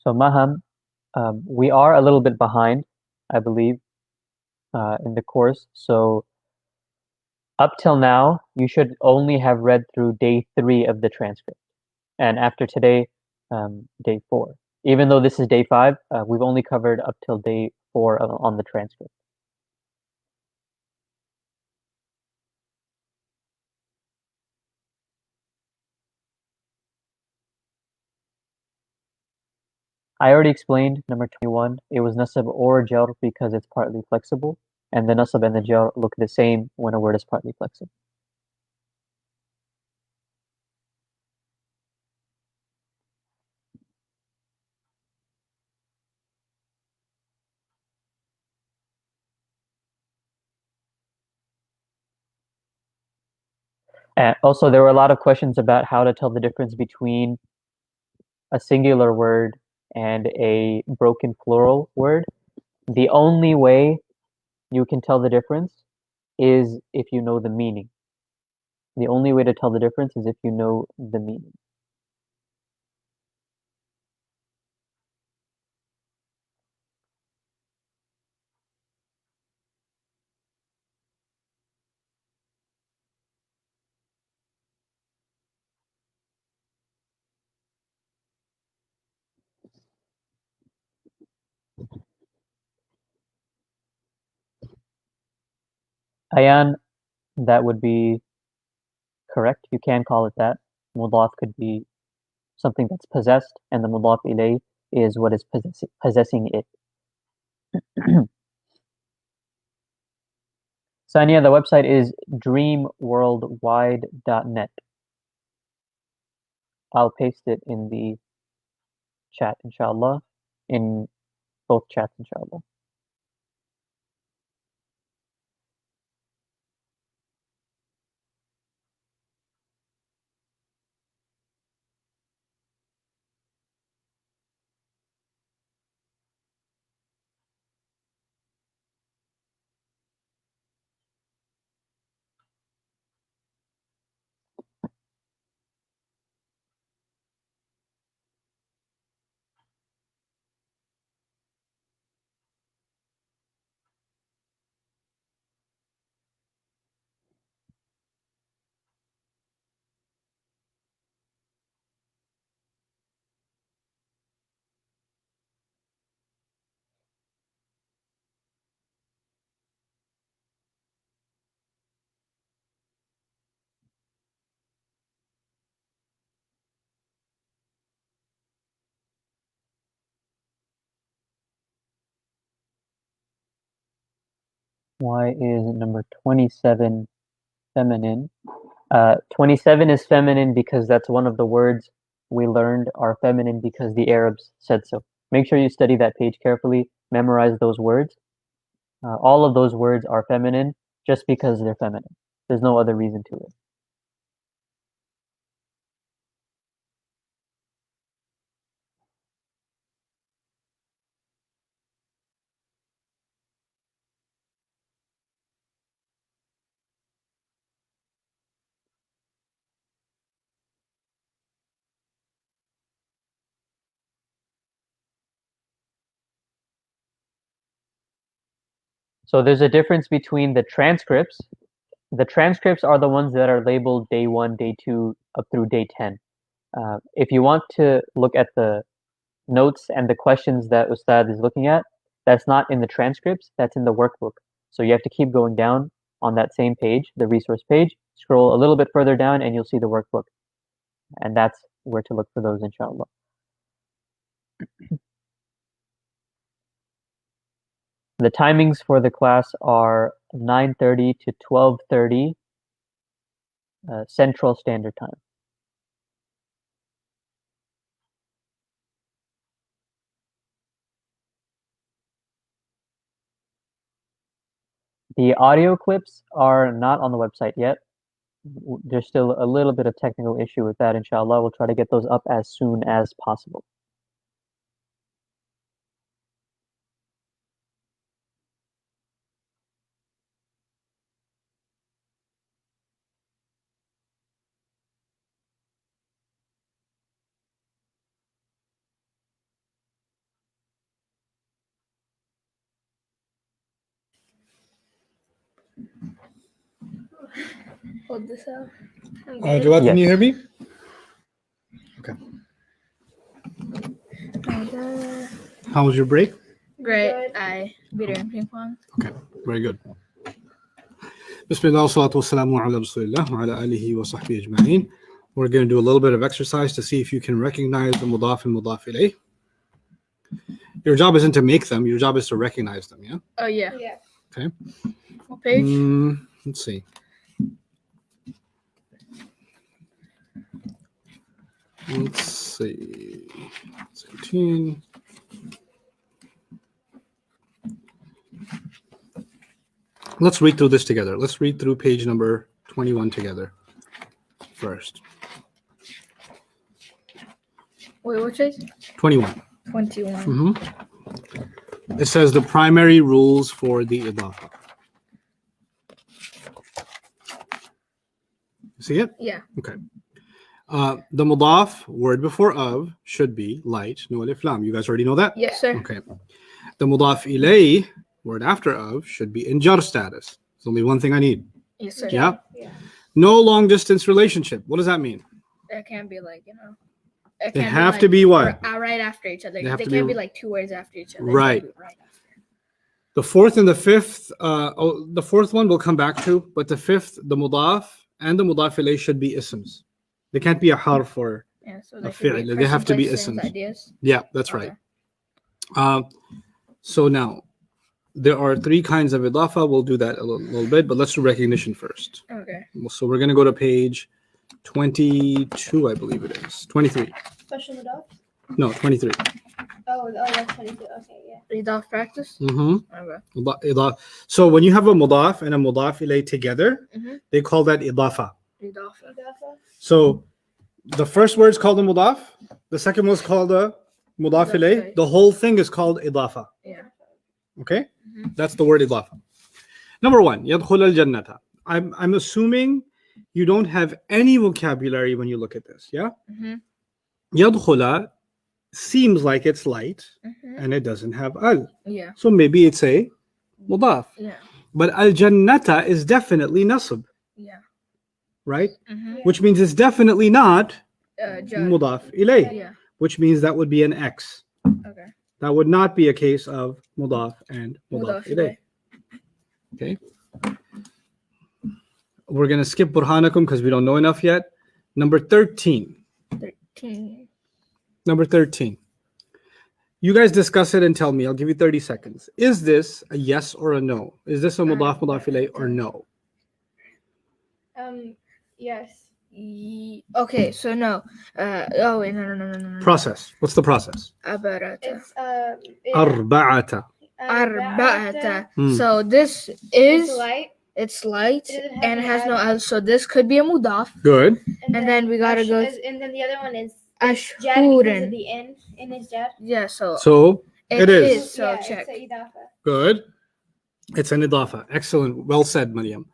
So Maham, we are a little bit behind, I believe, in the course. So up till now, you should only have read through day 3 of the transcript. And after today, day 4. Even though this is day 5, we've only covered up till day 4 on the transcript. I already explained number 21. It was nasab or jar because it's partly flexible, and the nasab and the jar look the same when a word is partly flexible. And also, there were a lot of questions about how to tell the difference between a singular word and a broken plural word. The only way you can tell the difference is if you know the meaning. The only way to tell the difference is if you know the meaning. Ayan, that would be correct. You can call it that. Mudaf could be something that's possessed, and the mudaf ilay is what is possessing it. Sania, the website is dreamworldwide.net. I'll paste it in the chat, inshallah, in both chats, inshallah. Why is number 27 feminine? 27 is feminine because that's one of the words we learned are feminine because the Arabs said so. Make sure you study that page carefully, memorize those words. All of those words are feminine just because they're feminine. There's no other reason to it. So there's a difference between the transcripts. The transcripts are the ones that are labeled day 1, day 2, up through day 10. If you want to look at the notes and the questions that Ustad is looking at, that's not in the transcripts, that's in the workbook. So you have to keep going down on that same page, the resource page, scroll a little bit further down and you'll see the workbook. And that's where to look for those, inshallah. The timings for the class are 9:30 to 12:30 Central Standard Time. The audio clips are not on the website yet. There's still a little bit of technical issue with that, inshallah. We'll try to get those up as soon as possible. Hold this up. Jawad, can you hear me? Okay. How was your break? Great. Good. I beat her in ping pong. Okay, very good. Bismillah, salatu wassalamu ala rasulillah wa ala alihi wa sahbihi ajma'in. We're going to do a little bit of exercise to see if you can recognize the mudaf and mudaf ilayh. Your job isn't to make them, your job is to recognize them, yeah? Oh, yeah. Yeah. Okay. What page? Let's see. Let's see. 17. Let's read through this together. Let's read through page number 21 together first. Wait, which page? 21. 21. It says the primary rules for the idafa. See it? Yeah. Okay. The mudaf, word before of, should be light, no alif lam. You guys already know that? Yes, sir. Okay. The mudaf ilay, word after of, should be in jar status. There's only one thing I need. Yes, sir. Yeah? Yeah. No long distance relationship. What does that mean? It can't be like, They have to be what? Right after each other. They have They to can't be- be like two words after each other. Right. They have to be right after. The fourth and the fifth, the fourth one we'll come back to, but the fifth, the mudaf and the mudaf ilayh should be isms. They can't be a harf or Yeah, so a fi'l. They have to be isms. Ideas. Yeah, that's right. So now there are three kinds of idafa. We'll do that a little bit, but let's do recognition first. Okay. So we're going to go to page 22, I believe it is. 23. Special mudaf? No, 23. Oh, that's 22. Okay, yeah. Idaf practice? Mm-hmm. Okay. So when you have a mudaf and a mudaf ilayh together, Mhm. they call that idafa. Idafa. Idafa? So the first word is called a mudaf. The second one is called a mudaf ilayh. Okay. The whole thing is called idafa. Yeah. Okay? Mhm. That's the word idafa. Number one, yadkhul al-jannata. I'm assuming you don't have any vocabulary when you look at this, yeah? Mhm. Yadkhula seems like it's light Mhm. and it doesn't have al. Yeah. So maybe it's a mudaf. Yeah. But al-jannata is definitely nasab, Yeah. right? Mhm. Which means it's definitely not Jar. mudaf ilayh, Yeah. which means that would be an X. Okay. That would not be a case of mudaf and mudaf Mudaf ilayh. Okay. We're going to skip burhanakum because we don't know enough yet. Number 13. 13. Number 13. You guys discuss it and tell me. I'll give you 30 seconds. Is this a yes or a no? Is this a mudaf ilayh or no? Yes. Okay, so no. Oh, wait, no. Process. What's the process? Abarata. It's Arba'ata. Arba'ata. Hmm. So this It's is light. it's light It doesn't have and it an has no al. al. So this could be a mudaf. Good. And then we gotta go And then the other one is jar because of ashhuran. the in is jar. Yeah, so So it is. So yeah, check. It's a idafa. Good. It's an idafa. Excellent. Well said, Maryam.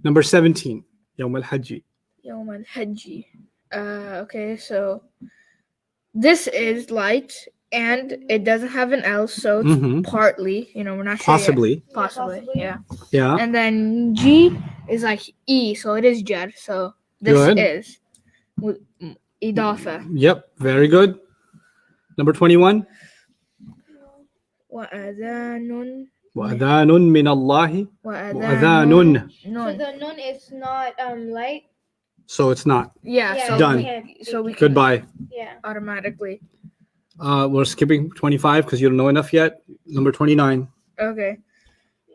Number 17. Yawm al-Hajji. Yawm al-Hajji. Okay, so this is light and it doesn't have an L, so it's Mhm. partly, we're not sure yet. Possibly. Possibly, yeah. Yeah. And then G is like E, so it is jar. So this Good. is with idafa. Yep. Very good. Number 21. وأذان وأذان من الله. وأذان وأذان. So nun. the nun is not light. So it's not. Yeah, Yeah, so Done. we can't- so we can Goodbye. Yeah. automatically. We're skipping 25 because you don't know enough yet. Number 29. Okay.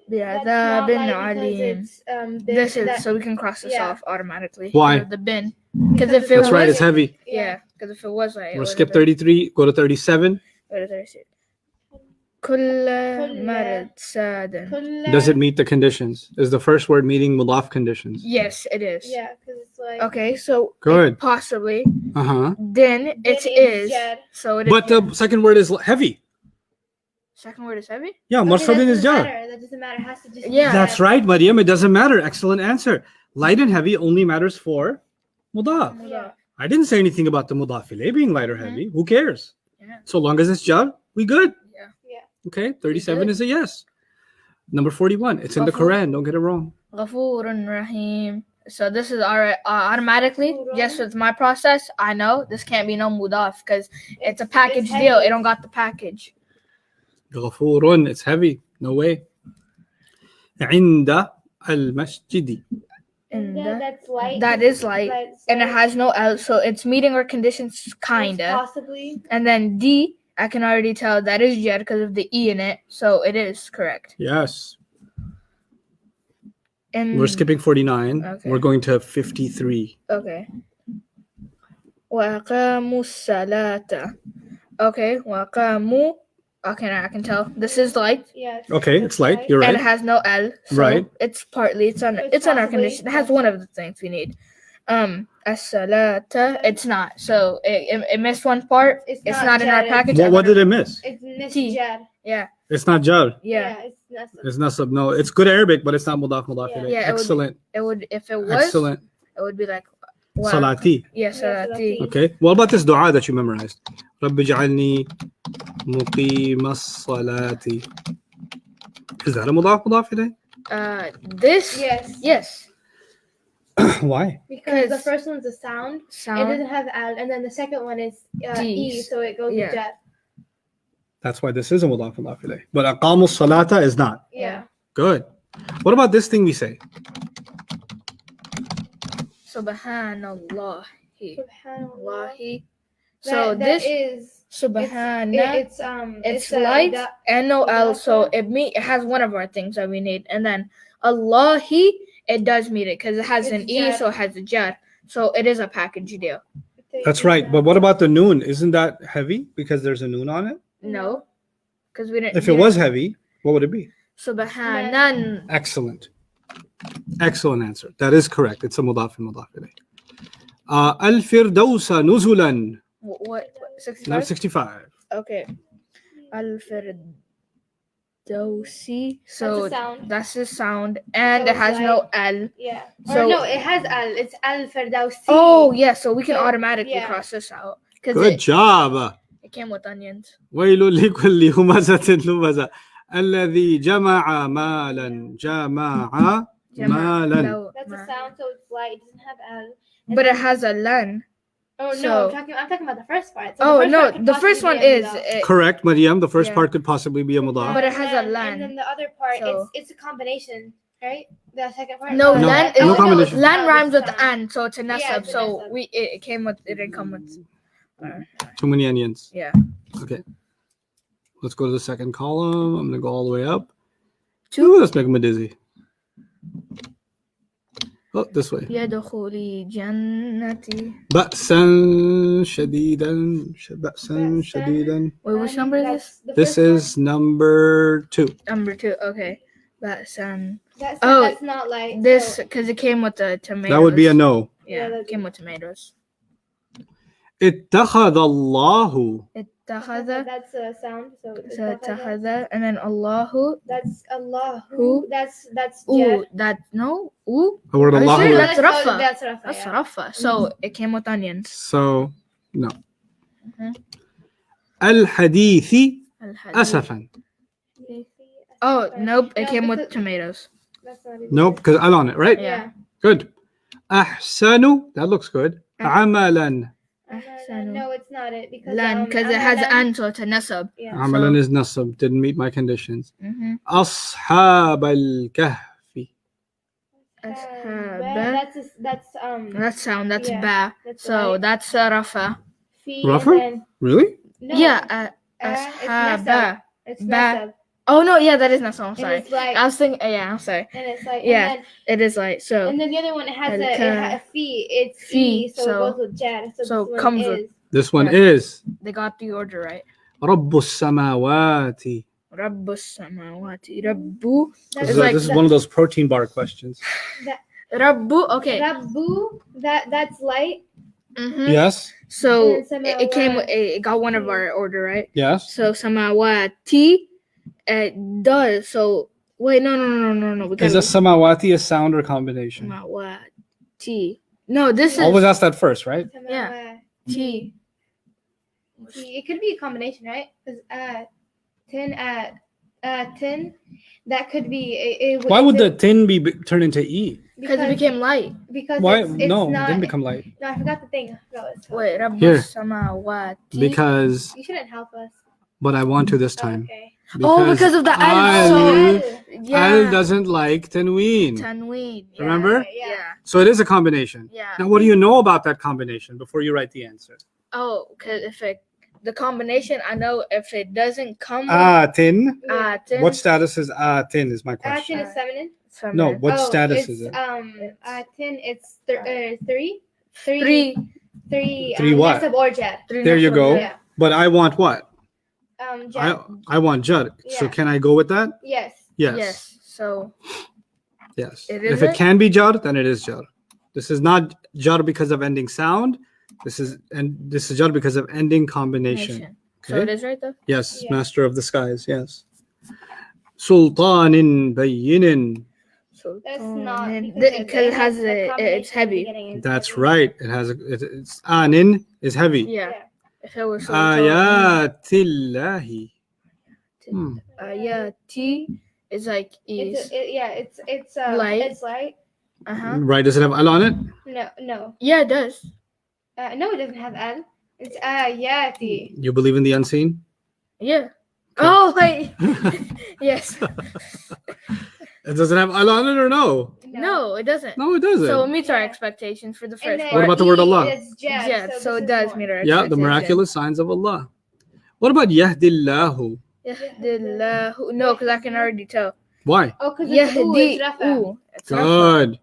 That's بِعَذَابٍ not light عَلِيمٍ. because it's This is that, so we can cross this yeah. off automatically. Why? The bin. Because if it That's was right. It's heavy. yeah, because if it was like We'll skip 33. Go to 37. كل مرض سادا. Does it meet the conditions? Is the first word meeting mudaf conditions? Yes, it is. Yeah, because it's like. Okay, so Good. possibly. Uh-huh. Then it is is. jar. So it is. But the second word is heavy. Second word is heavy. Yeah, Okay, marsadin is jar. That doesn't matter. It has to just. be Yeah. That's jar. right, Maryam. It doesn't matter. Excellent answer. Light and heavy only matters for mudaf. Yeah. I didn't say anything about the mudaf ilayh being light or heavy. Who cares? Yeah. So long as it's jar, we good. Yeah. Okay, 37 good. is a yes. Number 41. It's in the Ghafur. Quran. Don't get it wrong. غفور رحيم. So this is automatically just with my process. I know this can't be no mudaf because it's a package heavy. deal. It don't got the package. Ghafurun. It's heavy. No way. عند المسجد. And That's light. that is light, That's and it light. has no L, so it's meeting our conditions It's kinda. Possibly. And then D, I can already tell that is jar because of the E in it, so it is correct. Yes. And We're skipping 49. Okay. We're going to 53. Okay. وأقاموا الصلاة. Okay, وأقاموا. Okay, now I can tell this is light, Yeah. Okay, it's light. You're and right. it has no L. So Right. It's partly. It's on. It's It's on our possibly- condition. It has one of the things we need. As-salata. It's not. So it missed one part. It's not in our jar, package. What did it miss? It's T. jar. Yeah. It's not jar. Yeah. It's nasab. It's nasab. No, it's good Arabic, but it's not mudaf Yeah. ilayh. Yeah, it would be- Excellent. It would. If it was. Excellent. It would be like. Salati. Yeah, Yeah, salati. salati. Okay. What about this dua that you memorized? رب اجعلني مقيم الصلاة. Is that a mudaf ilayh? This. Yes. Yes. Because Why? the Because- first one's a sound. It Sound. doesn't have al, and then the second one is D. e, so it goes Yeah. with jar. That's why this is a mudaf ilayh. But aqamu salata is not. Yeah. Good. What about this thing we say? Subhanallah. Subhanallah. So That this is Subhana, it's light and no L, so it has one of our things that we need. And then Allahi, it does meet it because it has It's an E, jar. so it has a jar. So it is a package deal. That's right. But what about the noon? Isn't that heavy because there's a noon on it? No, because we didn't. If it was heavy, what would it be? Subhanan. Excellent. Excellent answer. That is correct. It's a mudaf and mudaf ilayh. Al-Firdausa nuzulan. What? Number 65? 65. Okay. Al-Firdausi. So sound. that's the sound, and So it has it's no like- L. Yeah. So- Or no, it has al. It's al-Firdausi. Oh yeah, so we can So, automatically yeah. cross this out because Good job. it came with onions. ويل لكل همزة لمزة الذي جمع مالا جمع مالا. That's a sound, so it's light. It doesn't have al. And But it then- has a lan. Oh no, so- I'm talking about the first part. So Oh the first no, part could the first possibly one be a is mudaf. Correct, Maryam. The first Yeah. part could possibly be a mudaf. But it has a And lan. then the other part, So- it's a combination, right? The second part. No, No, lan no is combination. lan rhymes with sound. an, so it's a Yeah, nasab. it's a So nasab. it came with it didn't come with. Too many onions. Yeah. Okay. Let's go to the second column. I'm going to go all the way up. Two. Ooh, let's make me dizzy. Oh, this way. يدخل جنتي. بأسا شديدا بأسا شديدا. Wait, which number is this? This is number 2. Number 2. Okay. That's That's not like this so- because it came with the tomatoes. That would be a no. Yeah, Yeah, that'd it came with tomatoes. اتخذ الله. اتخذ. That's a sound. So So اتخذ and then Allahu. that's Allah. Who? That's Ooh, jar. that no. Ooh, The word Are you Allah. sure? here. That's Rafa. That's Rafa. that's yeah. Rafa. So it came with onions. So, no. Mhm. الحديث Al-hadith. أسفا. Oh nope, it No, came with because- tomatoes. That's not even Nope, because Al on it, right? Yeah. Good. أحسن. That looks good. عملا. Ahsanu. No, it's not it because Lan because it has amalan- an, so it's a nasab. Yeah. عملا is nasab. Didn't meet my conditions. Mm-hmm. أصحاب الكهف. That's That sound. That's Yeah, ba. that's So right. that's Rafa. fi Rafa? and then Really? no, Yeah. it's Ashaba. nasab. It's Ba. nasab. Oh no, yeah, that is not so. I'm And sorry. it's like I was thinking. Yeah, I'm sorry. and it's like Yeah. and It is like so. then the other one it has Al-ka- a fi. It's Fi, fi, so, so- it goes with jar. So, so this one comes is. with- This one Yeah. is They got the order right. رب السماوات. Rabbus samawati. Rabbu. That's It's like This is one of those protein bar questions. Rabbu. Okay. Rabbu. That's light. Mm-hmm. Yes. So And it came. samawati. It got one of our order right. Yes. So samawati. It does. So wait, no. We Is a samawati a sound or combination? samawati. No, this is Always ask that first, right? Yeah. T. It could be a combination, right? Because tin, that could be. Why would the tin be turned into E? Because it became light. because Why? it's No, it not, didn't become light. No, I forgot the thing. I forgot what it's called. Wait, Rabbu Here. samawati. Because, You shouldn't help us. but I want to this time. Okay. Because of the al. Al, So Al yeah. doesn't like tanween. Tanween. Yeah. Remember? Yeah. So it is a combination. Yeah. Now, what do you know about that combination before you write the answer? Oh, because the combination, I know if it doesn't come Tin. Yeah. with What status is tin is my Tin question. is feminine. No, what Oh, status it's, is it? Tin, it's three. Three. Three what? Nasab or jar. There you go. Yeah. But I want what? Jar. I want jar. So Yeah. can I go with that? Yes. Yes. Yes. So Yes. It If is it it? can be jar, then it is jar. This is not jar because of ending sound. This is jar because of ending combination. nation. So Okay. it is right though. Yes, Yeah. master of the skies. Yes. Sultanin bayinin. So That's not because it has the it's combination at the heavy. beginning. That's right. It has it's anin is heavy. Yeah. If it was so Ayatillahi. Hmm. Ayati is like is. It's Light. It's light. Uh-huh. Right? Does it have al on it? No. Yeah, it does. No, it doesn't have al. It's ayati. You believe in the unseen? Yeah. Oh wait. Yes. It doesn't have al on it or no? No, it doesn't. No, it doesn't. So it meets our Yeah. expectations for the And first then What part. about the word Allah? It's jad, Yeah, so this it is does more. meet our Yeah, the expectation. miraculous signs of Allah. What about Yahdillahu? Yahdillahu. No, because I can already tell. Why? Oh, because it's ooh, Yahdi. it's rafa. Ooh, it's rafa. Good.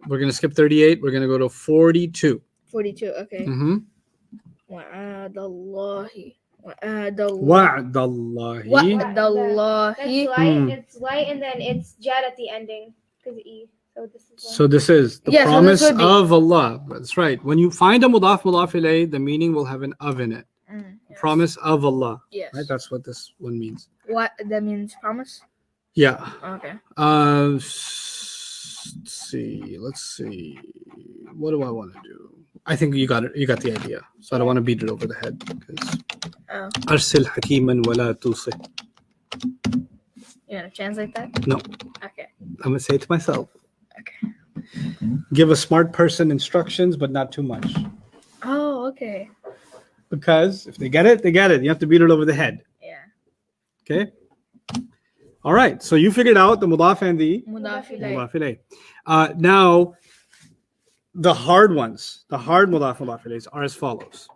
We're gonna skip 38. We're gonna go to 42. 42. Okay. Mm-hmm. Wa'adallahi. Wa'dallahi. Wa'adallahi. That's light. It's light, and then it's jad at the ending because e. So this is. So this is the Yeah, so promise this would be- of Allah. That's right. When you find a mudaf ilayh, the meaning will have an of in it. Yes. Promise of Allah. Yes. Right. That's what this one means. What that means? Promise. Yeah. Okay. Let's see. What do I want to do? I think you got it. You got the idea. So I don't want to beat it over the head. Oh. Arsil hakiman wala tusi. You want to translate that? No. Okay. I'm gonna say it to myself. Okay. Give a smart person instructions, but not too much. Oh, okay. Because if they get it, they get it. You have to beat it over the head. Yeah. Okay. All right. So you figured out the mudaf and the Mudaf ilayh. mudaf ilayh. Now, the hard ones, the hard mudaf ilayhs are as follows.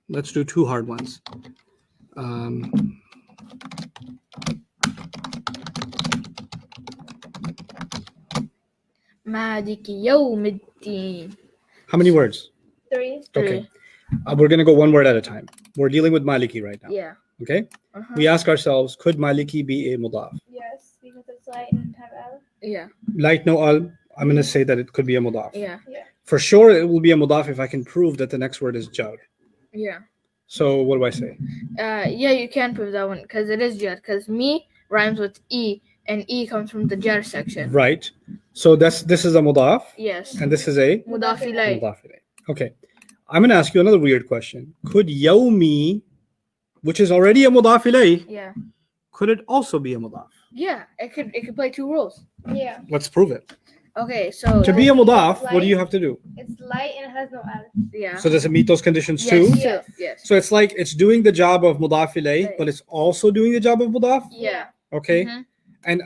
Let's do two hard ones. Maliki yawmiddin. How many words? 3. Okay. We're going to go one word at a time. We're dealing with Maliki right now. Yeah. Okay. Uh-huh. We ask ourselves, could Maliki be a mudaf? Yes, because it's light and have al. Yeah. Like no al, I'm going to say that it could be a mudaf. Yeah. For sure, it will be a mudaf if I can prove that the next word is jar. Yeah. So what do I say? Yeah, you can prove that one because it is jar. Because me rhymes with e, and e comes from the jar section. Right. So this is a mudaf, Yes. and this is a Mudaf ilayh. mudaf ilayh. Okay. I'm going to ask you another weird question. Could yawmi, which is already a mudaf ilayh, Yeah. could it also be a mudaf? Yeah. It could play two roles. Yeah. Let's prove it. Okay. So To be a mudaf, what do you have to do? It's light and it has no al. yeah. So does it meet those conditions Yes. too? Yes. Yes. So it's like it's doing the job of mudaf ilayh, but it's also doing the job of mudaf. Yeah. Okay. Mhm. And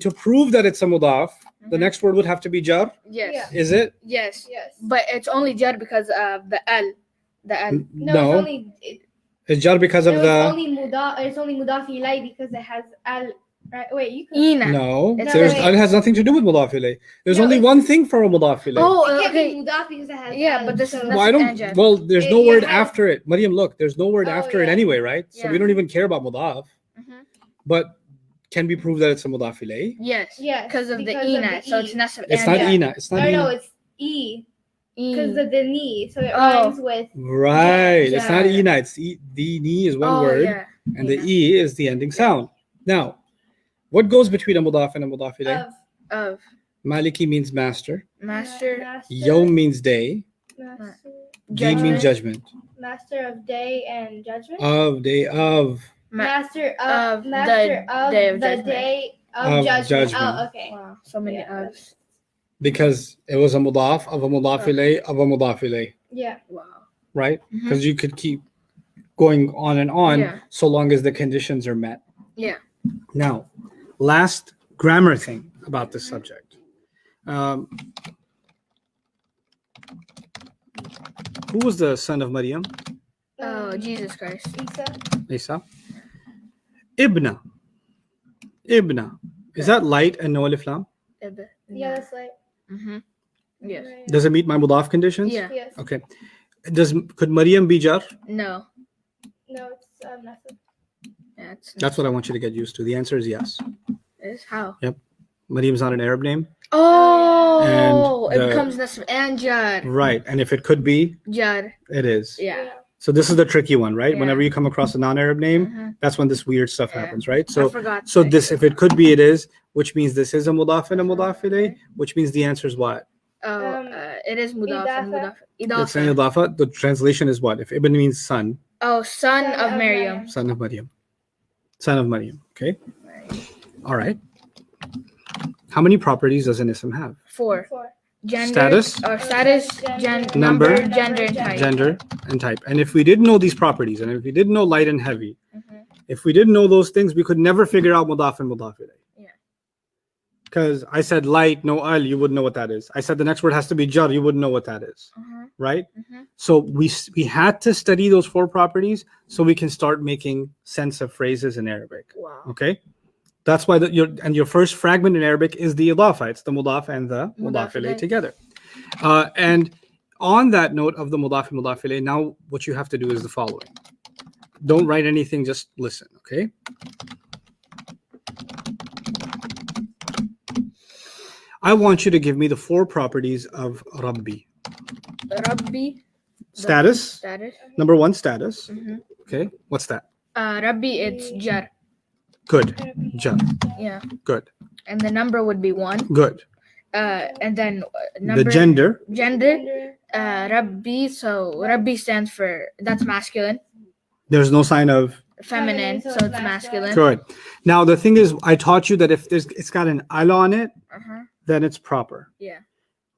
to prove that it's a mudaf, the Mhm. next word would have to be jar. Yes. Yeah. Is it? Yes. Yes. But it's only jar because of the al. The al. No, No. it's only It's jar because of it's the. only mudaf ilay because it has al. Right? Wait, you could. Ina. No, It's there's okay. it has nothing to do with mudaf ilayh. There's No, only it's- one thing for a mudaf ilayh. Oh, It can't okay. be mudaf because it has Yeah, al. but this so is Well, I don't. Anjan. Well, there's no It word has- after it. Mariam, look, there's no word Oh, after it yeah. anyway, right? So we Yeah. don't even care about mudaf. Mhm. But can we prove that it's a mudaf ilayh? Yes. Yes, Because of the because of ina. the So E. it's nasab. It's not Anjan. ina. It's not No, ina. it's e E. because of the knee, so it Oh. rhymes with. Right. It's not Yeah. ina. It's the ni is one Oh, word, yeah. and the Ina. e is the ending sound. Now, what goes between a mudaf and a mudaf ilayh? Of Of Maliki means master. master. Yom means day. Master, Din means judgment. master of day and judgment. Of day of. Master of of the master of day of the judgment. day Of of judgment. judgment. Oh, okay. Wow. So many Yeah. ofs. Because it was a mudaf of a mudaf ilayh of a mudaf ilayh, Yeah. Wow. right? Mhm. Because you could keep going on and on Yeah. so long as the conditions are met. Yeah. Now, last grammar thing about this subject. Who was the son of Maryam? Oh, Jesus Christ. Isa. Isa. Ibna. Ibna. Is that light and no alif lam? Yeah, that's like. Mm-hmm. Yes. Does it meet my mudaf conditions? Yeah. Yes. Okay. Could Maryam be jar? No. No, it's nothing. That's what I want you to get used to. The answer is yes. Is how? Maryam's not an Arab name. Oh, And it the- becomes Nasr and Jar. Right. And if it could be, Jar. it is. Yeah. So this is the tricky one, right? Yeah. Whenever you come across a non-Arab name, Mhm. that's when this weird stuff Yeah. happens, right? I So forgot. so to this, say if it could be, it is, which means this is a mudaf and a mudaf ilayh, which means the answer is what? it is Mudaf and Idafa. Mudaf. It's an Idafa. idafa. The translation is what? If ibn means son, Oh, son Son of of Maryam. Maryam. son of Maryam. Son of Maryam. Okay. All right. How many properties does an ism have? 4. 4. Gender. Status. Or status, Gender. number, Number. gender, and type. Gender and type. And if we didn't know these properties, and if we didn't know light and heavy, Mhm. If we didn't know those things, we could never figure out mudaf and mudaf ilayh. Yeah. Because I said light, no al, you wouldn't know what that is. I said the next word has to be jar, you wouldn't know what that is. Right? So we had to study those 4 properties so we can start making sense of phrases in Arabic. Wow. Okay? That's why your first fragment in Arabic is the idafa. It's the mudaf and the mudaf ilayh together. And on that note of the mudaf and mudaf ilayh, now what you have to do is the following. Don't write anything, just listen, okay? I want you to give me the 4 properties of Rabbi. Rabbi. Status. Status. Number 1, status. Okay, what's that? Rabbi, it's jar. Good. Jar. Yeah. Good. And the number would be 1. Good. And then number. The gender. Gender. Rabbi. So Rabbi stands for, that's masculine. There's no sign of Feminine, so it's masculine. Good. Now the thing is, I taught you that if it's got an al on it, then it's proper. Yeah.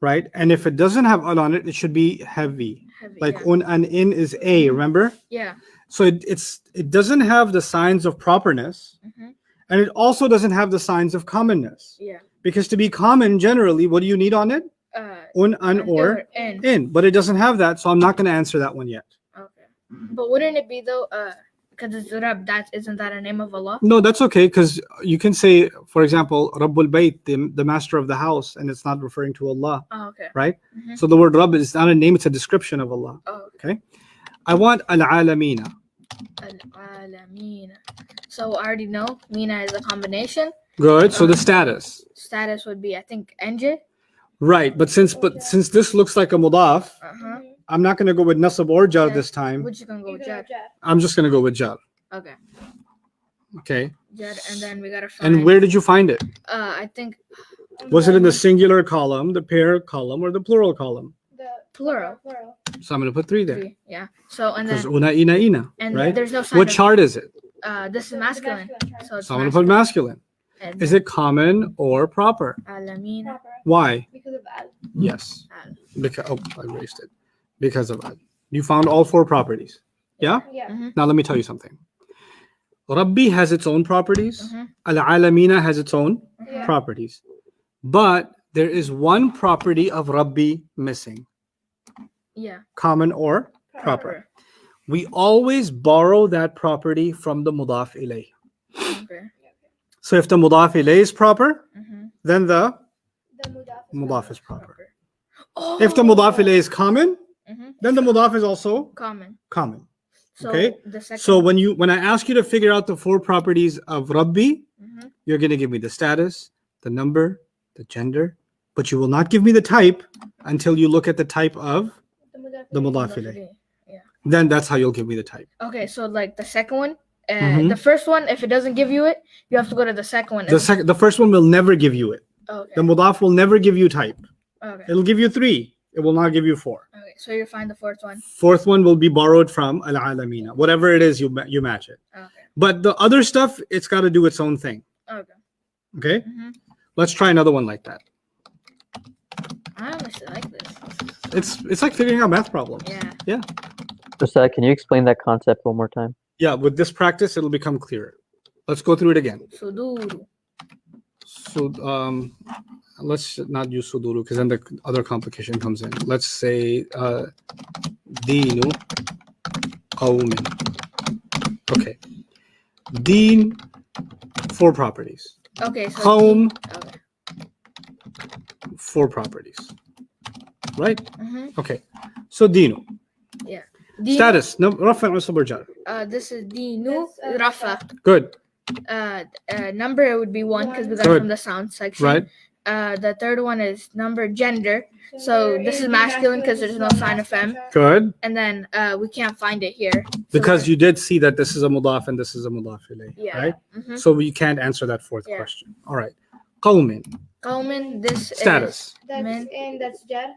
Right? And if it doesn't have al on it, it should be heavy. Like yeah. un and in is a, remember? Yeah. So it doesn't have the signs of properness, and it also doesn't have the signs of commonness. Yeah. Because to be common, generally, what do you need on it? Un, an, or in. But it doesn't have that, so I'm not going to answer that one yet. Okay. But wouldn't it be though? Because it's Rab, isn't that a name of Allah? No, that's okay, because you can say, for example, Rabbul Bayt, the master of the house, and it's not referring to Allah. Oh, okay. Right? So the word Rabb is not a name, it's a description of Allah. Oh, okay. I want al-alamina. Al-alamina. So I already know Mina is a combination. Good. So the status. Status would be, I think, NJ. Right, but since this looks like a mudaf, I'm not going to go with nasab or jar this time. Which you can go with jar? I'm just going to go with jar. Okay. Okay. Jar, and then we gotta find. And where did you find it? I think. Was it in the singular column, the pair column, or the plural column? The Plural. So I'm going to put 3 there. 3. Yeah. So and Because then. una, ina, ina. And right? there's no sign. What of, chart is it? This is masculine. So it's So I'm going to put masculine. And Is it common or proper? Alamina. Why? because of al. Yes. Al. Because I erased it. Because of that. You found all 4 properties. Yeah? Yeah. Now let me tell you something. Rabbi has its own properties. Al-alamina has its own properties. But there is one property of Rabbi missing. Yeah. Common or proper. We always borrow that property from the mudaf ilayh. Okay. So if the mudaf ilayh is proper, then the The mudaf is proper. Oh. If the mudaf ilayh is common, then the mudaf is also Common. common. So Okay? The second. So when I ask you to figure out the 4 properties of Rabbi, you're going to give me the status, the number, the gender, but you will not give me the type until you look at the type of the mudaf ilayh. Yeah. Then that's how you'll give me the type. Okay, so like the second one, the first one, if it doesn't give you it, you have to go to the second one. The first one will never give you it. Okay. The mudaf will never give you type. Okay. It'll give you 3. It will not give you 4. Okay, so you find the fourth one. 4th one will be borrowed from al-alamina. Whatever it is, you match it. Okay. But the other stuff, it's got to do its own thing. Okay. Okay? Let's try another one like that. I honestly like this. It's like figuring out math problems. Yeah. Yeah. Ustad, can you explain that concept one more time? Yeah, with this practice, it'll become clearer. Let's go through it again. Suduru. So let's not use suduru because then the other complication comes in. Let's say deenu qawmin. Okay. Deen, 4 properties. Okay. So Qawm, Okay. 4 properties. Right? Okay. So deenu. Yeah. Status. No, rafa or sabr jar. This is Dinu Rafa. Good. Number would be 1 because we got it Good. from the sound section. Right. The third one is number gender. So this is masculine because there's no sign of fem. Good. And then we can't find it here. Because you did see that this is a mudaf and this is a mudaf ilayh. Yeah. Right? Mhm. So we can't answer that 4th Yeah. question. All right. Qawmin. Qawmin, this Status. That's Men. in. That's jar.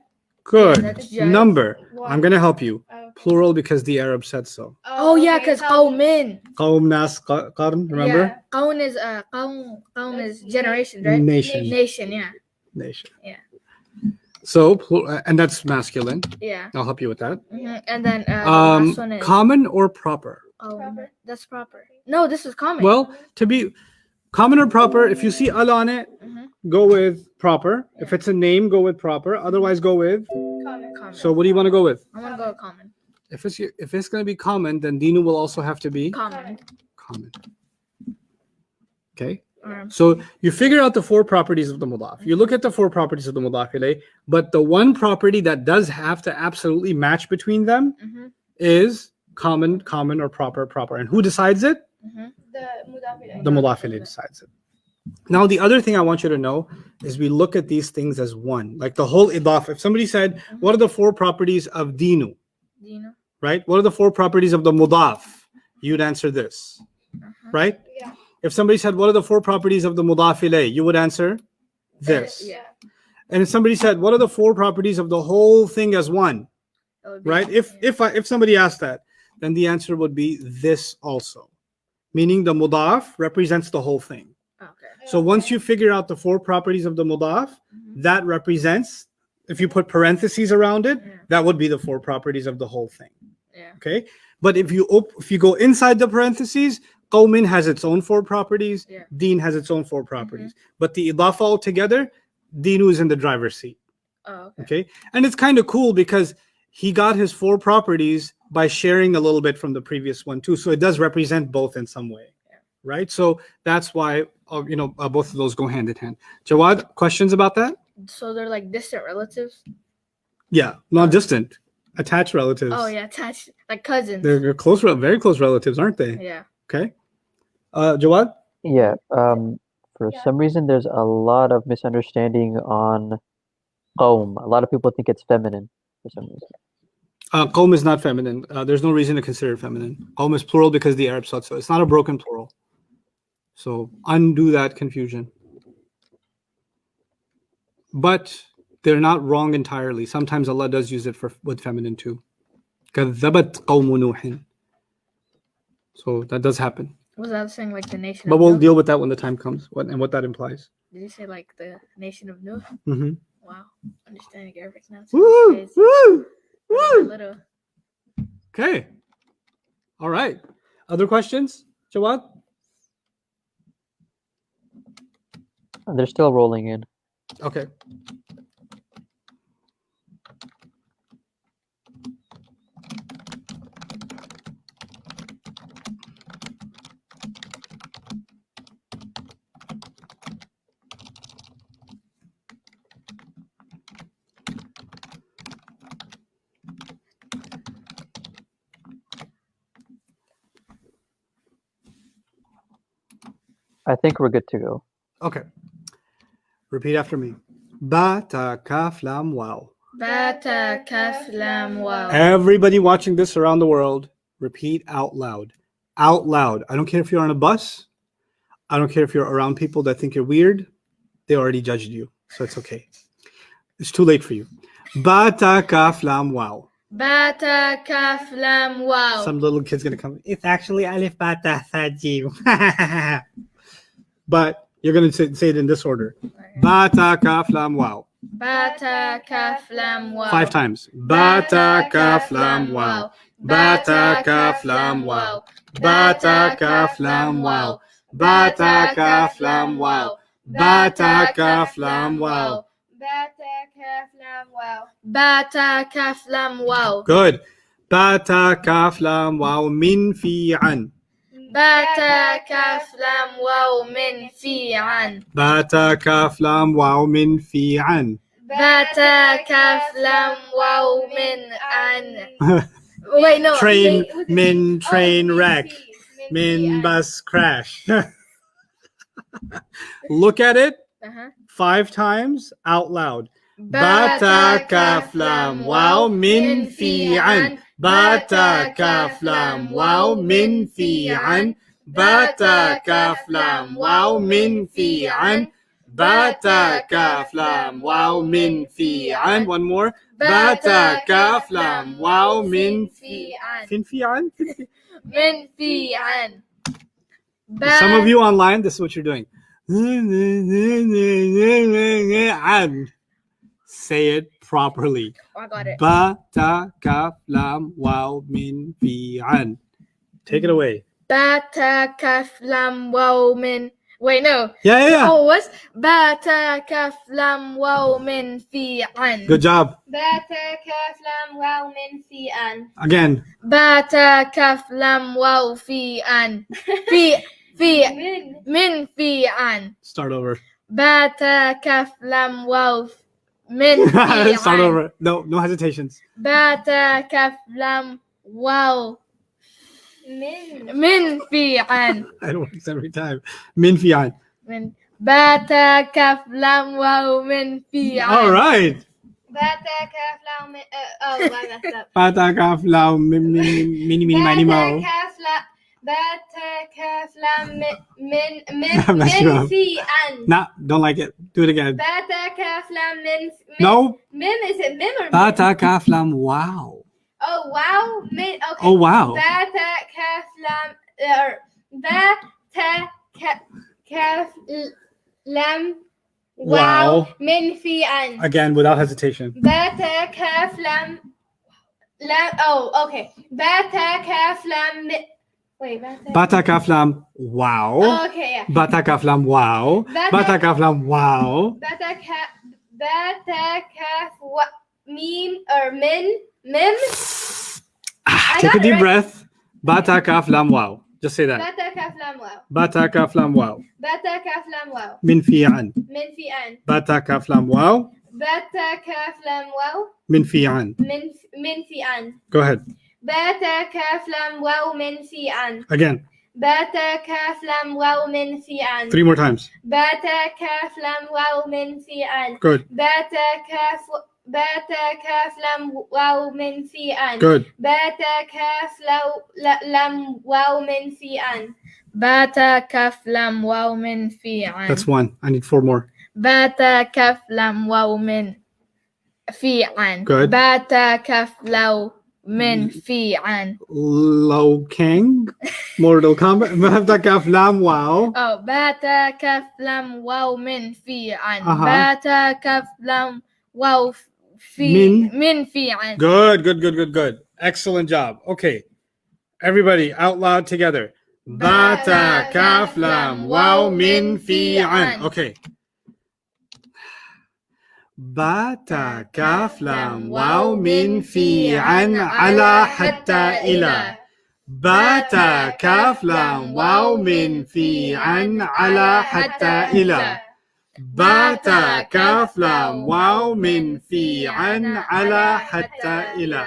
Good. that's jar. Number. One. I'm going to help you. Okay. Plural because the Arab said so. Oh yeah, because Qawmin. Qawm, nas, qarn, remember? Yeah. Qawm is generation, right? Nation. Nation, yeah. Nation. Yeah. So, and that's masculine. Yeah. I'll help you with that. And then the last one is Common or proper? Oh, Proper. that's proper. No, this is common. Well, to be common or proper, if you see al on it, Mhm. go with proper. If Yeah. it's a name, go with proper. Otherwise, go with. Common. Common. So, what do you want to go with? I'm gonna go with common. If it's going to be common, then dinu will also have to be Common. common. Okay. Or, So you figure out the four properties of the mudaf. You look at the four properties of the mudaf ilayh, but the one property that does have to absolutely match between them mhm, is common, common, or proper, proper. And who decides it? mhm. The mudaf ilayh. The mudaf ilayh decides it. Now, the other thing I want you to know is we look at these things as one. Like the whole idaf. If somebody said, what are the four properties of dinu? Do you know? Right? What are the four properties of the mudaf? You'd answer this. Right? Yeah. If somebody said, what are the four properties of the mudaf ilayh? You would answer this. Yeah. And if somebody said, what are the four properties of the whole thing as one? That would be- Right? yeah. If somebody asked that, then the answer would be this also. Meaning the mudaf represents the whole thing. Okay. So once you figure out the four properties of the mudaf, Mhm. that represents, if you put parentheses around it, Yeah. that would be the four properties of the whole thing. Yeah. Okay? But if you go inside the parentheses, qawmin has its own four properties, Yeah. deen has its own four properties. But the idafa altogether, deenu is in the driver's seat. Oh, okay. Okay? And it's kind of cool because he got his four properties by sharing a little bit from the previous one too. So it does represent both in some way. Yeah. Right? So that's why both of those go hand in hand. Jawad, questions about that? So they're like distant relatives. Yeah, not distant, attached relatives. Oh yeah, attached like cousins. They're close, very close relatives, aren't they? Yeah. Okay. Jawad? Yeah. For Yeah. some reason, there's a lot of misunderstanding on qawm. A lot of people think it's feminine for some reason. Qawm is not feminine. There's no reason to consider it feminine. Qawm is plural because the Arab said so. It's not a broken plural. So undo that confusion. But they're not wrong entirely. Sometimes Allah does use it with feminine too. كَذَّبَتْ قَوْمُ نُوحٍ. So that does happen. Was that saying like the nation? But of we'll Nuh? deal with that when the time comes, what that implies. Did you say like the nation of Nuh? Mm-hmm. Wow, understanding Arabic now. sounds Woo! crazy. Woo! A Woo! little. Okay. All right. Other questions, Jawad? They're still rolling in. Okay. I think we're good to go. Okay. Repeat after me. Ba, ta, kaf, lam, wow. Bata kaf lam wow. Everybody watching this around the world, repeat out loud. Out loud. I don't care if you're on a bus. I don't care if you're around people that think you're weird. They already judged you, so it's okay. It's too late for you. Ba, ta, kaf, lam, wow. Bata kaf lam wow. Some little kid's gonna come. It's actually alif, ba, ta, tha, jim. But you're gonna say it in this order. Ba, ta, kaf, lam, wow. Bata kaf lam wow. 5 times. Ba, ta, kaf, lam, wow. Ba, ta, kaf, lam, wow. Ba, ta, kaf, lam, wow. Ba, ta, kaf, lam, wow. Ba, ta, kaf, lam, wow. Bata kaf lam wow. Bata kaf lam wow. Good. Ba, ta, kaf, lam, wow. Min, fi, an. Bata kaf lam wow min fi an. Ba, ta, kaf, lam, wow. Min, fi, an. Bata kaf lam wow min an. Wait, no. Train, Wait, min, train, wreck. Min, bus. bus, crash. Look at it Uh-huh. 5 times out loud. Bata kaf lam wow min fi an. Bata kaf lam wow min fi an. Bata kaf lam wow min fi an. Bata kaf lam wow min fi an. One more. Bata kaf lam wow min fi an. fin fi an. Min fi an. Some of you online, this is what you're doing. An. Say it properly. I got it. Ba, ta, kaf, lam, wow, min, fi, an. Take it away. Bata kaf lam waw min. Wait, no. Yeah. Oh, what's bata kaf lam waw min fi an? Good job. Bata kaf lam waw min fi an. Again. Bata kaf lam waw fi an. Fi min fi an. Start over. Bata kaf lam waw min fi an. Start over. No hesitations. Bata kaf lam waw min fi an. It works every time. Min fi an. Min bata kaf lam waw min fi an. All right. Bata kaf lam min. Oh, I messed up. Bata kaf lam mini mini mo. Bata kaf lam min Messed you up. fi an. Nah, don't like it. Do it again. Bata kaf lam min. No. Mim, is it mim or min? Bata kaf lam wow. Oh wow, min. Okay. Oh wow. Bata kaf lam bata kaf lam Wow. min fi an. Again, without hesitation. Bata kaf lam. Oh, okay. Bata kaf lam. Wait, Bata kaf lam wow. Oh, okay, yeah. Bata kaf lam wow. Bata kaf lam wow. Bata kaf mim or mim. Take a deep right. breath. Bata kaf lam wow. Just say that. Bata kaf lam wow. Bata kaf lam wow. Bata kaf lam wow. Min fi an. Min fi an. Bata kaf lam wow. Bata kaf lam wow. Min fi an. Min fi an. Go ahead. Bata kaf lam wow min fi an. Again. Bata kaf lam wow min fi an. 3 more times. Bata kaf lam wow min fi an. Good. Bata kaf lam wow min fi an. Good. Bata kaf lam wow min fi an. Bata kaf lam waw min fi an. That's 1. I need 4 more. Bata kaf lam waw min fi an. Good. Bata kaf law min fi an. Low Kang. Mortal Kombat. Bata kaf lam wow. Oh, bata kaf lam waw min fi an. Uh-huh. Bata kaf lam waw min fi an. Good. Excellent job. Okay. Everybody out loud together. Bata kaf lam wow min fi an. Okay. Bata kaf lam wow min fi an ala hatta ila. Bata kaf lam wow min fi an ala hatta ila. Bata kaf lam wow min fi an ala hatta ila.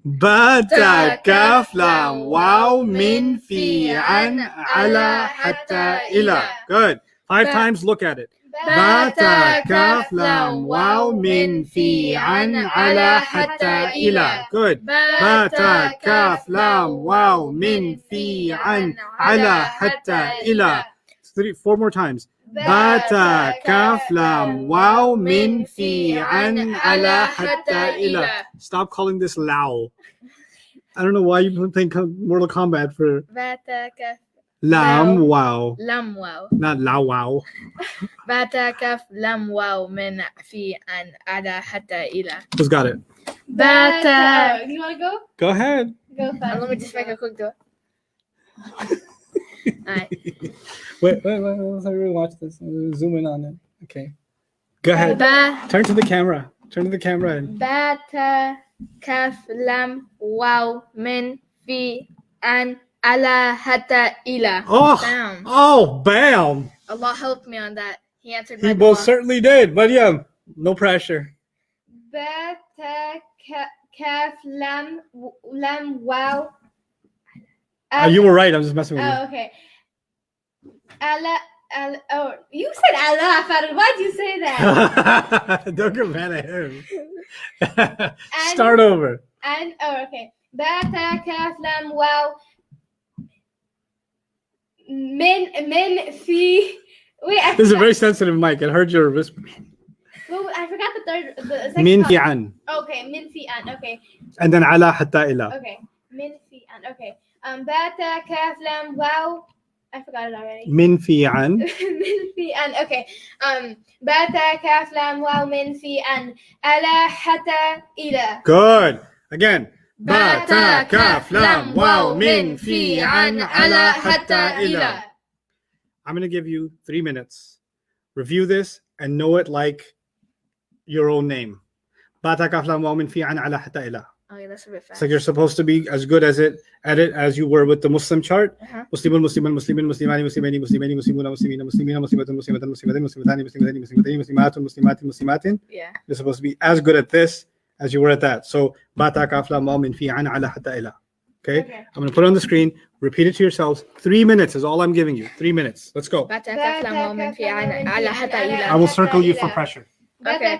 Bata kaf lam wow min fi an ala hatta ila. Good. 5 times. Look at it. Bata kaf lam wow min fi an ala hatta ila. Good. Bata kaf lam wow min fi an ala hatta ila. 4 more times. Bata kaf lam wow min fi an ala hatta ila. Stop calling this lao. I don't know why you think Mortal Kombat for Bata kaf lam wow. lam waw. Not lao wow. Bata kaf lam waw min fi an ala hatta ila. Who's got it? Bata. You want to go? Go ahead. Go fast. Let me just make a quick do it. Alright. Wait. Let's really watch this. Zoom in on it. Okay. Go ahead. Turn to the camera. And Bata kaf lam waw min fi an ala hatta ila. Bam. Bam. Allah helped me on that. He answered He my most dua. certainly did. But yeah, no pressure. Bata kaf lam wow. You were right. I'm just messing with you. Oh, okay. Allah. Oh, you said Allah, Farid. Why'd you say that? Don't get mad at him. Start over. Okay. Bata kaf lam wow min fi. Wait, This is a very sensitive mic. It hurt your wrist. Well, I forgot the second. Min part. fi an. Okay, min fi an. Okay. And then ala hatta ila. Okay. Min fi an. Okay. Bata kaf lam wow. I forgot it already. Min fi an. Min fi an. Okay. Bata kaf lam wow min fi an ala hatta ila. Good. Again. با تا كاف لام واو من في عن على حتى إلى. I'm going to give you 3 minutes. Review this and know it like your own name. با تا كاف لام واو من في عن على حتى إلى. Okay, that's a bit fast. It's like you're supposed to be as good at it as you were with the Muslim chart. Muslimun, Muslimun, Muslimin, Muslimani, Muslimani, Muslimani, Muslimuna, Muslimina, Muslimina, Muslimatun, Muslimatan, Muslimatin, Muslimatani, Muslimatani, Muslimatani, Muslimatun, Muslimatin, Muslimatin. Yeah. You're supposed to be as good at this as you were at that. So, ba ta kaf lam mim fi an ala hatta ila. Okay? I'm going to put it on the screen. Repeat it to yourselves. 3 minutes is all I'm giving you. 3 minutes. Let's go. با تا كاف لام واو من في عن على حتى إلى. I will circle you for pressure. Okay.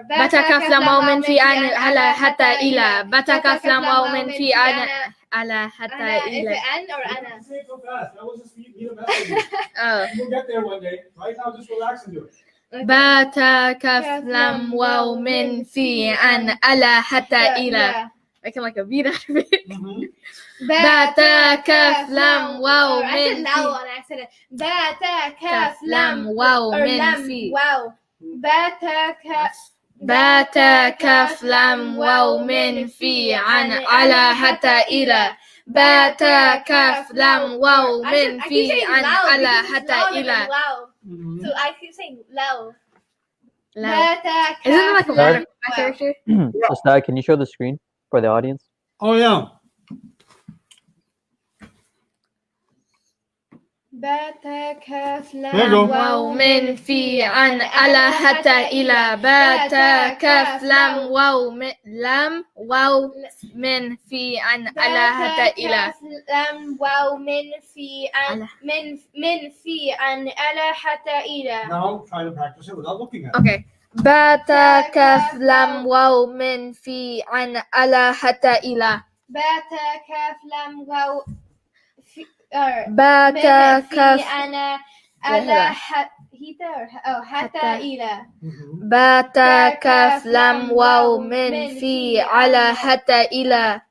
بتا كاف لام واو من في عن على حتى إلى. بتا كاف لام واو من في عن على حتى إلى. An or ana? Say it so fast. That was just me a melody. Oh. We'll get there one day. Right now, just relax and do it. بتا كاف لام واو من في عن على حتى إلى. Making like a beat out of it. بتا كاف لام واو من في. بتا كاف لام واو من في. واو. بتا كاف. بتا كاف لام واو من في عن على حتى إلى. بتا كاف لام واو من في عن على حتى إلى. So I keep saying low. Isn't it like a water character? Ustad, can you show the screen for the audience? Oh, yeah. بتا كاف There you go. لام واو من في عن على حتى إلى. بتا كاف لام واو من لام واو من في عن على حتى إلى. لام واو من في عن من في عن على حتى إلى. Now try to practice it without looking at it. Okay. بتا كاف لام واو من في عن على حتى إلى. بتا كاف لام واو بتا كاف أنا على حتى إلى. بتا كاف لام واو من في على حتى إلى.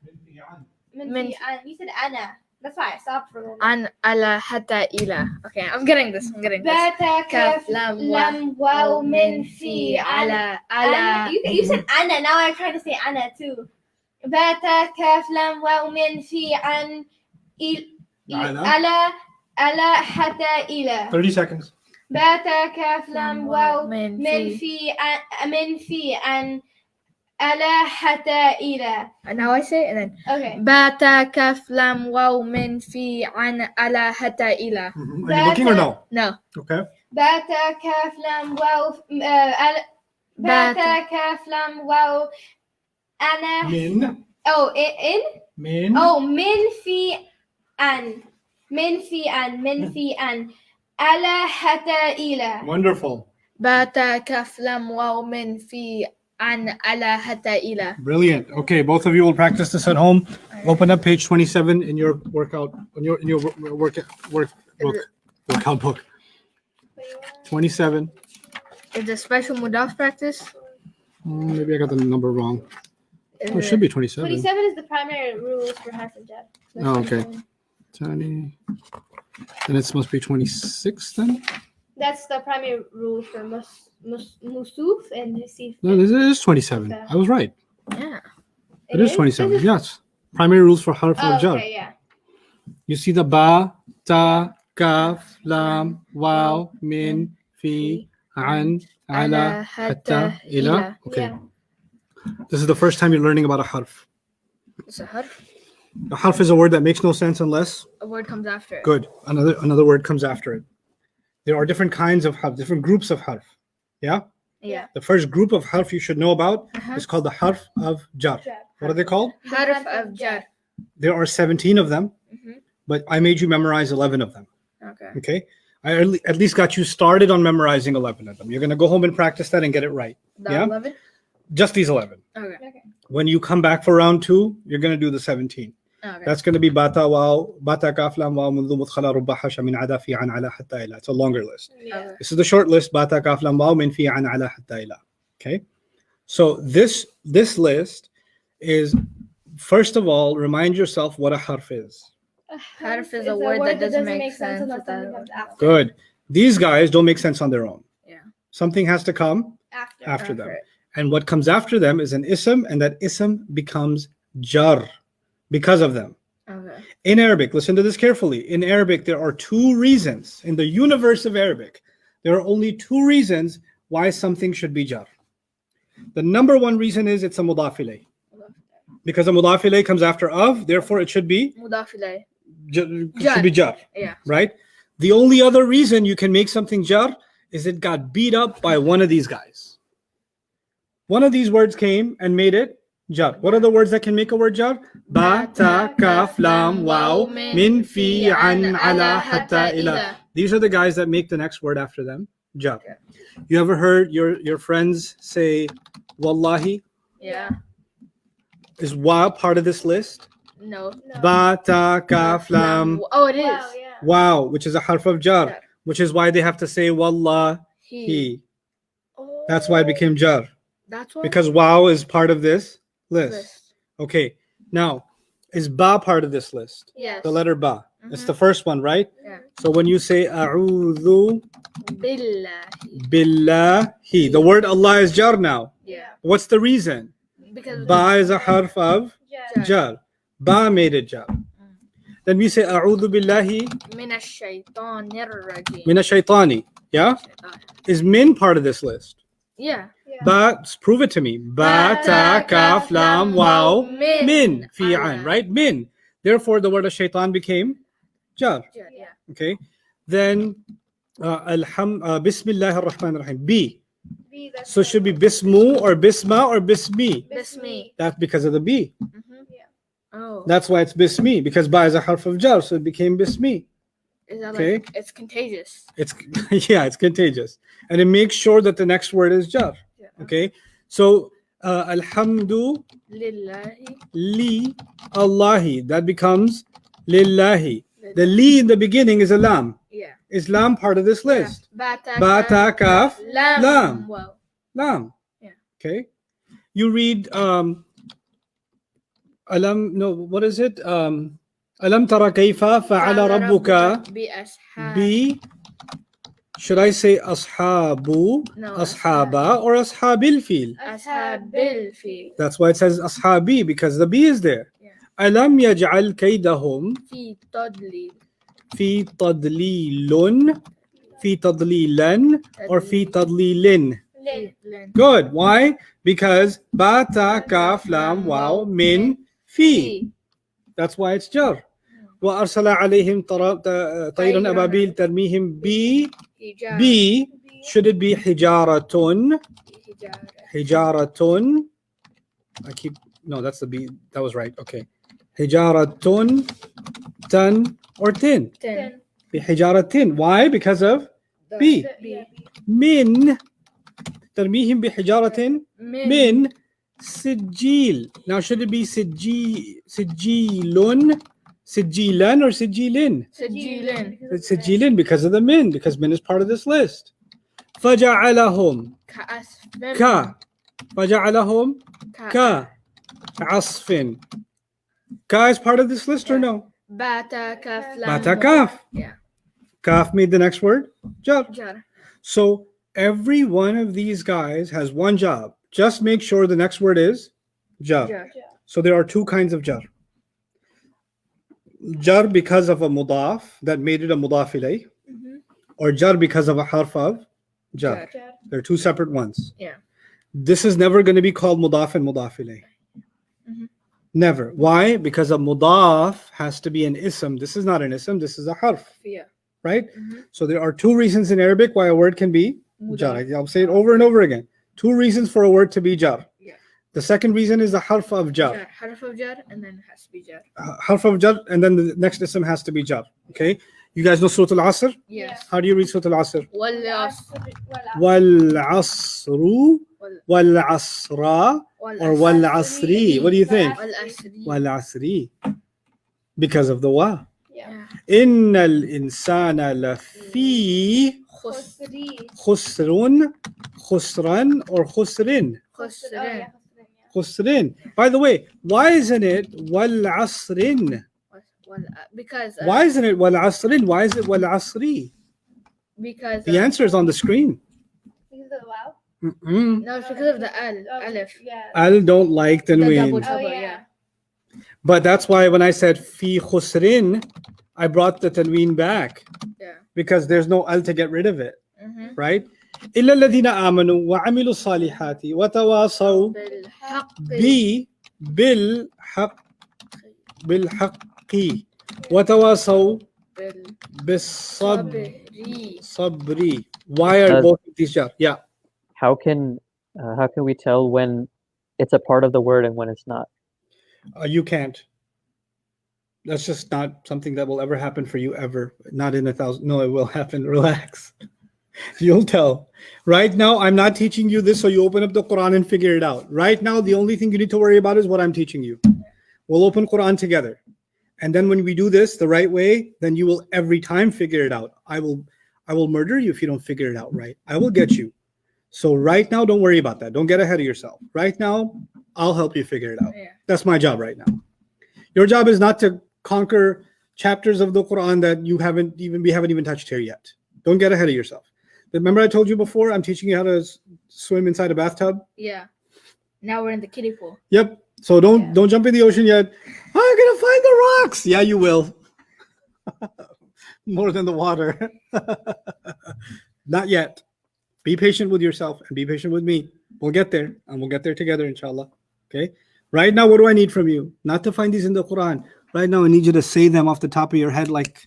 من في you said أنا. That's why I stopped for a moment. عن على حتى إلى. Okay, I'm getting this. بتا كاف لام واو من في على. You said أنا. Now I'm trying to say أنا too. بتا كاف لام واو من في عن على حتى إلى. 30 seconds. بتا كاف لام واو من في عن على حتى إلى. And now I say it and then. Okay. بتا كاف لام واو من في عن على حتى إلى. Are you looking or no? No. Okay. بتا كاف لام واو بتا كاف لام واو أنا Min. oh in Min. oh من في عن على حتى إلى. Wonderful. بتا كاف لام واو من في عن على حتى إلى. Brilliant. Okay, both of you will practice this at home. Open up page 27 in your workout in your workout book. 27. Is it special mudaf practice? Maybe I got the number wrong. Oh, it should be 27. 27 is the primary rules for harf and jar. Oh, okay. 20. And it's supposed to be 26 then? That's the primary rule for musuf and musif. No, this is 27. I was right. Yeah. It is 27. Yes. Primary rules for harf and jar. Okay, yeah. You see the ba, ta, kaf, lam, waw, min, fi, an, ala, hatta, ila. Okay. Yeah. This is the first time you're learning about a harf. It's a harf. A harf is a word that makes no sense unless A word comes after it. good. Another word comes after it. There are different kinds of harf, different groups of harf. Yeah? Yeah. The first group of harf you should know about is called the harf of jar. What are they called? Harf of jar. There are 17 of them, but I made you memorize 11 of them. Okay. Okay? I at least got you started on memorizing 11 of them. You're going to go home and practice that and get it right. The Yeah? 11? Just these 11. Okay. When you come back for round 2, you're going to do the 17. Okay. That's going to be bata waw, bata kaf lam waw منذ مدخل رب حش من عدا في عن على حتى إلى. It's a longer list. Okay. This is the short list. Bata kaf lam waw min fi an ala hatta ila. Okay? So this list is, first of all, remind yourself what a harf is. Harf is a word that doesn't make sense unless without- something comes after. Good. These guys don't make sense on their own. Yeah. Something has to come After. after them. it. And what comes after them is an ism, and that ism becomes jar because of them. Okay. In Arabic, listen to this carefully. In Arabic, there are two reasons. In the universe of Arabic, there are only two reasons why something should be jar. The number one reason is it's a mudaf ilayh. Because a mudaf ilayh comes after of, therefore it should be Mudaf ilayh. should be jar. Yeah. Right? The only other reason you can make something jar is it got beat up by one of these guys. One of these words came and made it jar. What are the words that can make a word jar? Ba, ta, kaf, lam, waw, min, fi, an, ala, hatta, ila. These are the guys that make the next word after them jar. You ever heard your friends say wallahi? Yeah. Is wa part of this list? No. Ba, ta, kaf, lam, Oh, it is. Wow, yeah. wow, which is a harf of jar, which is why they have to say wallahi. Oh, That's why it became jar, that's why. because wow is part of this list. Okay, now is ba part of this list? Yes. The letter ba. It's the first one, right? Yeah. So when you say a'udhu Billahi. billahi, the word Allah is jar now. Yeah. What's the reason? Because Ba is a harf of Jar. jar. Ba made it jar. Then we say a'udhu billahi من الشيطان الرجيم. min ash-shaytani. Yeah? Is min part of this list? Yeah. Ba, prove it to me. Ba, ta, kaf, lam, waw, min, fi, an, right? Min. Therefore, the word of shaitan became jar. Yeah. Okay. Then, bismillah ar-Rahman ar-Rahim. B. B, that's So it should be bismu or bisma or bismi. Bismi. That's because of the B. Oh. That's why it's bismi, because ba is a harf of jar, so it became bismi. Is that Okay. like it's contagious? It's yeah, it's contagious, and it makes sure that the next word is jar. Okay. So alhamdu Lillahi. li Allahi, that becomes lillahi. The li in the beginning is a lam. Yeah. Is lam part of this list? Bata. Ba, ta, kaf, Lam. lam. Wow. lam. Yeah. Okay. You read alam, no, what is it? Alam tara kayfa fa'ala rabbuka bi, should I say ashabu, No, ashaba, or ashabil fil? Ashabil fi. That's why it says ashabi, because the B is there. Yeah. Alam yaj'al kaydahum Fi tadlil. fi tadlilun, fi tadlilan, or fi tadlilin. Lin. Good. Why? Because ba, ta, kaf, lam, waw, min, fi. That's why it's jar. وأرسل عليهم طيرا أبابيل ترميهم Hijab. B. Should it be حجارة? حجارة. No, that's the B. That was right. Okay. حجارة tan or tin. 10. بحجارة. Why? Because of B. من ترميهم بحجارة من سجيل. Now should it be سجيلون, سجيلان, or سجيلين? Sajilin. It's سجيلين because of the min, because min is part of this list. فجعلهم Ka'asfim. ka. فجعلهم ka. عصف. Ka is part of this list or no? Bata kaf lam. Bata kaf. Yeah. Kaf made the next word jar. Jar. So every one of these guys has one job. Just make sure the next word is jar. Jar. So there are two kinds of jar. Jar because of a mudaf that made it a mudaf ilayh, or jar because of a harf of jar. They're two separate ones. Yeah. This is never going to be called mudaf and mudaf ilayh. Never. Why? Because a mudaf has to be an ism. This is not an ism. This is a harf. Yeah. Right? So there are two reasons in Arabic why a word can be jar. I'll say it over and over again. Two reasons for a word to be jar. Yeah. The second reason is the harf of jar. Harf of jar, and then it has to be jar. Harf of jar, and then the next ism has to be jar. Okay? You guys know Surah Al-Asr? Yes. How do you read Surah Al-Asr? Wal Wal-asru, wal-asra, or wal-asri. What do you think? asri. Wal-asri. Because of the wa. Yeah. Innal insana lafi khusrun, khusran, or khusrin. Khusran. Khusrin. By the way, why isn't it wal-asrin? Because Why isn't it wal-asrin? Why is it wal-asri? because The answer is on the screen. Because of the wow. Mm-mm. no, it's because of the al alif. Yeah. Al don't like The double tanween. trouble. yeah. Yeah. But that's why when I said fi khusrin, I brought the tanween back. Yeah. Because there's no al to get rid of it. Mm-hmm. Right? إلا الذين آمنوا وعملوا الصالحات وتواصوا بالحق وتواصوا بالصبر. Why are both of these jobs? Yeah. How can we tell when it's a part of the word and when it's not? You can't. That's just not something that will ever happen for you ever. Not in 1,000. No, it will happen. Relax. You'll tell. Right now, I'm not teaching you this so you open up the Quran and figure it out. Right now, the only thing you need to worry about is what I'm teaching you. We'll open Quran together. And then when we do this the right way, then you will every time figure it out. I will murder you if you don't figure it out right. I will get you. So right now, don't worry about that. Don't get ahead of yourself. Right now, I'll help you figure it out. Yeah. That's my job right now. Your job is not to conquer chapters of the Quran that we haven't even touched here yet. Don't get ahead of yourself. Remember I told you before, I'm teaching you how to swim inside a bathtub? Yeah. Now we're in the kiddie pool. Yep. So don't jump in the ocean yet. I'm going to find the rocks. Yeah, you will. More than the water. Not yet. Be patient with yourself and be patient with me. We'll get there and we'll get there together, inshallah. Okay? Right now, what do I need from you? Not to find these in the Quran. Right now, I need you to say them off the top of your head like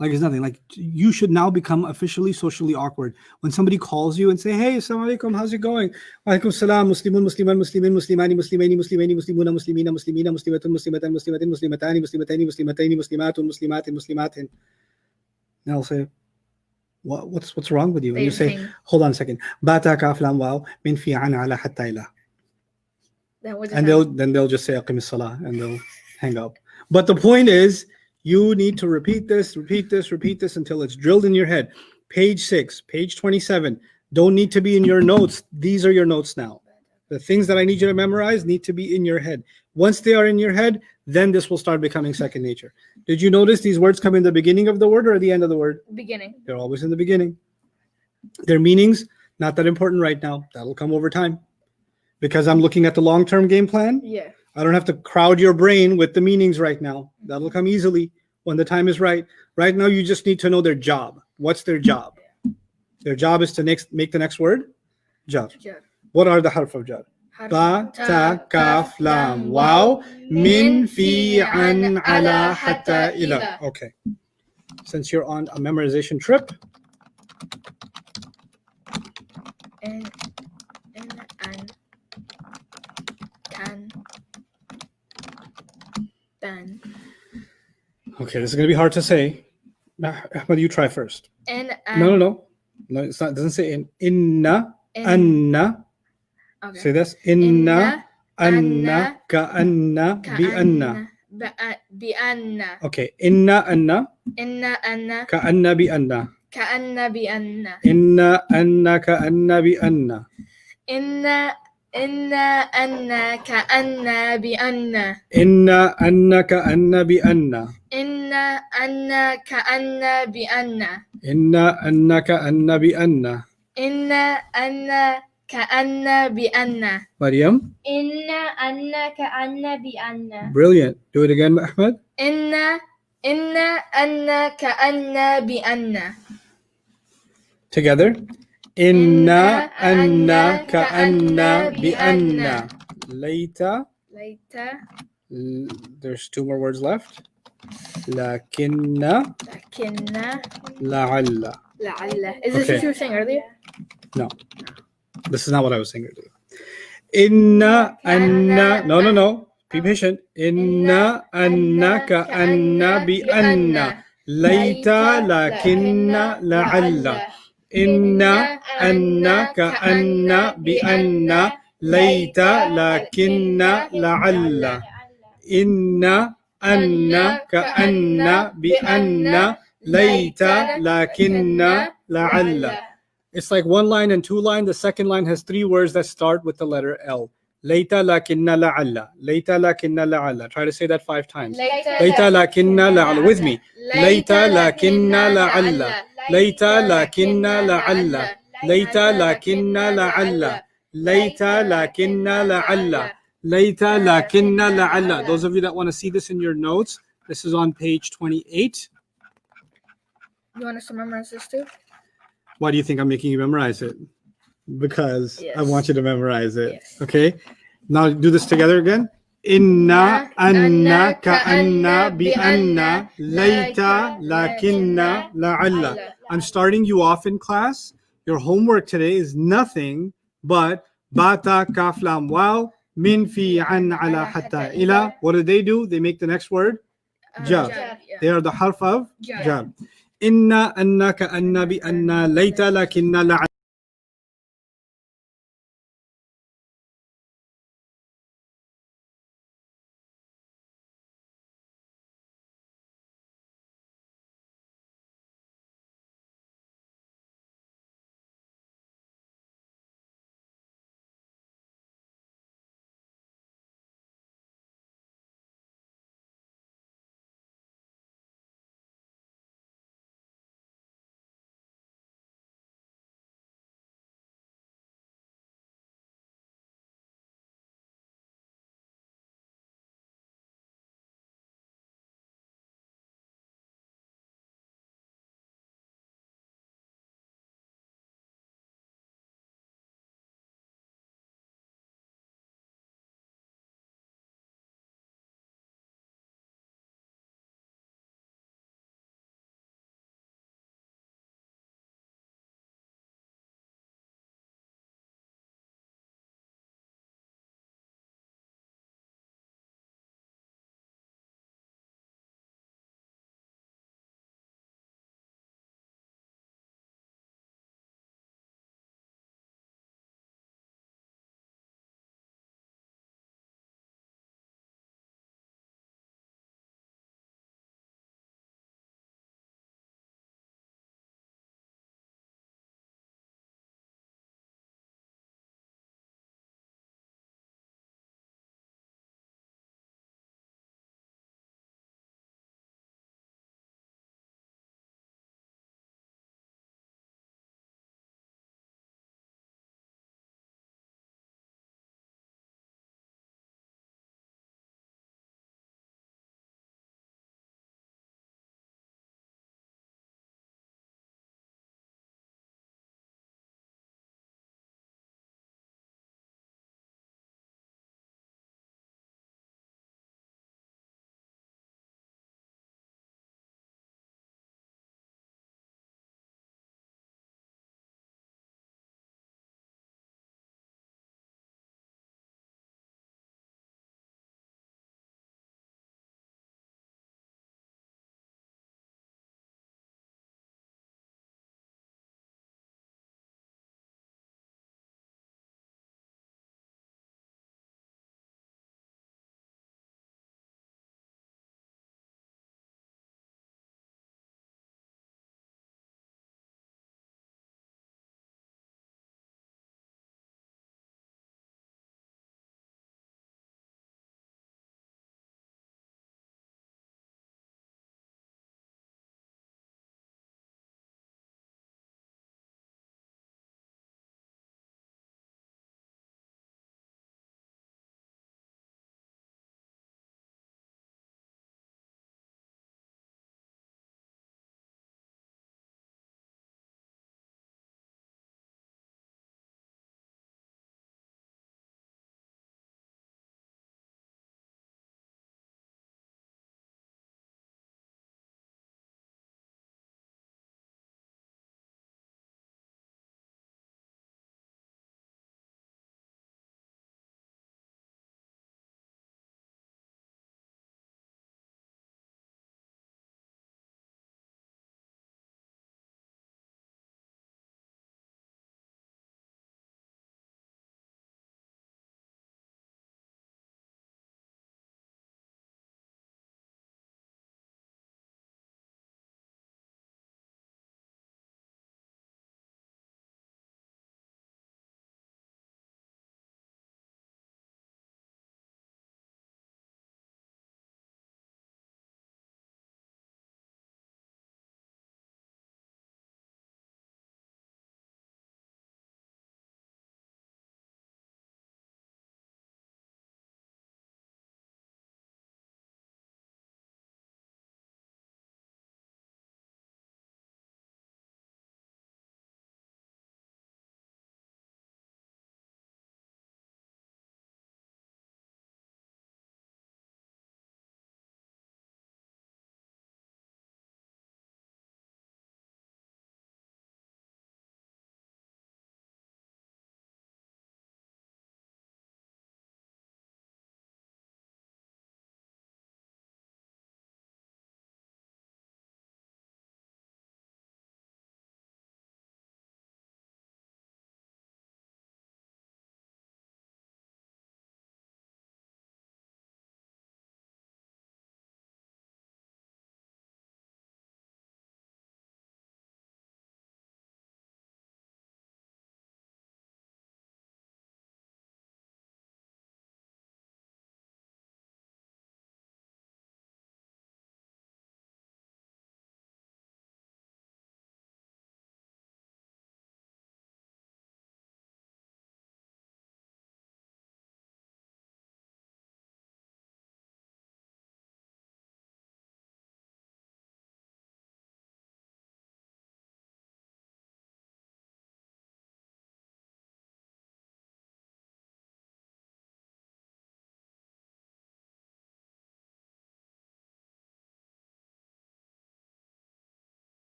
it's nothing. Like you should now become officially socially awkward. When somebody calls you and say, hey, assalamu alaikum, how's it going? Walaikum salam, muslimun, musliman, muslimin, muslimani, muslimaini, muslimani, muslimuna, muslimina, muslimina, muslimatun, muslimatan, muslimatin, muslimatani, muslimatani, muslimataini, muslimatun, muslimatin, muslimatin. And I'll say, what's wrong with you? And you say, hold on a second. Bata kaf lam waw min fi an ala hatta ila. And they'll just say aqim as-salah and they'll hang up. But the point is, you need to repeat this until it's drilled in your head. Page 6, page 27. Don't need to be in your notes. These are your notes now. The things that I need you to memorize need to be in your head. Once they are in your head, then this will start becoming second nature. Did you notice these words come in the beginning of the word or at the end of the word? Beginning. They're always in the beginning. Their meanings, not that important right now. That'll come over time. Because I'm looking at the long-term game plan. Yeah. I don't have to crowd your brain with the meanings right now. That'll come easily when the time is right. Right now, you just need to know their job. What's their job? Their job is to make the next word jar. What are the harf of jar? Ba, ta, kaf, lam, waw, min, fi, an, ala, hatta, ila. Okay. Since you're on a memorization trip. And, tan, ban. Okay, this is going to be hard to say. Ahmad, you try first. No, it's not. It doesn't say in. Inna, anna. Okay. Say this. Inna, anna, ka'anna, bi'anna. Bi'anna. Okay. Inna, anna. Inna, anna. Ka'anna, bi'anna. Ka'anna, bi'anna. Inna, anna, ka'anna, bi'anna. Inna, anna, ka'anna, bi'anna. Inna, anna, ka'anna, bi'anna. Inna, anna, ka'anna, bi'anna. Inna, anna, ka'anna, bi'anna. Inna, anna, ka'anna, bi'anna. Maryam? Inna anna ka'anna bi'anna. Brilliant. Do it again, Ahmed. Inna, anna, ka'anna, bi'anna. Together. Inna, anna, ka'anna, bi'anna. Later. There's two more words left. Lakinna, la'alla. Is this what you were saying earlier? No. This is not what I was saying earlier. Inna, anna. No. Be patient. Inna, anna, ka'anna, bi'anna. Later, lakinna, la'alla. Inna, anna, ka'anna, bi'anna. Later, lakinna, la'alla. Inna, anna, ka'anna, bi'anna. Later, lakinna, la'alla. It's like one line and two line. The second line has three words that start with the letter L. Later, lakinna, la'alla. Later, lakinna, la'alla. Try to say that 5 times. Later, lakinna, la'alla. With me. Later, lakinna, la'alla. Later, lakinna, la'alla. Later, lakinna, la'alla. Later, lakinna, la'alla. Layta, lakinna, la'alla. Those of you that want to see this in your notes, this is on page 28. You want us to memorize this too? Why do you think I'm making you memorize it? Because I Yes. want you to memorize it. Yes. Okay? Now do this together again. Inna, anna, ka'anna, bi'anna, layta, lakinna, la'alla. I'm starting you off in class. Your homework today is nothing but bata, kaf, lam, waw, min, fi, an, ala, hatta, ila. What do? They make the next word jar. Yeah. They are the harf of Jar. jar. Inna, anna, ka'anna, bi'anna, layta, lakinna, la'alla.